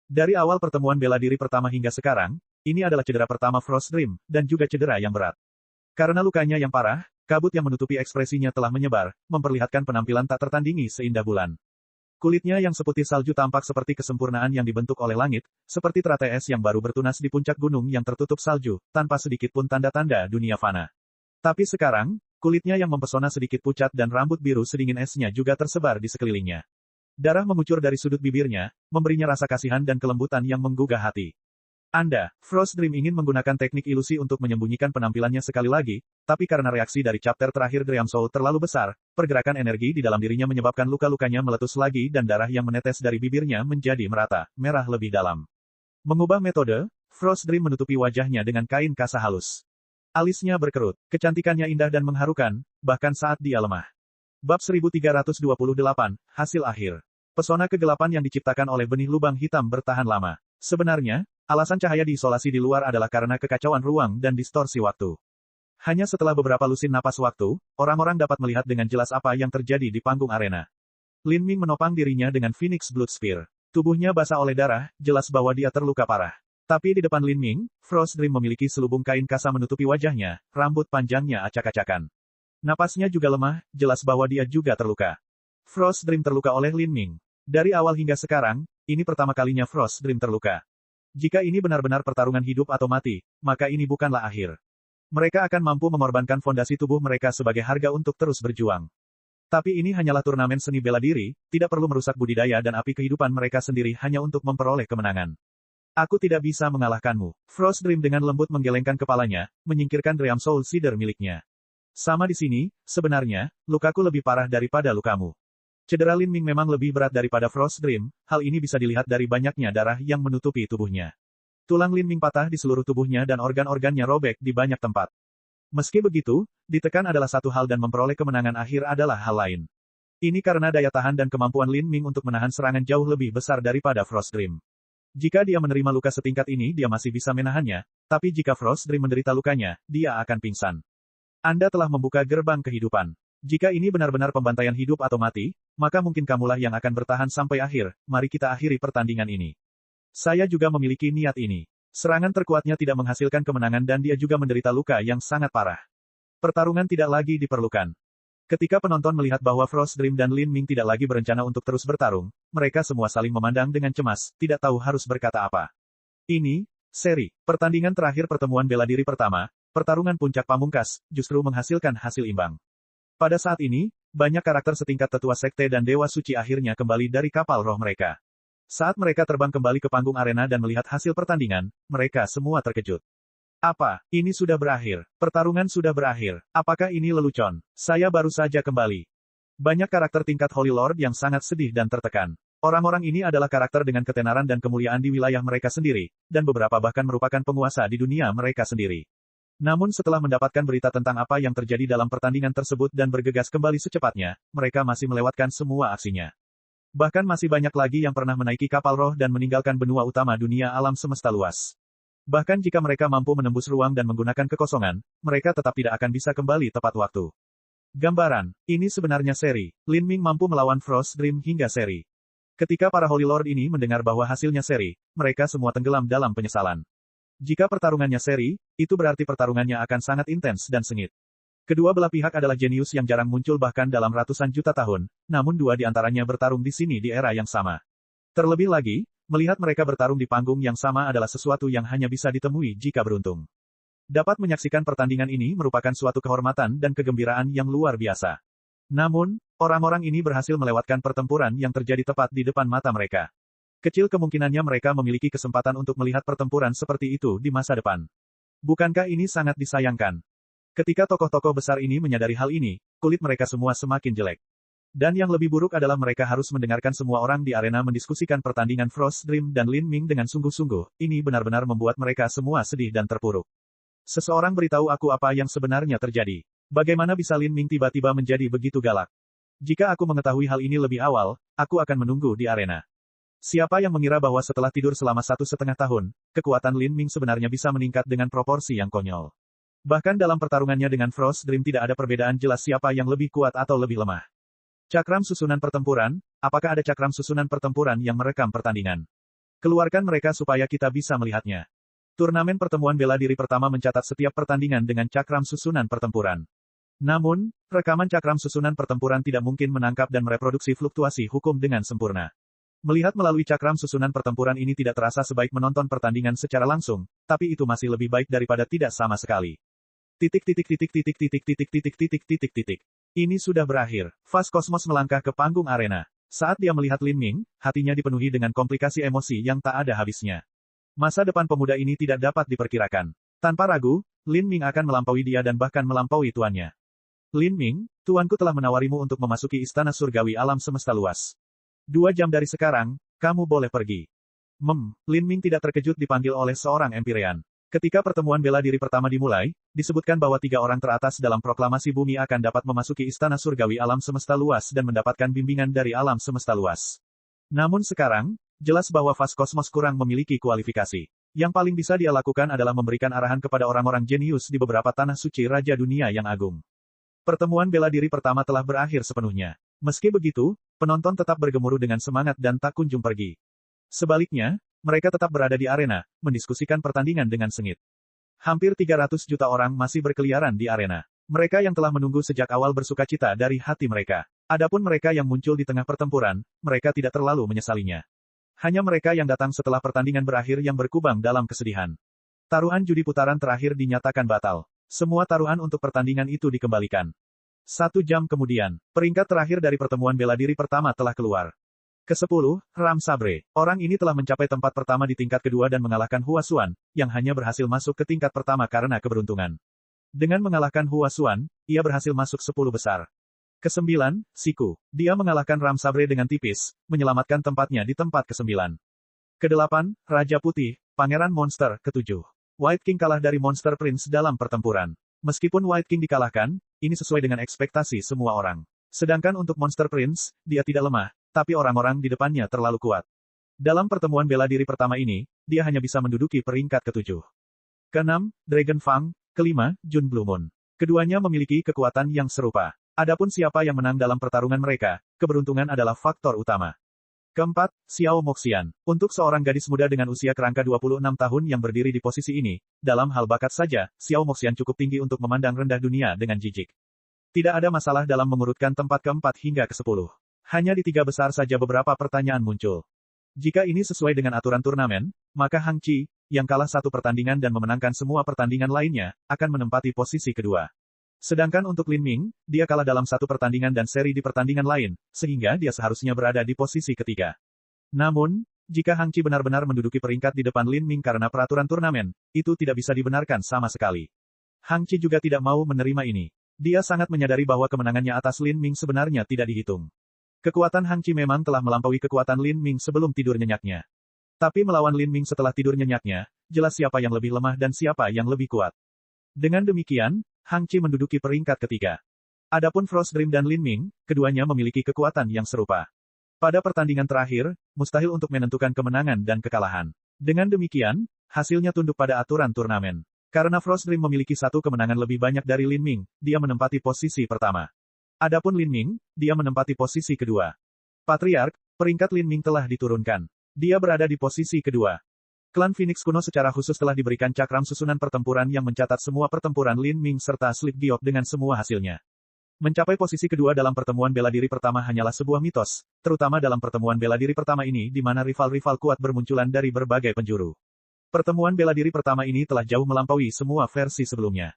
Dari awal pertemuan bela diri pertama hingga sekarang, ini adalah cedera pertama Frost Dream, dan juga cedera yang berat. Karena lukanya yang parah, kabut yang menutupi ekspresinya telah menyebar, memperlihatkan penampilan tak tertandingi seindah bulan. Kulitnya yang seputih salju tampak seperti kesempurnaan yang dibentuk oleh langit, seperti teratai es yang baru bertunas di puncak gunung yang tertutup salju, tanpa sedikit pun tanda-tanda dunia fana. Tapi sekarang, kulitnya yang mempesona sedikit pucat dan rambut biru sedingin esnya juga tersebar di sekelilingnya. Darah mengucur dari sudut bibirnya, memberinya rasa kasihan dan kelembutan yang menggugah hati. Frost Dream ingin menggunakan teknik ilusi untuk menyembunyikan penampilannya sekali lagi, tapi karena reaksi dari chapter terakhir Dream Soul terlalu besar, pergerakan energi di dalam dirinya menyebabkan luka-lukanya meletus lagi dan darah yang menetes dari bibirnya menjadi merata, merah lebih dalam. Mengubah metode, Frost Dream menutupi wajahnya dengan kain kasa halus. Alisnya berkerut, kecantikannya indah dan mengharukan, bahkan saat dia lemah. Bab 1328, Hasil Akhir. Pesona kegelapan yang diciptakan oleh benih lubang hitam bertahan lama. Sebenarnya, alasan cahaya diisolasi di luar adalah karena kekacauan ruang dan distorsi waktu. Hanya setelah beberapa lusin napas waktu, orang-orang dapat melihat dengan jelas apa yang terjadi di panggung arena. Lin Ming menopang dirinya dengan Phoenix Blood Spear. Tubuhnya basah oleh darah, jelas bahwa dia terluka parah. Tapi di depan Lin Ming, Frost Dream memiliki selubung kain kasa menutupi wajahnya, rambut panjangnya acak-acakan. Napasnya juga lemah, jelas bahwa dia juga terluka. Frost Dream terluka oleh Lin Ming. Dari awal hingga sekarang, ini pertama kalinya Frost Dream terluka. Jika ini benar-benar pertarungan hidup atau mati, maka ini bukanlah akhir. Mereka akan mampu mengorbankan fondasi tubuh mereka sebagai harga untuk terus berjuang. Tapi ini hanyalah turnamen seni bela diri, tidak perlu merusak budidaya dan api kehidupan mereka sendiri hanya untuk memperoleh kemenangan. Aku tidak bisa mengalahkanmu. Frost Dream dengan lembut menggelengkan kepalanya, menyingkirkan Dream Soul Cider miliknya. Sama di sini, sebenarnya, lukaku lebih parah daripada lukamu. Cedera Lin Ming memang lebih berat daripada Frost Dream, hal ini bisa dilihat dari banyaknya darah yang menutupi tubuhnya. Tulang Lin Ming patah di seluruh tubuhnya dan organ-organnya robek di banyak tempat. Meski begitu, ditekan adalah satu hal dan memperoleh kemenangan akhir adalah hal lain. Ini karena daya tahan dan kemampuan Lin Ming untuk menahan serangan jauh lebih besar daripada Frost Dream. Jika dia menerima luka setingkat ini dia masih bisa menahannya, tapi jika Frost Dream menderita lukanya, dia akan pingsan. Anda telah membuka gerbang kehidupan. Jika ini benar-benar pembantaian hidup atau mati, maka mungkin kamulah yang akan bertahan sampai akhir, mari kita akhiri pertandingan ini. Saya juga memiliki niat ini. Serangan terkuatnya tidak menghasilkan kemenangan dan dia juga menderita luka yang sangat parah. Pertarungan tidak lagi diperlukan. Ketika penonton melihat bahwa Frost Dream dan Lin Ming tidak lagi berencana untuk terus bertarung, mereka semua saling memandang dengan cemas, tidak tahu harus berkata apa. Ini, seri, pertandingan terakhir pertemuan bela diri pertama, pertarungan puncak pamungkas, justru menghasilkan hasil imbang. Pada saat ini, banyak karakter setingkat tetua sekte dan dewa suci akhirnya kembali dari kapal roh mereka. Saat mereka terbang kembali ke panggung arena dan melihat hasil pertandingan, mereka semua terkejut. Apa, ini sudah berakhir? Pertarungan sudah berakhir. Apakah ini lelucon? Saya baru saja kembali. Banyak karakter tingkat Holy Lord yang sangat sedih dan tertekan. Orang-orang ini adalah karakter dengan ketenaran dan kemuliaan di wilayah mereka sendiri, dan beberapa bahkan merupakan penguasa di dunia mereka sendiri. Namun setelah mendapatkan berita tentang apa yang terjadi dalam pertandingan tersebut dan bergegas kembali secepatnya, mereka masih melewatkan semua aksinya. Bahkan masih banyak lagi yang pernah menaiki kapal roh dan meninggalkan benua utama dunia alam semesta luas. Bahkan jika mereka mampu menembus ruang dan menggunakan kekosongan, mereka tetap tidak akan bisa kembali tepat waktu. Gambaran, ini sebenarnya seri. Lin Ming mampu melawan Frost Dream hingga seri. Ketika para Holy Lord ini mendengar bahwa hasilnya seri, mereka semua tenggelam dalam penyesalan. Jika pertarungannya seri, itu berarti pertarungannya akan sangat intens dan sengit. Kedua belah pihak adalah jenius yang jarang muncul bahkan dalam ratusan juta tahun, namun dua di antaranya bertarung di sini di era yang sama. Terlebih lagi, melihat mereka bertarung di panggung yang sama adalah sesuatu yang hanya bisa ditemui jika beruntung. Dapat menyaksikan pertandingan ini merupakan suatu kehormatan dan kegembiraan yang luar biasa. Namun, orang-orang ini berhasil melewatkan pertempuran yang terjadi tepat di depan mata mereka. Kecil kemungkinannya mereka memiliki kesempatan untuk melihat pertempuran seperti itu di masa depan. Bukankah ini sangat disayangkan? Ketika tokoh-tokoh besar ini menyadari hal ini, kulit mereka semua semakin jelek. Dan yang lebih buruk adalah mereka harus mendengarkan semua orang di arena mendiskusikan pertandingan Frost Dream dan Lin Ming dengan sungguh-sungguh, ini benar-benar membuat mereka semua sedih dan terpuruk. Seseorang beritahu aku apa yang sebenarnya terjadi. Bagaimana bisa Lin Ming tiba-tiba menjadi begitu galak? Jika aku mengetahui hal ini lebih awal, aku akan menunggu di arena. Siapa yang mengira bahwa setelah tidur selama 1,5 tahun, kekuatan Lin Ming sebenarnya bisa meningkat dengan proporsi yang konyol. Bahkan dalam pertarungannya dengan Frost Dream tidak ada perbedaan jelas siapa yang lebih kuat atau lebih lemah. Cakram susunan pertempuran, apakah ada cakram susunan pertempuran yang merekam pertandingan? Keluarkan mereka supaya kita bisa melihatnya. Turnamen pertemuan bela diri pertama mencatat setiap pertandingan dengan cakram susunan pertempuran. Namun, rekaman cakram susunan pertempuran tidak mungkin menangkap dan mereproduksi fluktuasi hukum dengan sempurna. Melihat melalui cakram susunan pertempuran ini tidak terasa sebaik menonton pertandingan secara langsung, tapi itu masih lebih baik daripada tidak sama sekali. Ini sudah berakhir. Fas Kosmos melangkah ke panggung arena. Saat dia melihat Lin Ming, hatinya dipenuhi dengan komplikasi emosi yang tak ada habisnya. Masa depan pemuda ini tidak dapat diperkirakan. Tanpa ragu, Lin Ming akan melampaui dia dan bahkan melampaui tuannya. Lin Ming, tuanku telah menawarimu untuk memasuki istana surgawi alam semesta luas. 2 jam dari sekarang, kamu boleh pergi. Lin Ming tidak terkejut dipanggil oleh seorang Empyrean. Ketika pertemuan bela diri pertama dimulai, disebutkan bahwa 3 orang teratas dalam proklamasi bumi akan dapat memasuki istana surgawi alam semesta luas dan mendapatkan bimbingan dari alam semesta luas. Namun sekarang, jelas bahwa Fas Kosmos kurang memiliki kualifikasi. Yang paling bisa dia lakukan adalah memberikan arahan kepada orang-orang jenius di beberapa tanah suci Raja Dunia yang agung. Pertemuan bela diri pertama telah berakhir sepenuhnya. Meski begitu, penonton tetap bergemuruh dengan semangat dan tak kunjung pergi. Sebaliknya, mereka tetap berada di arena, mendiskusikan pertandingan dengan sengit. Hampir 300 juta orang masih berkeliaran di arena. Mereka yang telah menunggu sejak awal bersukacita dari hati mereka. Adapun mereka yang muncul di tengah pertempuran, mereka tidak terlalu menyesalinya. Hanya mereka yang datang setelah pertandingan berakhir yang berkubang dalam kesedihan. Taruhan judi putaran terakhir dinyatakan batal. Semua taruhan untuk pertandingan itu dikembalikan. 1 jam kemudian, peringkat terakhir dari pertemuan bela diri pertama telah keluar. Ke-10, Ram Sabre. Orang ini telah mencapai tempat pertama di tingkat kedua dan mengalahkan Hua Xuan, yang hanya berhasil masuk ke tingkat pertama karena keberuntungan. Dengan mengalahkan Hua Xuan, ia berhasil masuk 10 besar. Ke-9, Siku. Dia mengalahkan Ram Sabre dengan tipis, menyelamatkan tempatnya di tempat ke-9. Ke-8, Raja Putih, Pangeran Monster. Ke-7, White King kalah dari Monster Prince dalam pertempuran. Meskipun White King dikalahkan, ini sesuai dengan ekspektasi semua orang. Sedangkan untuk Monster Prince, dia tidak lemah, tapi orang-orang di depannya terlalu kuat. Dalam pertemuan bela diri pertama ini, dia hanya bisa menduduki peringkat ke-7. Ke-6, Dragon Fang. Ke-5, Jun Blue Moon. Keduanya memiliki kekuatan yang serupa. Adapun siapa yang menang dalam pertarungan mereka, keberuntungan adalah faktor utama. Ke-4, Xiao Moxian. Untuk seorang gadis muda dengan usia kerangka 26 tahun yang berdiri di posisi ini, dalam hal bakat saja, Xiao Moxian cukup tinggi untuk memandang rendah dunia dengan jijik. Tidak ada masalah dalam mengurutkan tempat ke-4 hingga ke-10. Hanya di 3 besar saja beberapa pertanyaan muncul. Jika ini sesuai dengan aturan turnamen, maka Hang Qi, yang kalah 1 pertandingan dan memenangkan semua pertandingan lainnya, akan menempati posisi kedua. Sedangkan untuk Lin Ming, dia kalah dalam 1 pertandingan dan seri di pertandingan lain, sehingga dia seharusnya berada di posisi ketiga. Namun, jika Hang Qi benar-benar menduduki peringkat di depan Lin Ming karena peraturan turnamen, itu tidak bisa dibenarkan sama sekali. Hang Qi juga tidak mau menerima ini. Dia sangat menyadari bahwa kemenangannya atas Lin Ming sebenarnya tidak dihitung. Kekuatan Hang Qi memang telah melampaui kekuatan Lin Ming sebelum tidur nyenyaknya. Tapi melawan Lin Ming setelah tidur nyenyaknya, jelas siapa yang lebih lemah dan siapa yang lebih kuat. Dengan demikian, Hang Qi menduduki peringkat ketiga. Adapun Frost Dream dan Lin Ming, keduanya memiliki kekuatan yang serupa. Pada pertandingan terakhir, mustahil untuk menentukan kemenangan dan kekalahan. Dengan demikian, hasilnya tunduk pada aturan turnamen. Karena Frost Dream memiliki 1 kemenangan lebih banyak dari Lin Ming, dia menempati posisi pertama. Adapun Lin Ming, dia menempati posisi kedua. Patriark, peringkat Lin Ming telah diturunkan. Dia berada di posisi kedua. Klan Phoenix kuno secara khusus telah diberikan cakram susunan pertempuran yang mencatat semua pertempuran Lin Ming serta Slip Giok dengan semua hasilnya. Mencapai posisi kedua dalam pertemuan bela diri pertama hanyalah sebuah mitos, terutama dalam pertemuan bela diri pertama ini di mana rival-rival kuat bermunculan dari berbagai penjuru. Pertemuan bela diri pertama ini telah jauh melampaui semua versi sebelumnya.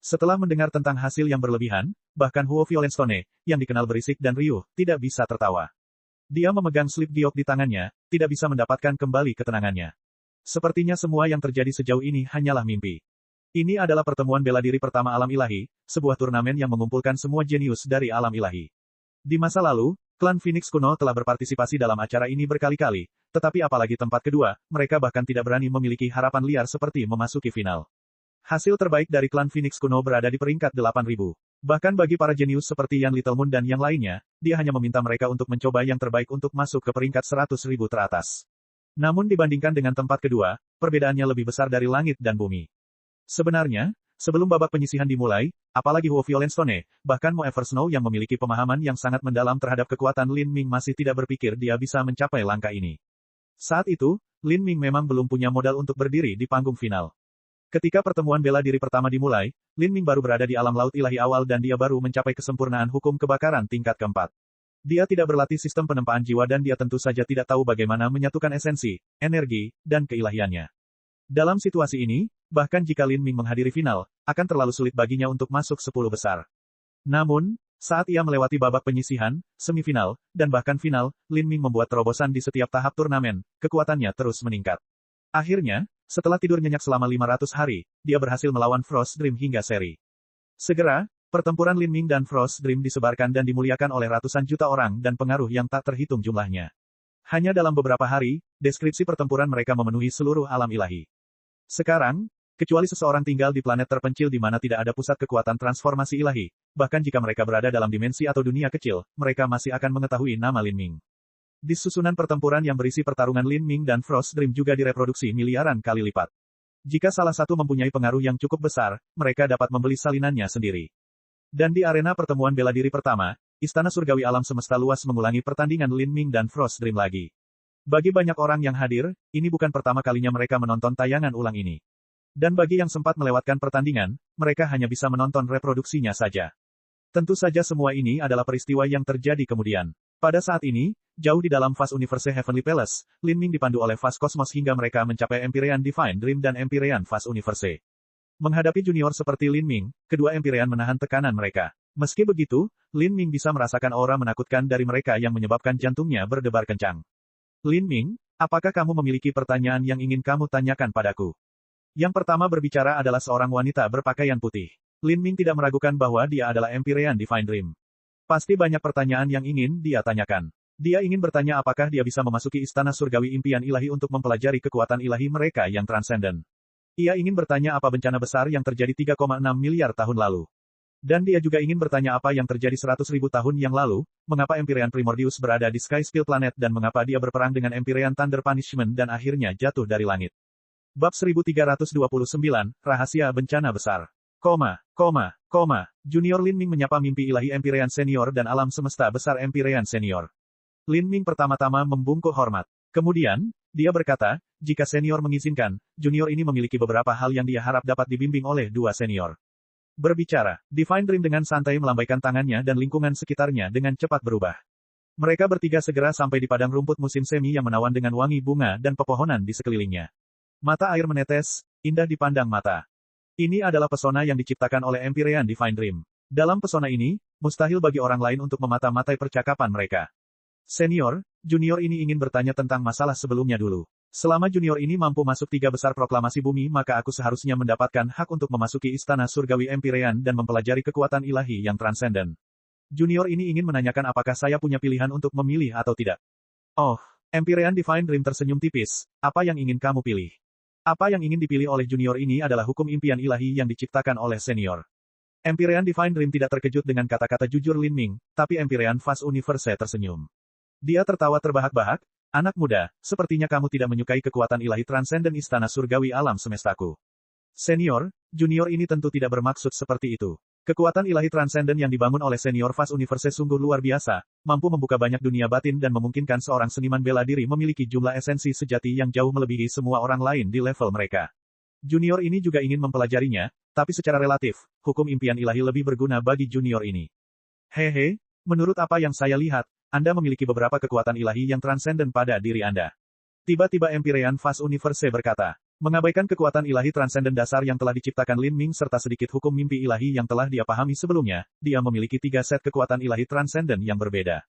Setelah mendengar tentang hasil yang berlebihan, bahkan Huo Violenstone, yang dikenal berisik dan riuh, tidak bisa tertawa. Dia memegang Slip Giok di tangannya, tidak bisa mendapatkan kembali ketenangannya. Sepertinya semua yang terjadi sejauh ini hanyalah mimpi. Ini adalah pertemuan bela diri pertama alam ilahi, sebuah turnamen yang mengumpulkan semua jenius dari alam ilahi. Di masa lalu, klan Phoenix kuno telah berpartisipasi dalam acara ini berkali-kali, tetapi apalagi tempat kedua, mereka bahkan tidak berani memiliki harapan liar seperti memasuki final. Hasil terbaik dari klan Phoenix kuno berada di peringkat 8.000. Bahkan bagi para jenius seperti Yan Little Moon dan yang lainnya, dia hanya meminta mereka untuk mencoba yang terbaik untuk masuk ke peringkat 100.000 teratas. Namun dibandingkan dengan tempat kedua, perbedaannya lebih besar dari langit dan bumi. Sebenarnya, sebelum babak penyisihan dimulai, apalagi Huo Violenstone, bahkan Mo Eversnow yang memiliki pemahaman yang sangat mendalam terhadap kekuatan Lin Ming masih tidak berpikir dia bisa mencapai langkah ini. Saat itu, Lin Ming memang belum punya modal untuk berdiri di panggung final. Ketika pertemuan bela diri pertama dimulai, Lin Ming baru berada di alam laut ilahi awal dan dia baru mencapai kesempurnaan hukum kebakaran tingkat keempat. Dia tidak berlatih sistem penempaan jiwa dan dia tentu saja tidak tahu bagaimana menyatukan esensi, energi, dan keilahiannya. Dalam situasi ini, bahkan jika Lin Ming menghadiri final, akan terlalu sulit baginya untuk masuk 10 besar. Namun, saat ia melewati babak penyisihan, semifinal, dan bahkan final, Lin Ming membuat terobosan di setiap tahap turnamen, kekuatannya terus meningkat. Akhirnya, setelah tidur nyenyak selama 500 hari, dia berhasil melawan Frost Dream hingga seri. Segera, pertempuran Lin Ming dan Frost Dream disebarkan dan dimuliakan oleh ratusan juta orang dan pengaruh yang tak terhitung jumlahnya. Hanya dalam beberapa hari, deskripsi pertempuran mereka memenuhi seluruh alam ilahi. Sekarang, kecuali seseorang tinggal di planet terpencil di mana tidak ada pusat kekuatan transformasi ilahi, bahkan jika mereka berada dalam dimensi atau dunia kecil, mereka masih akan mengetahui nama Lin Ming. Di susunan pertempuran yang berisi pertarungan Lin Ming dan Frost Dream juga direproduksi miliaran kali lipat. Jika salah satu mempunyai pengaruh yang cukup besar, mereka dapat membeli salinannya sendiri. Dan di arena pertemuan bela diri pertama, Istana Surgawi Alam Semesta Luas mengulangi pertandingan Lin Ming dan Frost Dream lagi. Bagi banyak orang yang hadir, ini bukan pertama kalinya mereka menonton tayangan ulang ini. Dan bagi yang sempat melewatkan pertandingan, mereka hanya bisa menonton reproduksinya saja. Tentu saja semua ini adalah peristiwa yang terjadi kemudian. Pada saat ini, jauh di dalam Fast Universe Heavenly Palace, Lin Ming dipandu oleh Fast Cosmos hingga mereka mencapai Empyrean Divine Dream dan Empyrean Fast Universe. Menghadapi junior seperti Lin Ming, kedua Empyrean menahan tekanan mereka. Meski begitu, Lin Ming bisa merasakan aura menakutkan dari mereka yang menyebabkan jantungnya berdebar kencang. Lin Ming, apakah kamu memiliki pertanyaan yang ingin kamu tanyakan padaku? Yang pertama berbicara adalah seorang wanita berpakaian putih. Lin Ming tidak meragukan bahwa dia adalah Empyrean Divine Dream. Pasti banyak pertanyaan yang ingin dia tanyakan. Dia ingin bertanya apakah dia bisa memasuki Istana Surgawi Impian Ilahi untuk mempelajari kekuatan ilahi mereka yang transenden. Ia ingin bertanya apa bencana besar yang terjadi 3,6 miliar tahun lalu. Dan dia juga ingin bertanya apa yang terjadi 100.000 tahun yang lalu, mengapa Empyrean Primordius berada di Sky Steel Planet dan mengapa dia berperang dengan Empyrean Thunder Punishment dan akhirnya jatuh dari langit. Bab 1329, Rahasia Bencana Besar. Junior Lin Ming menyapa mimpi ilahi Empyrean Senior dan alam semesta besar Empyrean Senior. Lin Ming pertama-tama membungkuk hormat. Kemudian, dia berkata, jika senior mengizinkan, junior ini memiliki beberapa hal yang dia harap dapat dibimbing oleh dua senior. Berbicara, Divine Dream dengan santai melambaikan tangannya dan lingkungan sekitarnya dengan cepat berubah. Mereka bertiga segera sampai di padang rumput musim semi yang menawan dengan wangi bunga dan pepohonan di sekelilingnya. Mata air menetes, indah dipandang mata. Ini adalah pesona yang diciptakan oleh Empyrean Divine Dream. Dalam pesona ini, mustahil bagi orang lain untuk memata-matai percakapan mereka. Senior, junior ini ingin bertanya tentang masalah sebelumnya dulu. Selama junior ini mampu masuk 3 besar proklamasi bumi maka aku seharusnya mendapatkan hak untuk memasuki Istana Surgawi Empyrean dan mempelajari kekuatan ilahi yang transenden. Junior ini ingin menanyakan apakah saya punya pilihan untuk memilih atau tidak. Oh, Empyrean Divine Dream tersenyum tipis, apa yang ingin kamu pilih? Apa yang ingin dipilih oleh junior ini adalah hukum impian ilahi yang diciptakan oleh senior. Empyrean Divine Dream tidak terkejut dengan kata-kata jujur Lin Ming, tapi Empyrean Fast Universe tersenyum. Dia tertawa terbahak-bahak, anak muda, sepertinya kamu tidak menyukai kekuatan ilahi transenden Istana Surgawi Alam Semestaku. Senior, junior ini tentu tidak bermaksud seperti itu. Kekuatan ilahi transenden yang dibangun oleh senior Fast Universe sungguh luar biasa, mampu membuka banyak dunia batin dan memungkinkan seorang seniman bela diri memiliki jumlah esensi sejati yang jauh melebihi semua orang lain di level mereka. Junior ini juga ingin mempelajarinya, tapi secara relatif, hukum impian ilahi lebih berguna bagi junior ini. Hehe, menurut apa yang saya lihat, Anda memiliki beberapa kekuatan ilahi yang transenden pada diri Anda. Tiba-tiba Empyrean Fast Universe berkata, mengabaikan kekuatan ilahi transenden dasar yang telah diciptakan Lin Ming serta sedikit hukum mimpi ilahi yang telah dia pahami sebelumnya, dia memiliki 3 set kekuatan ilahi transenden yang berbeda.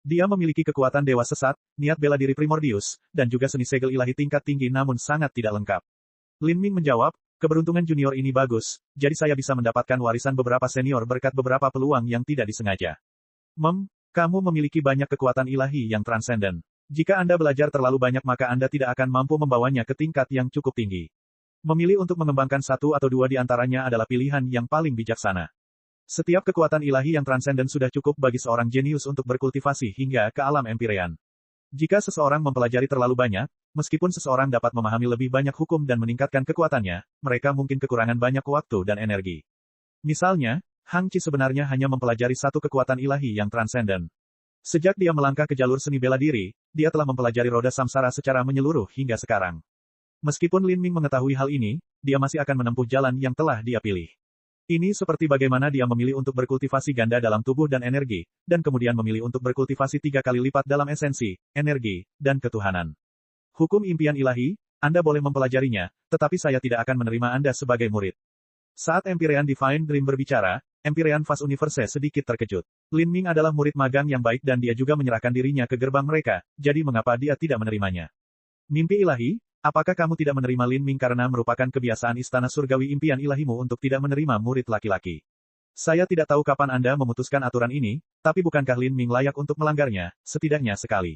Dia memiliki kekuatan dewa sesat, niat bela diri primordius, dan juga seni segel ilahi tingkat tinggi namun sangat tidak lengkap. Lin Ming menjawab, keberuntungan junior ini bagus, jadi saya bisa mendapatkan warisan beberapa senior berkat beberapa peluang yang tidak disengaja. Kamu memiliki banyak kekuatan ilahi yang transenden. Jika Anda belajar terlalu banyak maka Anda tidak akan mampu membawanya ke tingkat yang cukup tinggi. Memilih untuk mengembangkan 1 atau 2 di antaranya adalah pilihan yang paling bijaksana. Setiap kekuatan ilahi yang transenden sudah cukup bagi seorang jenius untuk berkultivasi hingga ke alam Empyrean. Jika seseorang mempelajari terlalu banyak, meskipun seseorang dapat memahami lebih banyak hukum dan meningkatkan kekuatannya, mereka mungkin kekurangan banyak waktu dan energi. Misalnya, Hang Qi sebenarnya hanya mempelajari 1 kekuatan ilahi yang transenden. Sejak dia melangkah ke jalur seni bela diri, dia telah mempelajari roda samsara secara menyeluruh hingga sekarang. Meskipun Lin Ming mengetahui hal ini, dia masih akan menempuh jalan yang telah dia pilih. Ini seperti bagaimana dia memilih untuk berkultivasi ganda dalam tubuh dan energi, dan kemudian memilih untuk berkultivasi 3 kali lipat dalam esensi, energi, dan ketuhanan. Hukum impian ilahi, Anda boleh mempelajarinya, tetapi saya tidak akan menerima Anda sebagai murid. Saat Empyrean Divine Dream berbicara, Empyrean Fast Universe sedikit terkejut. Lin Ming adalah murid magang yang baik dan dia juga menyerahkan dirinya ke gerbang mereka, jadi mengapa dia tidak menerimanya? Mimpi ilahi, Apakah kamu tidak menerima Lin Ming karena merupakan kebiasaan Istana Surgawi Impian Ilahimu untuk tidak menerima murid laki-laki? Saya tidak tahu kapan Anda memutuskan aturan ini, tapi bukankah Lin Ming layak untuk melanggarnya, setidaknya sekali?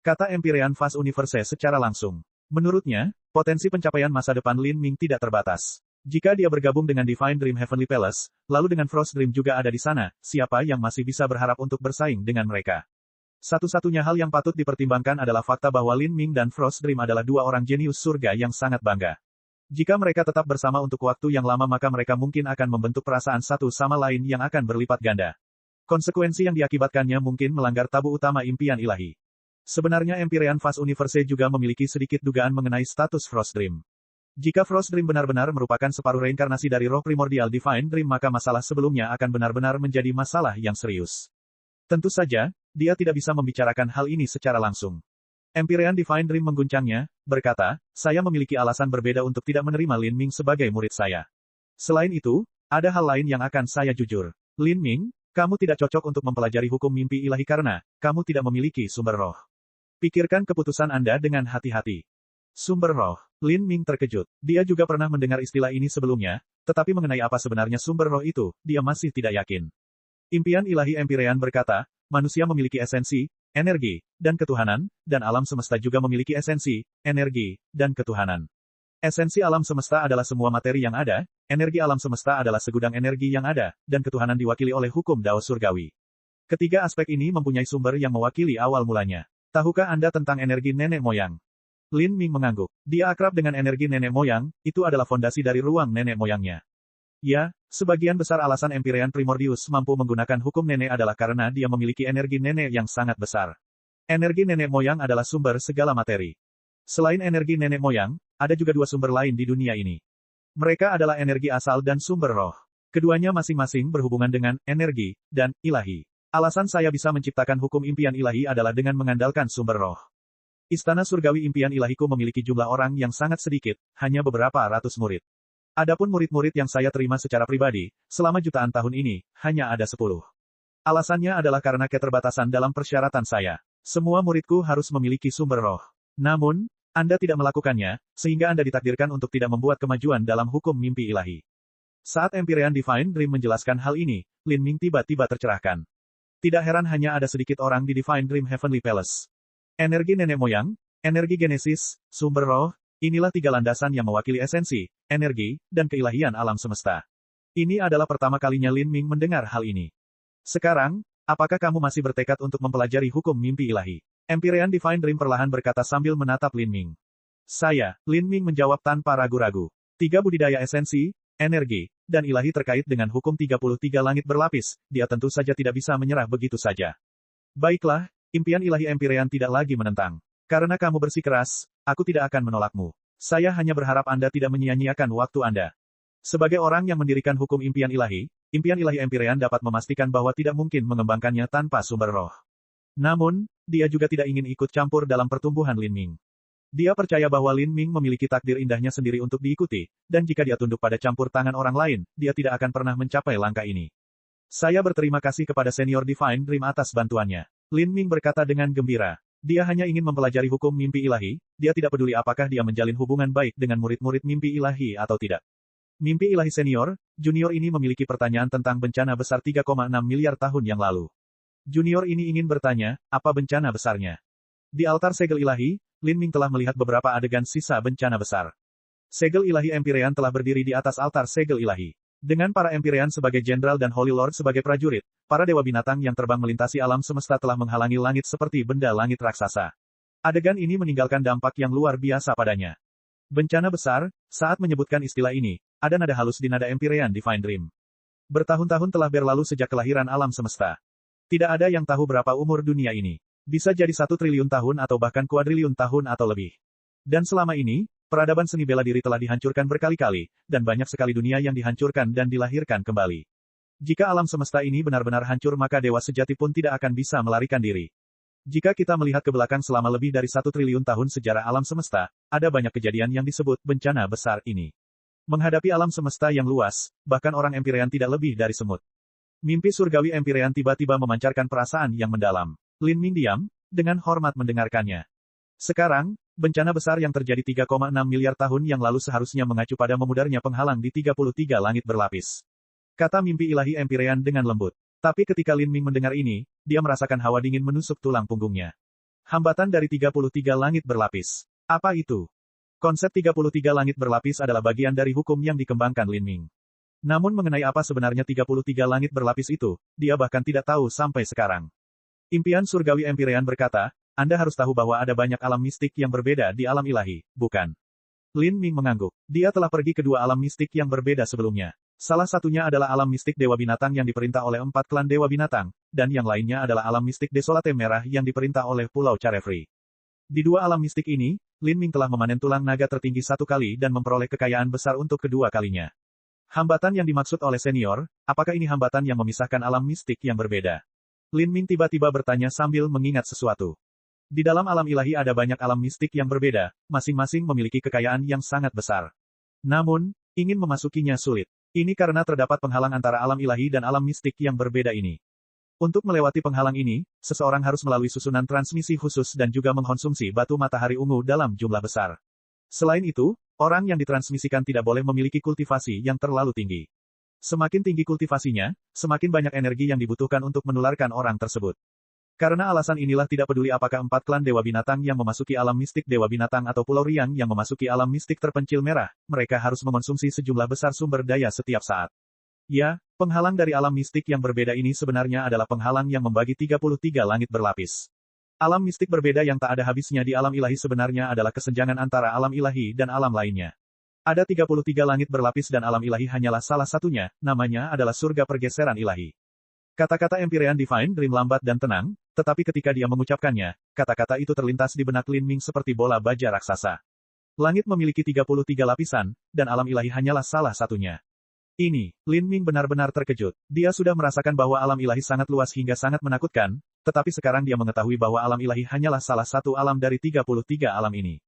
Kata Empyrean Fast Universe secara langsung. Menurutnya, potensi pencapaian masa depan Lin Ming tidak terbatas. Jika dia bergabung dengan Divine Dream Heavenly Palace, lalu dengan Frost Dream juga ada di sana, siapa yang masih bisa berharap untuk bersaing dengan mereka? Satu-satunya hal yang patut dipertimbangkan adalah fakta bahwa Lin Ming dan Frost Dream adalah dua orang jenius surga yang sangat bangga. Jika mereka tetap bersama untuk waktu yang lama maka mereka mungkin akan membentuk perasaan satu sama lain yang akan berlipat ganda. Konsekuensi yang diakibatkannya mungkin melanggar tabu utama impian ilahi. Sebenarnya Empyrean Fast Universe juga memiliki sedikit dugaan mengenai status Frost Dream. Jika Frost Dream benar-benar merupakan separuh reinkarnasi dari roh primordial Divine Dream maka masalah sebelumnya akan benar-benar menjadi masalah yang serius. Tentu saja, dia tidak bisa membicarakan hal ini secara langsung. Empyrean Divine Dream mengguncangnya, berkata, saya memiliki alasan berbeda untuk tidak menerima Lin Ming sebagai murid saya. Selain itu, ada hal lain yang akan saya jujur. Lin Ming, kamu tidak cocok untuk mempelajari hukum mimpi ilahi karena kamu tidak memiliki sumber roh. Pikirkan keputusan Anda dengan hati-hati. Sumber roh. Lin Ming terkejut. Dia juga pernah mendengar istilah ini sebelumnya, tetapi mengenai apa sebenarnya sumber roh itu, dia masih tidak yakin. Impian ilahi Empyrean berkata, manusia memiliki esensi, energi, dan ketuhanan, dan alam semesta juga memiliki esensi, energi, dan ketuhanan. Esensi alam semesta adalah semua materi yang ada, energi alam semesta adalah segudang energi yang ada, dan ketuhanan diwakili oleh hukum Dao Surgawi. Ketiga aspek ini mempunyai sumber yang mewakili awal mulanya. Tahukah Anda tentang energi nenek moyang? Lin Ming mengangguk. Dia akrab dengan energi nenek moyang, itu adalah fondasi dari ruang nenek moyangnya. Ya, sebagian besar alasan Empyrean Primordius mampu menggunakan hukum nenek adalah karena dia memiliki energi nenek yang sangat besar. Energi nenek moyang adalah sumber segala materi. Selain energi nenek moyang, ada juga dua sumber lain di dunia ini. Mereka adalah energi asal dan sumber roh. Keduanya masing-masing berhubungan dengan energi dan ilahi. Alasan saya bisa menciptakan hukum impian ilahi adalah dengan mengandalkan sumber roh. Istana Surgawi Impian Ilahiku memiliki jumlah orang yang sangat sedikit, hanya beberapa ratus murid. Adapun murid-murid yang saya terima secara pribadi, selama jutaan tahun ini, hanya ada 10. Alasannya adalah karena keterbatasan dalam persyaratan saya. Semua muridku harus memiliki sumber roh. Namun, Anda tidak melakukannya, sehingga Anda ditakdirkan untuk tidak membuat kemajuan dalam hukum mimpi ilahi. Saat Empyrean Divine Dream menjelaskan hal ini, Lin Ming tiba-tiba tercerahkan. Tidak heran hanya ada sedikit orang di Divine Dream Heavenly Palace. Energi nenek moyang, energi genesis, sumber roh, inilah tiga landasan yang mewakili esensi, energi, dan keilahian alam semesta. Ini adalah pertama kalinya Lin Ming mendengar hal ini. Sekarang, apakah kamu masih bertekad untuk mempelajari hukum mimpi ilahi? Empyrean Divine Dream perlahan berkata sambil menatap Lin Ming. Saya, Lin Ming menjawab tanpa ragu-ragu. Tiga budidaya esensi, energi, dan ilahi terkait dengan hukum 33 langit berlapis, dia tentu saja tidak bisa menyerah begitu saja. Baiklah, impian ilahi Empyrean tidak lagi menentang. Karena kamu bersikeras, aku tidak akan menolakmu. Saya hanya berharap Anda tidak menyia-nyiakan waktu Anda. Sebagai orang yang mendirikan hukum impian ilahi Empyrean dapat memastikan bahwa tidak mungkin mengembangkannya tanpa sumber roh. Namun, dia juga tidak ingin ikut campur dalam pertumbuhan Lin Ming. Dia percaya bahwa Lin Ming memiliki takdir indahnya sendiri untuk diikuti, dan jika dia tunduk pada campur tangan orang lain, dia tidak akan pernah mencapai langkah ini. Saya berterima kasih kepada Senior Divine Dream atas bantuannya. Lin Ming berkata dengan gembira. Dia hanya ingin mempelajari hukum mimpi ilahi, dia tidak peduli apakah dia menjalin hubungan baik dengan murid-murid mimpi ilahi atau tidak. Mimpi ilahi senior, junior ini memiliki pertanyaan tentang bencana besar 3,6 miliar tahun yang lalu. Junior ini ingin bertanya, apa bencana besarnya? Di altar segel ilahi, Lin Ming telah melihat beberapa adegan sisa bencana besar. Segel ilahi Empyrean telah berdiri di atas altar segel ilahi. Dengan para Empyrean sebagai jenderal dan Holy Lord sebagai prajurit, para dewa binatang yang terbang melintasi alam semesta telah menghalangi langit seperti benda langit raksasa. Adegan ini meninggalkan dampak yang luar biasa padanya. Bencana besar, saat menyebutkan istilah ini, ada nada halus di nada Empyrean Divine Dream. Bertahun-tahun telah berlalu sejak kelahiran alam semesta. Tidak ada yang tahu berapa umur dunia ini. Bisa jadi 1 triliun tahun atau bahkan kuadriliun tahun atau lebih. Dan selama ini, peradaban seni bela diri telah dihancurkan berkali-kali, dan banyak sekali dunia yang dihancurkan dan dilahirkan kembali. Jika alam semesta ini benar-benar hancur maka dewa sejati pun tidak akan bisa melarikan diri. Jika kita melihat ke belakang selama lebih dari 1 triliun tahun sejarah alam semesta, ada banyak kejadian yang disebut bencana besar ini. Menghadapi alam semesta yang luas, bahkan orang Empyrean tidak lebih dari semut. Mimpi surgawi Empyrean tiba-tiba memancarkan perasaan yang mendalam. Lin Ming diam, dengan hormat mendengarkannya. Sekarang, bencana besar yang terjadi 3,6 miliar tahun yang lalu seharusnya mengacu pada memudarnya penghalang di 33 langit berlapis. Kata mimpi ilahi Empyrean dengan lembut. Tapi ketika Lin Ming mendengar ini, dia merasakan hawa dingin menusuk tulang punggungnya. Hambatan dari 33 langit berlapis. Apa itu? Konsep 33 langit berlapis adalah bagian dari hukum yang dikembangkan Lin Ming. Namun mengenai apa sebenarnya 33 langit berlapis itu, dia bahkan tidak tahu sampai sekarang. Impian surgawi Empyrean berkata, Anda harus tahu bahwa ada banyak alam mistik yang berbeda di alam ilahi, bukan? Lin Ming mengangguk. Dia telah pergi ke dua alam mistik yang berbeda sebelumnya. Salah satunya adalah alam mistik Dewa Binatang yang diperintah oleh 4 klan Dewa Binatang, dan yang lainnya adalah alam mistik Desolate Merah yang diperintah oleh Pulau Carefree. Di dua alam mistik ini, Lin Ming telah memanen tulang naga tertinggi 1 kali dan memperoleh kekayaan besar untuk kedua kalinya. Hambatan yang dimaksud oleh senior, apakah ini hambatan yang memisahkan alam mistik yang berbeda? Lin Ming tiba-tiba bertanya sambil mengingat sesuatu. Di dalam alam ilahi ada banyak alam mistik yang berbeda, masing-masing memiliki kekayaan yang sangat besar. Namun, ingin memasukinya sulit. Ini karena terdapat penghalang antara alam ilahi dan alam mistik yang berbeda ini. Untuk melewati penghalang ini, seseorang harus melalui susunan transmisi khusus dan juga mengkonsumsi batu matahari ungu dalam jumlah besar. Selain itu, orang yang ditransmisikan tidak boleh memiliki kultivasi yang terlalu tinggi. Semakin tinggi kultivasinya, semakin banyak energi yang dibutuhkan untuk menularkan orang tersebut. Karena alasan inilah tidak peduli apakah 4 klan Dewa Binatang yang memasuki alam mistik Dewa Binatang atau Pulau Riang yang memasuki alam mistik terpencil merah, mereka harus mengonsumsi sejumlah besar sumber daya setiap saat. Ya, penghalang dari alam mistik yang berbeda ini sebenarnya adalah penghalang yang membagi 33 langit berlapis. Alam mistik berbeda yang tak ada habisnya di alam ilahi sebenarnya adalah kesenjangan antara alam ilahi dan alam lainnya. Ada 33 langit berlapis dan alam ilahi hanyalah salah satunya, namanya adalah surga pergeseran ilahi. Kata-kata Empyrean Divine Dream lambat dan tenang, tetapi ketika dia mengucapkannya, kata-kata itu terlintas di benak Lin Ming seperti bola baja raksasa. Langit memiliki 33 lapisan, dan alam ilahi hanyalah salah satunya. Ini, Lin Ming benar-benar terkejut. Dia sudah merasakan bahwa alam ilahi sangat luas hingga sangat menakutkan, tetapi sekarang dia mengetahui bahwa alam ilahi hanyalah salah satu alam dari 33 alam ini.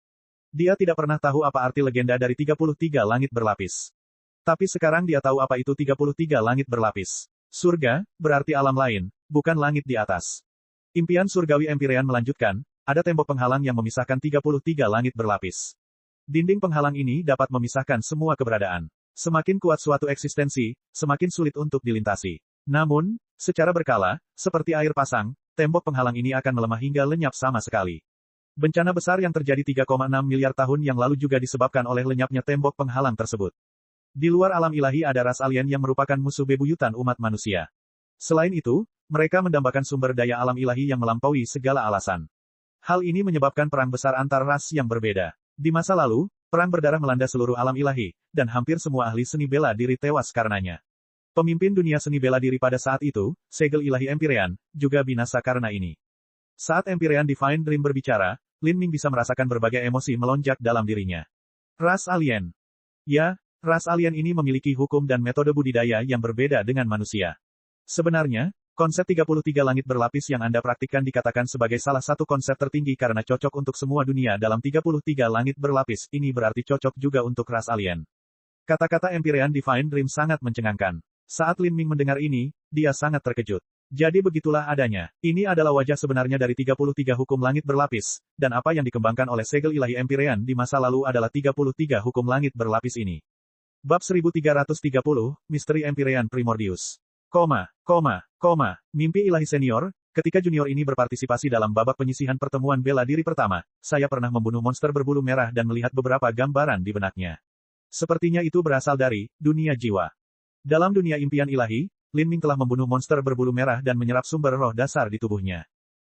Dia tidak pernah tahu apa arti legenda dari 33 langit berlapis. Tapi sekarang dia tahu apa itu 33 langit berlapis. Surga, berarti alam lain, bukan langit di atas. Impian surgawi Empyrean melanjutkan, ada tembok penghalang yang memisahkan 33 langit berlapis. Dinding penghalang ini dapat memisahkan semua keberadaan. Semakin kuat suatu eksistensi, semakin sulit untuk dilintasi. Namun, secara berkala, seperti air pasang, tembok penghalang ini akan melemah hingga lenyap sama sekali. Bencana besar yang terjadi 3,6 miliar tahun yang lalu juga disebabkan oleh lenyapnya tembok penghalang tersebut. Di luar alam ilahi ada ras alien yang merupakan musuh bebuyutan umat manusia. Selain itu, mereka mendambakan sumber daya alam ilahi yang melampaui segala alasan. Hal ini menyebabkan perang besar antar ras yang berbeda. Di masa lalu, perang berdarah melanda seluruh alam ilahi, dan hampir semua ahli seni bela diri tewas karenanya. Pemimpin dunia seni bela diri pada saat itu, segel ilahi Empyrean, juga binasa karena ini. Saat Empyrean Divine Dream berbicara, Lin Ming bisa merasakan berbagai emosi melonjak dalam dirinya. Ras alien. Ya, ras alien ini memiliki hukum dan metode budidaya yang berbeda dengan manusia. Sebenarnya, konsep 33 langit berlapis yang Anda praktikkan dikatakan sebagai salah satu konsep tertinggi karena cocok untuk semua dunia dalam 33 langit berlapis, ini berarti cocok juga untuk ras alien. Kata-kata Empyrean Divine Dream sangat mencengangkan. Saat Lin Ming mendengar ini, dia sangat terkejut. Jadi begitulah adanya. Ini adalah wajah sebenarnya dari 33 hukum langit berlapis, dan apa yang dikembangkan oleh segel ilahi Empyrean di masa lalu adalah 33 hukum langit berlapis ini. Bab 1330, Misteri Empyrean Primordius. Mimpi ilahi senior, ketika junior ini berpartisipasi dalam babak penyisihan pertemuan bela diri pertama, saya pernah membunuh monster berbulu merah dan melihat beberapa gambaran di benaknya. Sepertinya itu berasal dari dunia jiwa. Dalam dunia impian ilahi, Lin Ming telah membunuh monster berbulu merah dan menyerap sumber roh dasar di tubuhnya.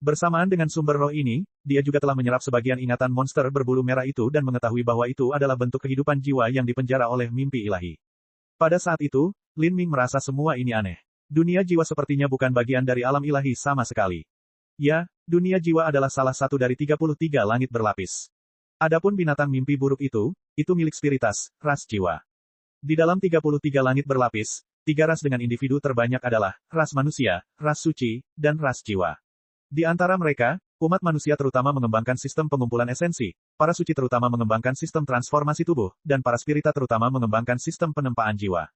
Bersamaan dengan sumber roh ini, dia juga telah menyerap sebagian ingatan monster berbulu merah itu dan mengetahui bahwa itu adalah bentuk kehidupan jiwa yang dipenjara oleh mimpi ilahi. Pada saat itu, Lin Ming merasa semua ini aneh. Dunia jiwa sepertinya bukan bagian dari alam ilahi sama sekali. Ya, dunia jiwa adalah salah satu dari 33 langit berlapis. Adapun binatang mimpi buruk itu milik spiritas, ras jiwa. Di dalam 33 langit berlapis, 3 ras dengan individu terbanyak adalah ras manusia, ras suci, dan ras jiwa. Di antara mereka, umat manusia terutama mengembangkan sistem pengumpulan esensi, para suci terutama mengembangkan sistem transformasi tubuh, dan para spirita terutama mengembangkan sistem penempaan jiwa.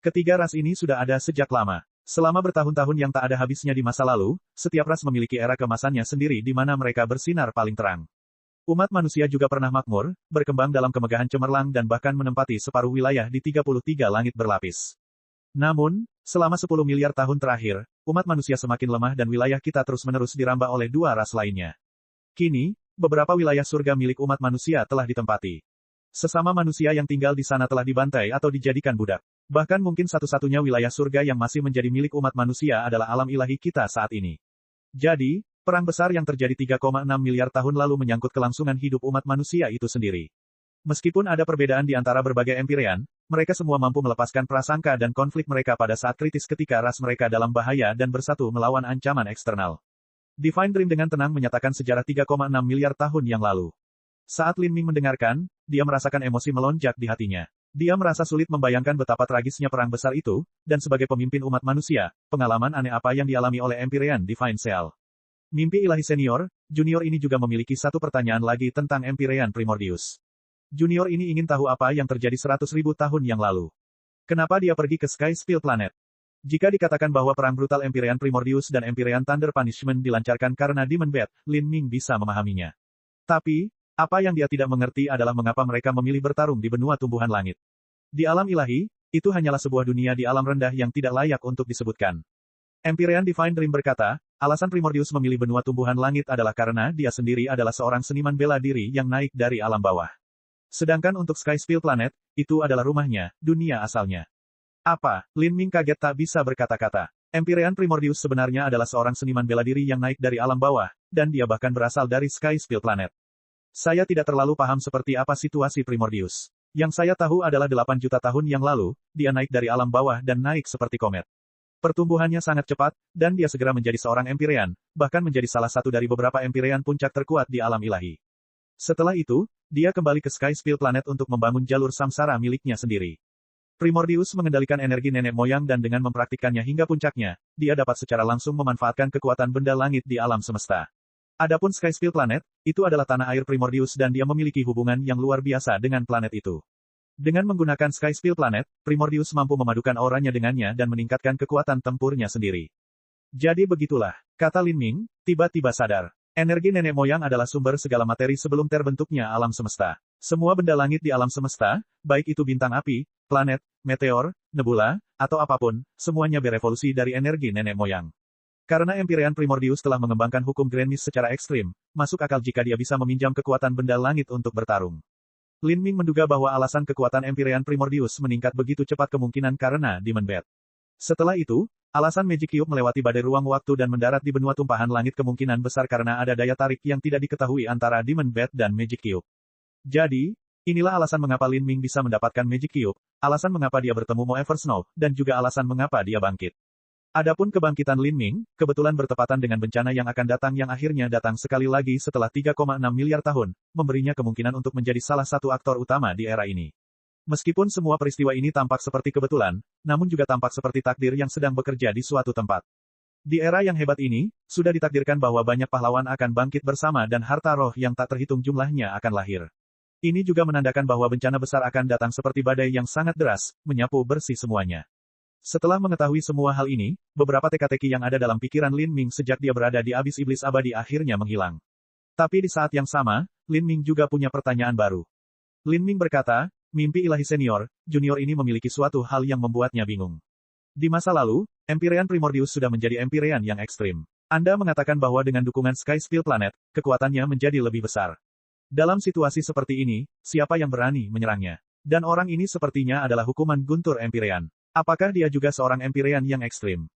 Ketiga ras ini sudah ada sejak lama. Selama bertahun-tahun yang tak ada habisnya di masa lalu, setiap ras memiliki era kemasannya sendiri di mana mereka bersinar paling terang. Umat manusia juga pernah makmur, berkembang dalam kemegahan cemerlang dan bahkan menempati separuh wilayah di 33 langit berlapis. Namun, selama 10 miliar tahun terakhir, umat manusia semakin lemah dan wilayah kita terus-menerus dirambah oleh dua ras lainnya. Kini, beberapa wilayah surga milik umat manusia telah ditempati. Sesama manusia yang tinggal di sana telah dibantai atau dijadikan budak. Bahkan mungkin satu-satunya wilayah surga yang masih menjadi milik umat manusia adalah alam ilahi kita saat ini. Jadi, perang besar yang terjadi 3,6 miliar tahun lalu menyangkut kelangsungan hidup umat manusia itu sendiri. Meskipun ada perbedaan di antara berbagai empyrean, mereka semua mampu melepaskan prasangka dan konflik mereka pada saat kritis ketika ras mereka dalam bahaya dan bersatu melawan ancaman eksternal. Divine Dream dengan tenang menyatakan sejarah 3,6 miliar tahun yang lalu. Saat Lin Ming mendengarkan, dia merasakan emosi melonjak di hatinya. Dia merasa sulit membayangkan betapa tragisnya perang besar itu, dan sebagai pemimpin umat manusia, pengalaman aneh apa yang dialami oleh empyrean Divine Seal. Mimpi ilahi senior, junior ini juga memiliki satu pertanyaan lagi tentang empyrean Primordius. Junior ini ingin tahu apa yang terjadi 100.000 tahun yang lalu. Kenapa dia pergi ke Sky Spill Planet? Jika dikatakan bahwa perang brutal empyrean Primordius dan empyrean Thunder Punishment dilancarkan karena Demon Bat, Lin Ming bisa memahaminya. Tapi, apa yang dia tidak mengerti adalah mengapa mereka memilih bertarung di benua tumbuhan langit. Di alam ilahi, itu hanyalah sebuah dunia di alam rendah yang tidak layak untuk disebutkan. Empyrean Divine Dream berkata, alasan Primordius memilih benua tumbuhan langit adalah karena dia sendiri adalah seorang seniman bela diri yang naik dari alam bawah. Sedangkan untuk Sky Spill Planet, itu adalah rumahnya, dunia asalnya. Apa? Lin Ming kaget tak bisa berkata-kata. Empyrean Primordius sebenarnya adalah seorang seniman bela diri yang naik dari alam bawah, dan dia bahkan berasal dari Sky Spill Planet. Saya tidak terlalu paham seperti apa situasi Primordius. Yang saya tahu adalah 8 juta tahun yang lalu, dia naik dari alam bawah dan naik seperti komet. Pertumbuhannya sangat cepat, dan dia segera menjadi seorang empyrean, bahkan menjadi salah satu dari beberapa empyrean puncak terkuat di alam ilahi. Setelah itu, dia kembali ke Sky Spill Planet untuk membangun jalur samsara miliknya sendiri. Primordius mengendalikan energi nenek moyang dan dengan mempraktikkannya hingga puncaknya, dia dapat secara langsung memanfaatkan kekuatan benda langit di alam semesta. Adapun Sky Spill Planet, itu adalah tanah air Primordius dan dia memiliki hubungan yang luar biasa dengan planet itu. Dengan menggunakan Sky Spill Planet, Primordius mampu memadukan auranya dengannya dan meningkatkan kekuatan tempurnya sendiri. Jadi begitulah, kata Lin Ming, tiba-tiba sadar. Energi nenek moyang adalah sumber segala materi sebelum terbentuknya alam semesta. Semua benda langit di alam semesta, baik itu bintang api, planet, meteor, nebula, atau apapun, semuanya berevolusi dari energi nenek moyang. Karena empyrean Primordius telah mengembangkan hukum Grand Mist secara ekstrim, masuk akal jika dia bisa meminjam kekuatan benda langit untuk bertarung. Lin Ming menduga bahwa alasan kekuatan empyrean Primordius meningkat begitu cepat kemungkinan karena Demon Bat. Setelah itu, alasan Magic Cube melewati badai ruang waktu dan mendarat di benua tumpahan langit kemungkinan besar karena ada daya tarik yang tidak diketahui antara Demon Bat dan Magic Cube. Jadi, inilah alasan mengapa Lin Ming bisa mendapatkan Magic Cube, alasan mengapa dia bertemu Mo Eversnow, dan juga alasan mengapa dia bangkit. Adapun kebangkitan Lin Ming, kebetulan bertepatan dengan bencana yang akan datang yang akhirnya datang sekali lagi setelah 3,6 miliar tahun, memberinya kemungkinan untuk menjadi salah satu aktor utama di era ini. Meskipun semua peristiwa ini tampak seperti kebetulan, namun juga tampak seperti takdir yang sedang bekerja di suatu tempat. Di era yang hebat ini, sudah ditakdirkan bahwa banyak pahlawan akan bangkit bersama dan harta roh yang tak terhitung jumlahnya akan lahir. Ini juga menandakan bahwa bencana besar akan datang seperti badai yang sangat deras, menyapu bersih semuanya. Setelah mengetahui semua hal ini, beberapa teka-teki yang ada dalam pikiran Lin Ming sejak dia berada di abis iblis abadi akhirnya menghilang. Tapi di saat yang sama, Lin Ming juga punya pertanyaan baru. Lin Ming berkata, mimpi ilahi senior, junior ini memiliki suatu hal yang membuatnya bingung. Di masa lalu, empyrean Primordius sudah menjadi empyrean yang ekstrim. Anda mengatakan bahwa dengan dukungan Sky Spill Planet, kekuatannya menjadi lebih besar. Dalam situasi seperti ini, siapa yang berani menyerangnya? Dan orang ini sepertinya adalah hukuman guntur empyrean. Apakah dia juga seorang empyrean yang ekstrim?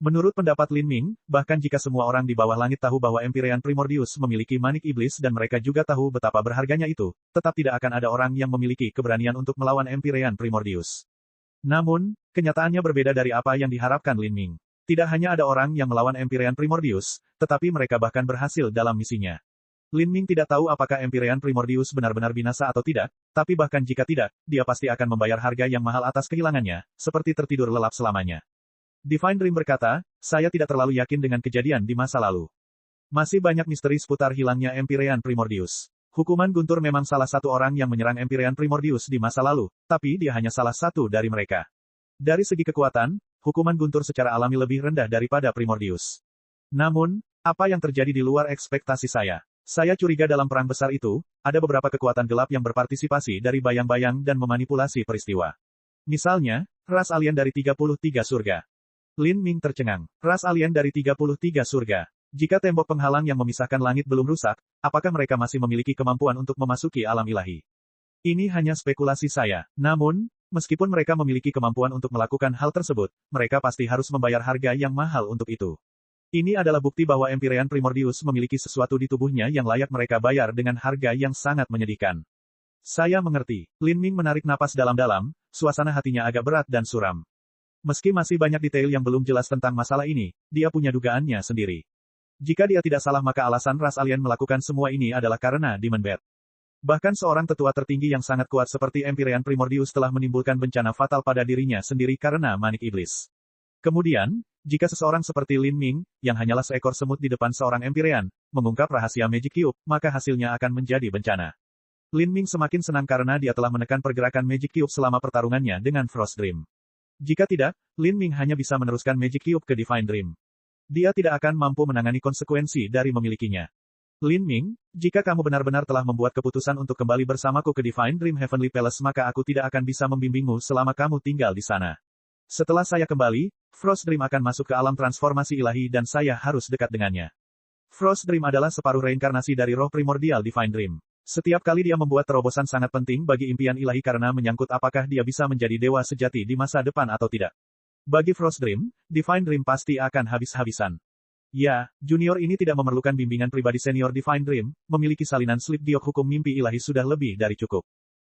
Menurut pendapat Lin Ming, bahkan jika semua orang di bawah langit tahu bahwa empyrean Primordius memiliki manik iblis dan mereka juga tahu betapa berharganya itu, tetap tidak akan ada orang yang memiliki keberanian untuk melawan empyrean Primordius. Namun, kenyataannya berbeda dari apa yang diharapkan Lin Ming. Tidak hanya ada orang yang melawan empyrean Primordius, tetapi mereka bahkan berhasil dalam misinya. Lin Ming tidak tahu apakah empyrean Primordius benar-benar binasa atau tidak, tapi bahkan jika tidak, dia pasti akan membayar harga yang mahal atas kehilangannya, seperti tertidur lelap selamanya. Divine Dream berkata, saya tidak terlalu yakin dengan kejadian di masa lalu. Masih banyak misteri seputar hilangnya empyrean Primordius. Hukuman guntur memang salah satu orang yang menyerang empyrean Primordius di masa lalu, tapi dia hanya salah satu dari mereka. Dari segi kekuatan, hukuman guntur secara alami lebih rendah daripada Primordius. Namun, apa yang terjadi di luar ekspektasi saya? Saya curiga dalam perang besar itu, ada beberapa kekuatan gelap yang berpartisipasi dari bayang-bayang dan memanipulasi peristiwa. Misalnya, ras alien dari 33 surga. Lin Ming tercengang. Ras alien dari 33 surga. Jika tembok penghalang yang memisahkan langit belum rusak, apakah mereka masih memiliki kemampuan untuk memasuki alam ilahi? Ini hanya spekulasi saya. Namun, meskipun mereka memiliki kemampuan untuk melakukan hal tersebut, mereka pasti harus membayar harga yang mahal untuk itu. Ini adalah bukti bahwa Empyrean Primordius memiliki sesuatu di tubuhnya yang layak mereka bayar dengan harga yang sangat menyedihkan. Saya mengerti. Lin Ming menarik napas dalam-dalam, suasana hatinya agak berat dan suram. Meski masih banyak detail yang belum jelas tentang masalah ini, dia punya dugaannya sendiri. Jika dia tidak salah maka alasan ras alien melakukan semua ini adalah karena Demon Bat. Bahkan seorang tetua tertinggi yang sangat kuat seperti Empyrean Primordius telah menimbulkan bencana fatal pada dirinya sendiri karena manik iblis. Kemudian, jika seseorang seperti Lin Ming, yang hanyalah seekor semut di depan seorang Empyrean, mengungkap rahasia Magic Cube, maka hasilnya akan menjadi bencana. Lin Ming semakin senang karena dia telah menekan pergerakan Magic Cube selama pertarungannya dengan Frost Dream. Jika tidak, Lin Ming hanya bisa meneruskan Magic Cube ke Divine Dream. Dia tidak akan mampu menangani konsekuensi dari memilikinya. Lin Ming, jika kamu benar-benar telah membuat keputusan untuk kembali bersamaku ke Divine Dream Heavenly Palace maka aku tidak akan bisa membimbingmu selama kamu tinggal di sana. Setelah saya kembali, Frost Dream akan masuk ke alam transformasi ilahi dan saya harus dekat dengannya. Frost Dream adalah separuh reinkarnasi dari roh primordial Divine Dream. Setiap kali dia membuat terobosan sangat penting bagi impian ilahi karena menyangkut apakah dia bisa menjadi dewa sejati di masa depan atau tidak. Bagi Frost Dream, Divine Dream pasti akan habis-habisan. Ya, junior ini tidak memerlukan bimbingan pribadi senior Divine Dream, memiliki salinan slip giok hukum mimpi ilahi sudah lebih dari cukup.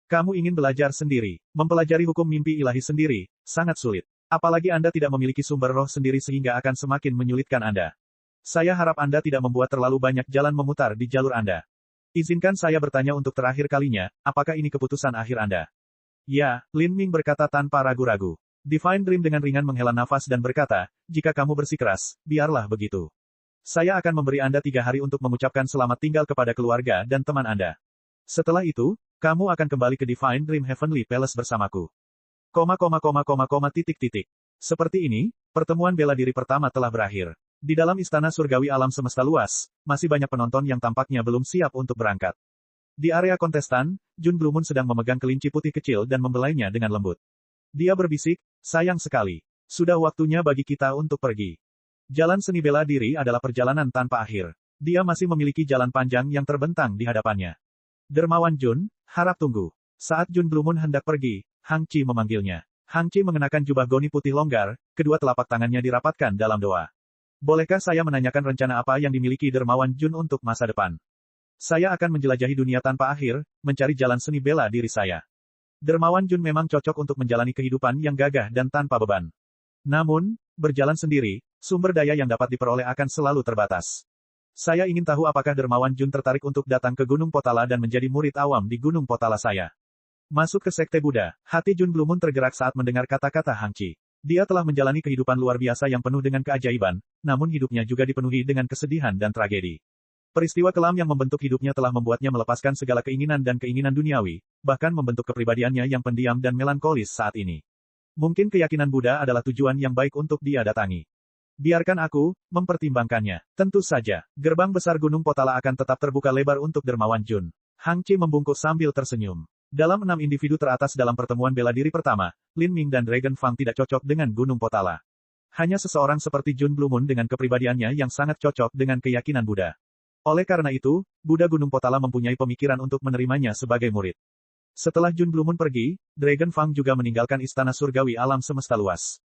Kamu ingin belajar sendiri, mempelajari hukum mimpi ilahi sendiri, sangat sulit. Apalagi Anda tidak memiliki sumber roh sendiri sehingga akan semakin menyulitkan Anda. Saya harap Anda tidak membuat terlalu banyak jalan memutar di jalur Anda. Izinkan saya bertanya untuk terakhir kalinya, apakah ini keputusan akhir Anda? Ya, Lin Ming berkata tanpa ragu-ragu. Divine Dream dengan ringan menghela nafas dan berkata, jika kamu bersikeras, biarlah begitu. Saya akan memberi Anda 3 hari untuk mengucapkan selamat tinggal kepada keluarga dan teman Anda. Setelah itu, kamu akan kembali ke Divine Dream Heavenly Palace bersamaku. Seperti ini, pertemuan bela diri pertama telah berakhir. Di dalam istana surgawi alam semesta luas, masih banyak penonton yang tampaknya belum siap untuk berangkat. Di area kontestan, Jun Blue Moon sedang memegang kelinci putih kecil dan membelainya dengan lembut. Dia berbisik, sayang sekali. Sudah waktunya bagi kita untuk pergi. Jalan seni bela diri adalah perjalanan tanpa akhir. Dia masih memiliki jalan panjang yang terbentang di hadapannya. Dermawan Jun, harap tunggu. Saat Jun Blue Moon hendak pergi, Hang Chi memanggilnya. Hang Chi mengenakan jubah goni putih longgar, kedua telapak tangannya dirapatkan dalam doa. Bolehkah saya menanyakan rencana apa yang dimiliki Dermawan Jun untuk masa depan? Saya akan menjelajahi dunia tanpa akhir, mencari jalan seni bela diri saya. Dermawan Jun memang cocok untuk menjalani kehidupan yang gagah dan tanpa beban. Namun, berjalan sendiri, sumber daya yang dapat diperoleh akan selalu terbatas. Saya ingin tahu apakah Dermawan Jun tertarik untuk datang ke Gunung Potala dan menjadi murid awam di Gunung Potala saya. Masuk ke Sekte Buddha, hati Jun Blue Moon tergerak saat mendengar kata-kata Hang Chi. Dia telah menjalani kehidupan luar biasa yang penuh dengan keajaiban, namun hidupnya juga dipenuhi dengan kesedihan dan tragedi. Peristiwa kelam yang membentuk hidupnya telah membuatnya melepaskan segala keinginan dan keinginan duniawi, bahkan membentuk kepribadiannya yang pendiam dan melankolis saat ini. Mungkin keyakinan Buddha adalah tujuan yang baik untuk dia datangi. Biarkan aku mempertimbangkannya. Tentu saja, gerbang besar Gunung Potala akan tetap terbuka lebar untuk Dermawan Jun. Hang Chi membungkuk sambil tersenyum. Dalam 6 individu teratas dalam pertemuan bela diri pertama, Lin Ming dan Dragon Fang tidak cocok dengan Gunung Potala. Hanya seseorang seperti Jun Blue Moon dengan kepribadiannya yang sangat cocok dengan keyakinan Buddha. Oleh karena itu, Buddha Gunung Potala mempunyai pemikiran untuk menerimanya sebagai murid. Setelah Jun Blue Moon pergi, Dragon Fang juga meninggalkan istana surgawi alam semesta luas.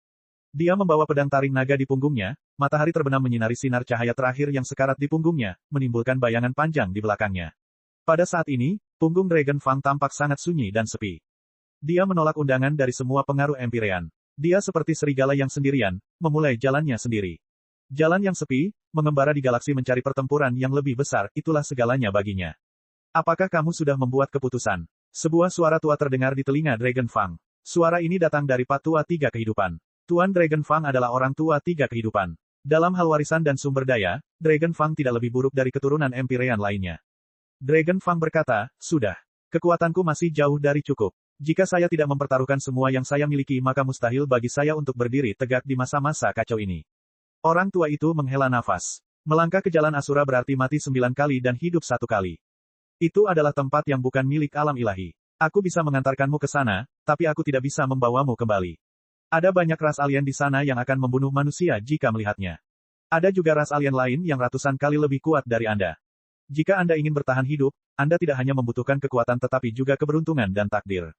Dia membawa pedang taring naga di punggungnya, matahari terbenam menyinari sinar cahaya terakhir yang sekarat di punggungnya, menimbulkan bayangan panjang di belakangnya. Pada saat ini, punggung Dragon Fang tampak sangat sunyi dan sepi. Dia menolak undangan dari semua pengaruh Empyrean. Dia seperti serigala yang sendirian, memulai jalannya sendiri. Jalan yang sepi, mengembara di galaksi mencari pertempuran yang lebih besar, itulah segalanya baginya. Apakah kamu sudah membuat keputusan? Sebuah suara tua terdengar di telinga Dragon Fang. Suara ini datang dari Patua Tiga Kehidupan. Tuan Dragon Fang adalah orang tua 3 kehidupan. Dalam hal warisan dan sumber daya, Dragon Fang tidak lebih buruk dari keturunan Empyrean lainnya. Dragon Fang berkata, sudah. Kekuatanku masih jauh dari cukup. Jika saya tidak mempertaruhkan semua yang saya miliki maka mustahil bagi saya untuk berdiri tegak di masa-masa kacau ini. Orang tua itu menghela nafas. Melangkah ke jalan Asura berarti mati 9 kali dan hidup 1 kali. Itu adalah tempat yang bukan milik alam ilahi. Aku bisa mengantarkanmu ke sana, tapi aku tidak bisa membawamu kembali. Ada banyak ras alien di sana yang akan membunuh manusia jika melihatnya. Ada juga ras alien lain yang ratusan kali lebih kuat dari Anda. Jika Anda ingin bertahan hidup, Anda tidak hanya membutuhkan kekuatan tetapi juga keberuntungan dan takdir.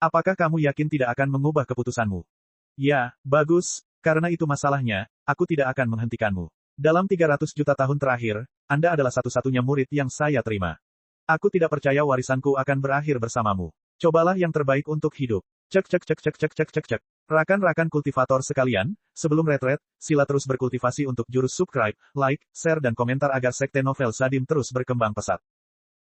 Apakah kamu yakin tidak akan mengubah keputusanmu? Ya, bagus, karena itu masalahnya, aku tidak akan menghentikanmu. Dalam 300 juta tahun terakhir, Anda adalah satu-satunya murid yang saya terima. Aku tidak percaya warisanku akan berakhir bersamamu. Cobalah yang terbaik untuk hidup. Cek cek cek cek cek cek cek cek. Rakan-rakan kultivator sekalian, sebelum retret, sila terus berkultivasi untuk jurus subscribe, like, share dan komentar agar sekte novel Sadim terus berkembang pesat.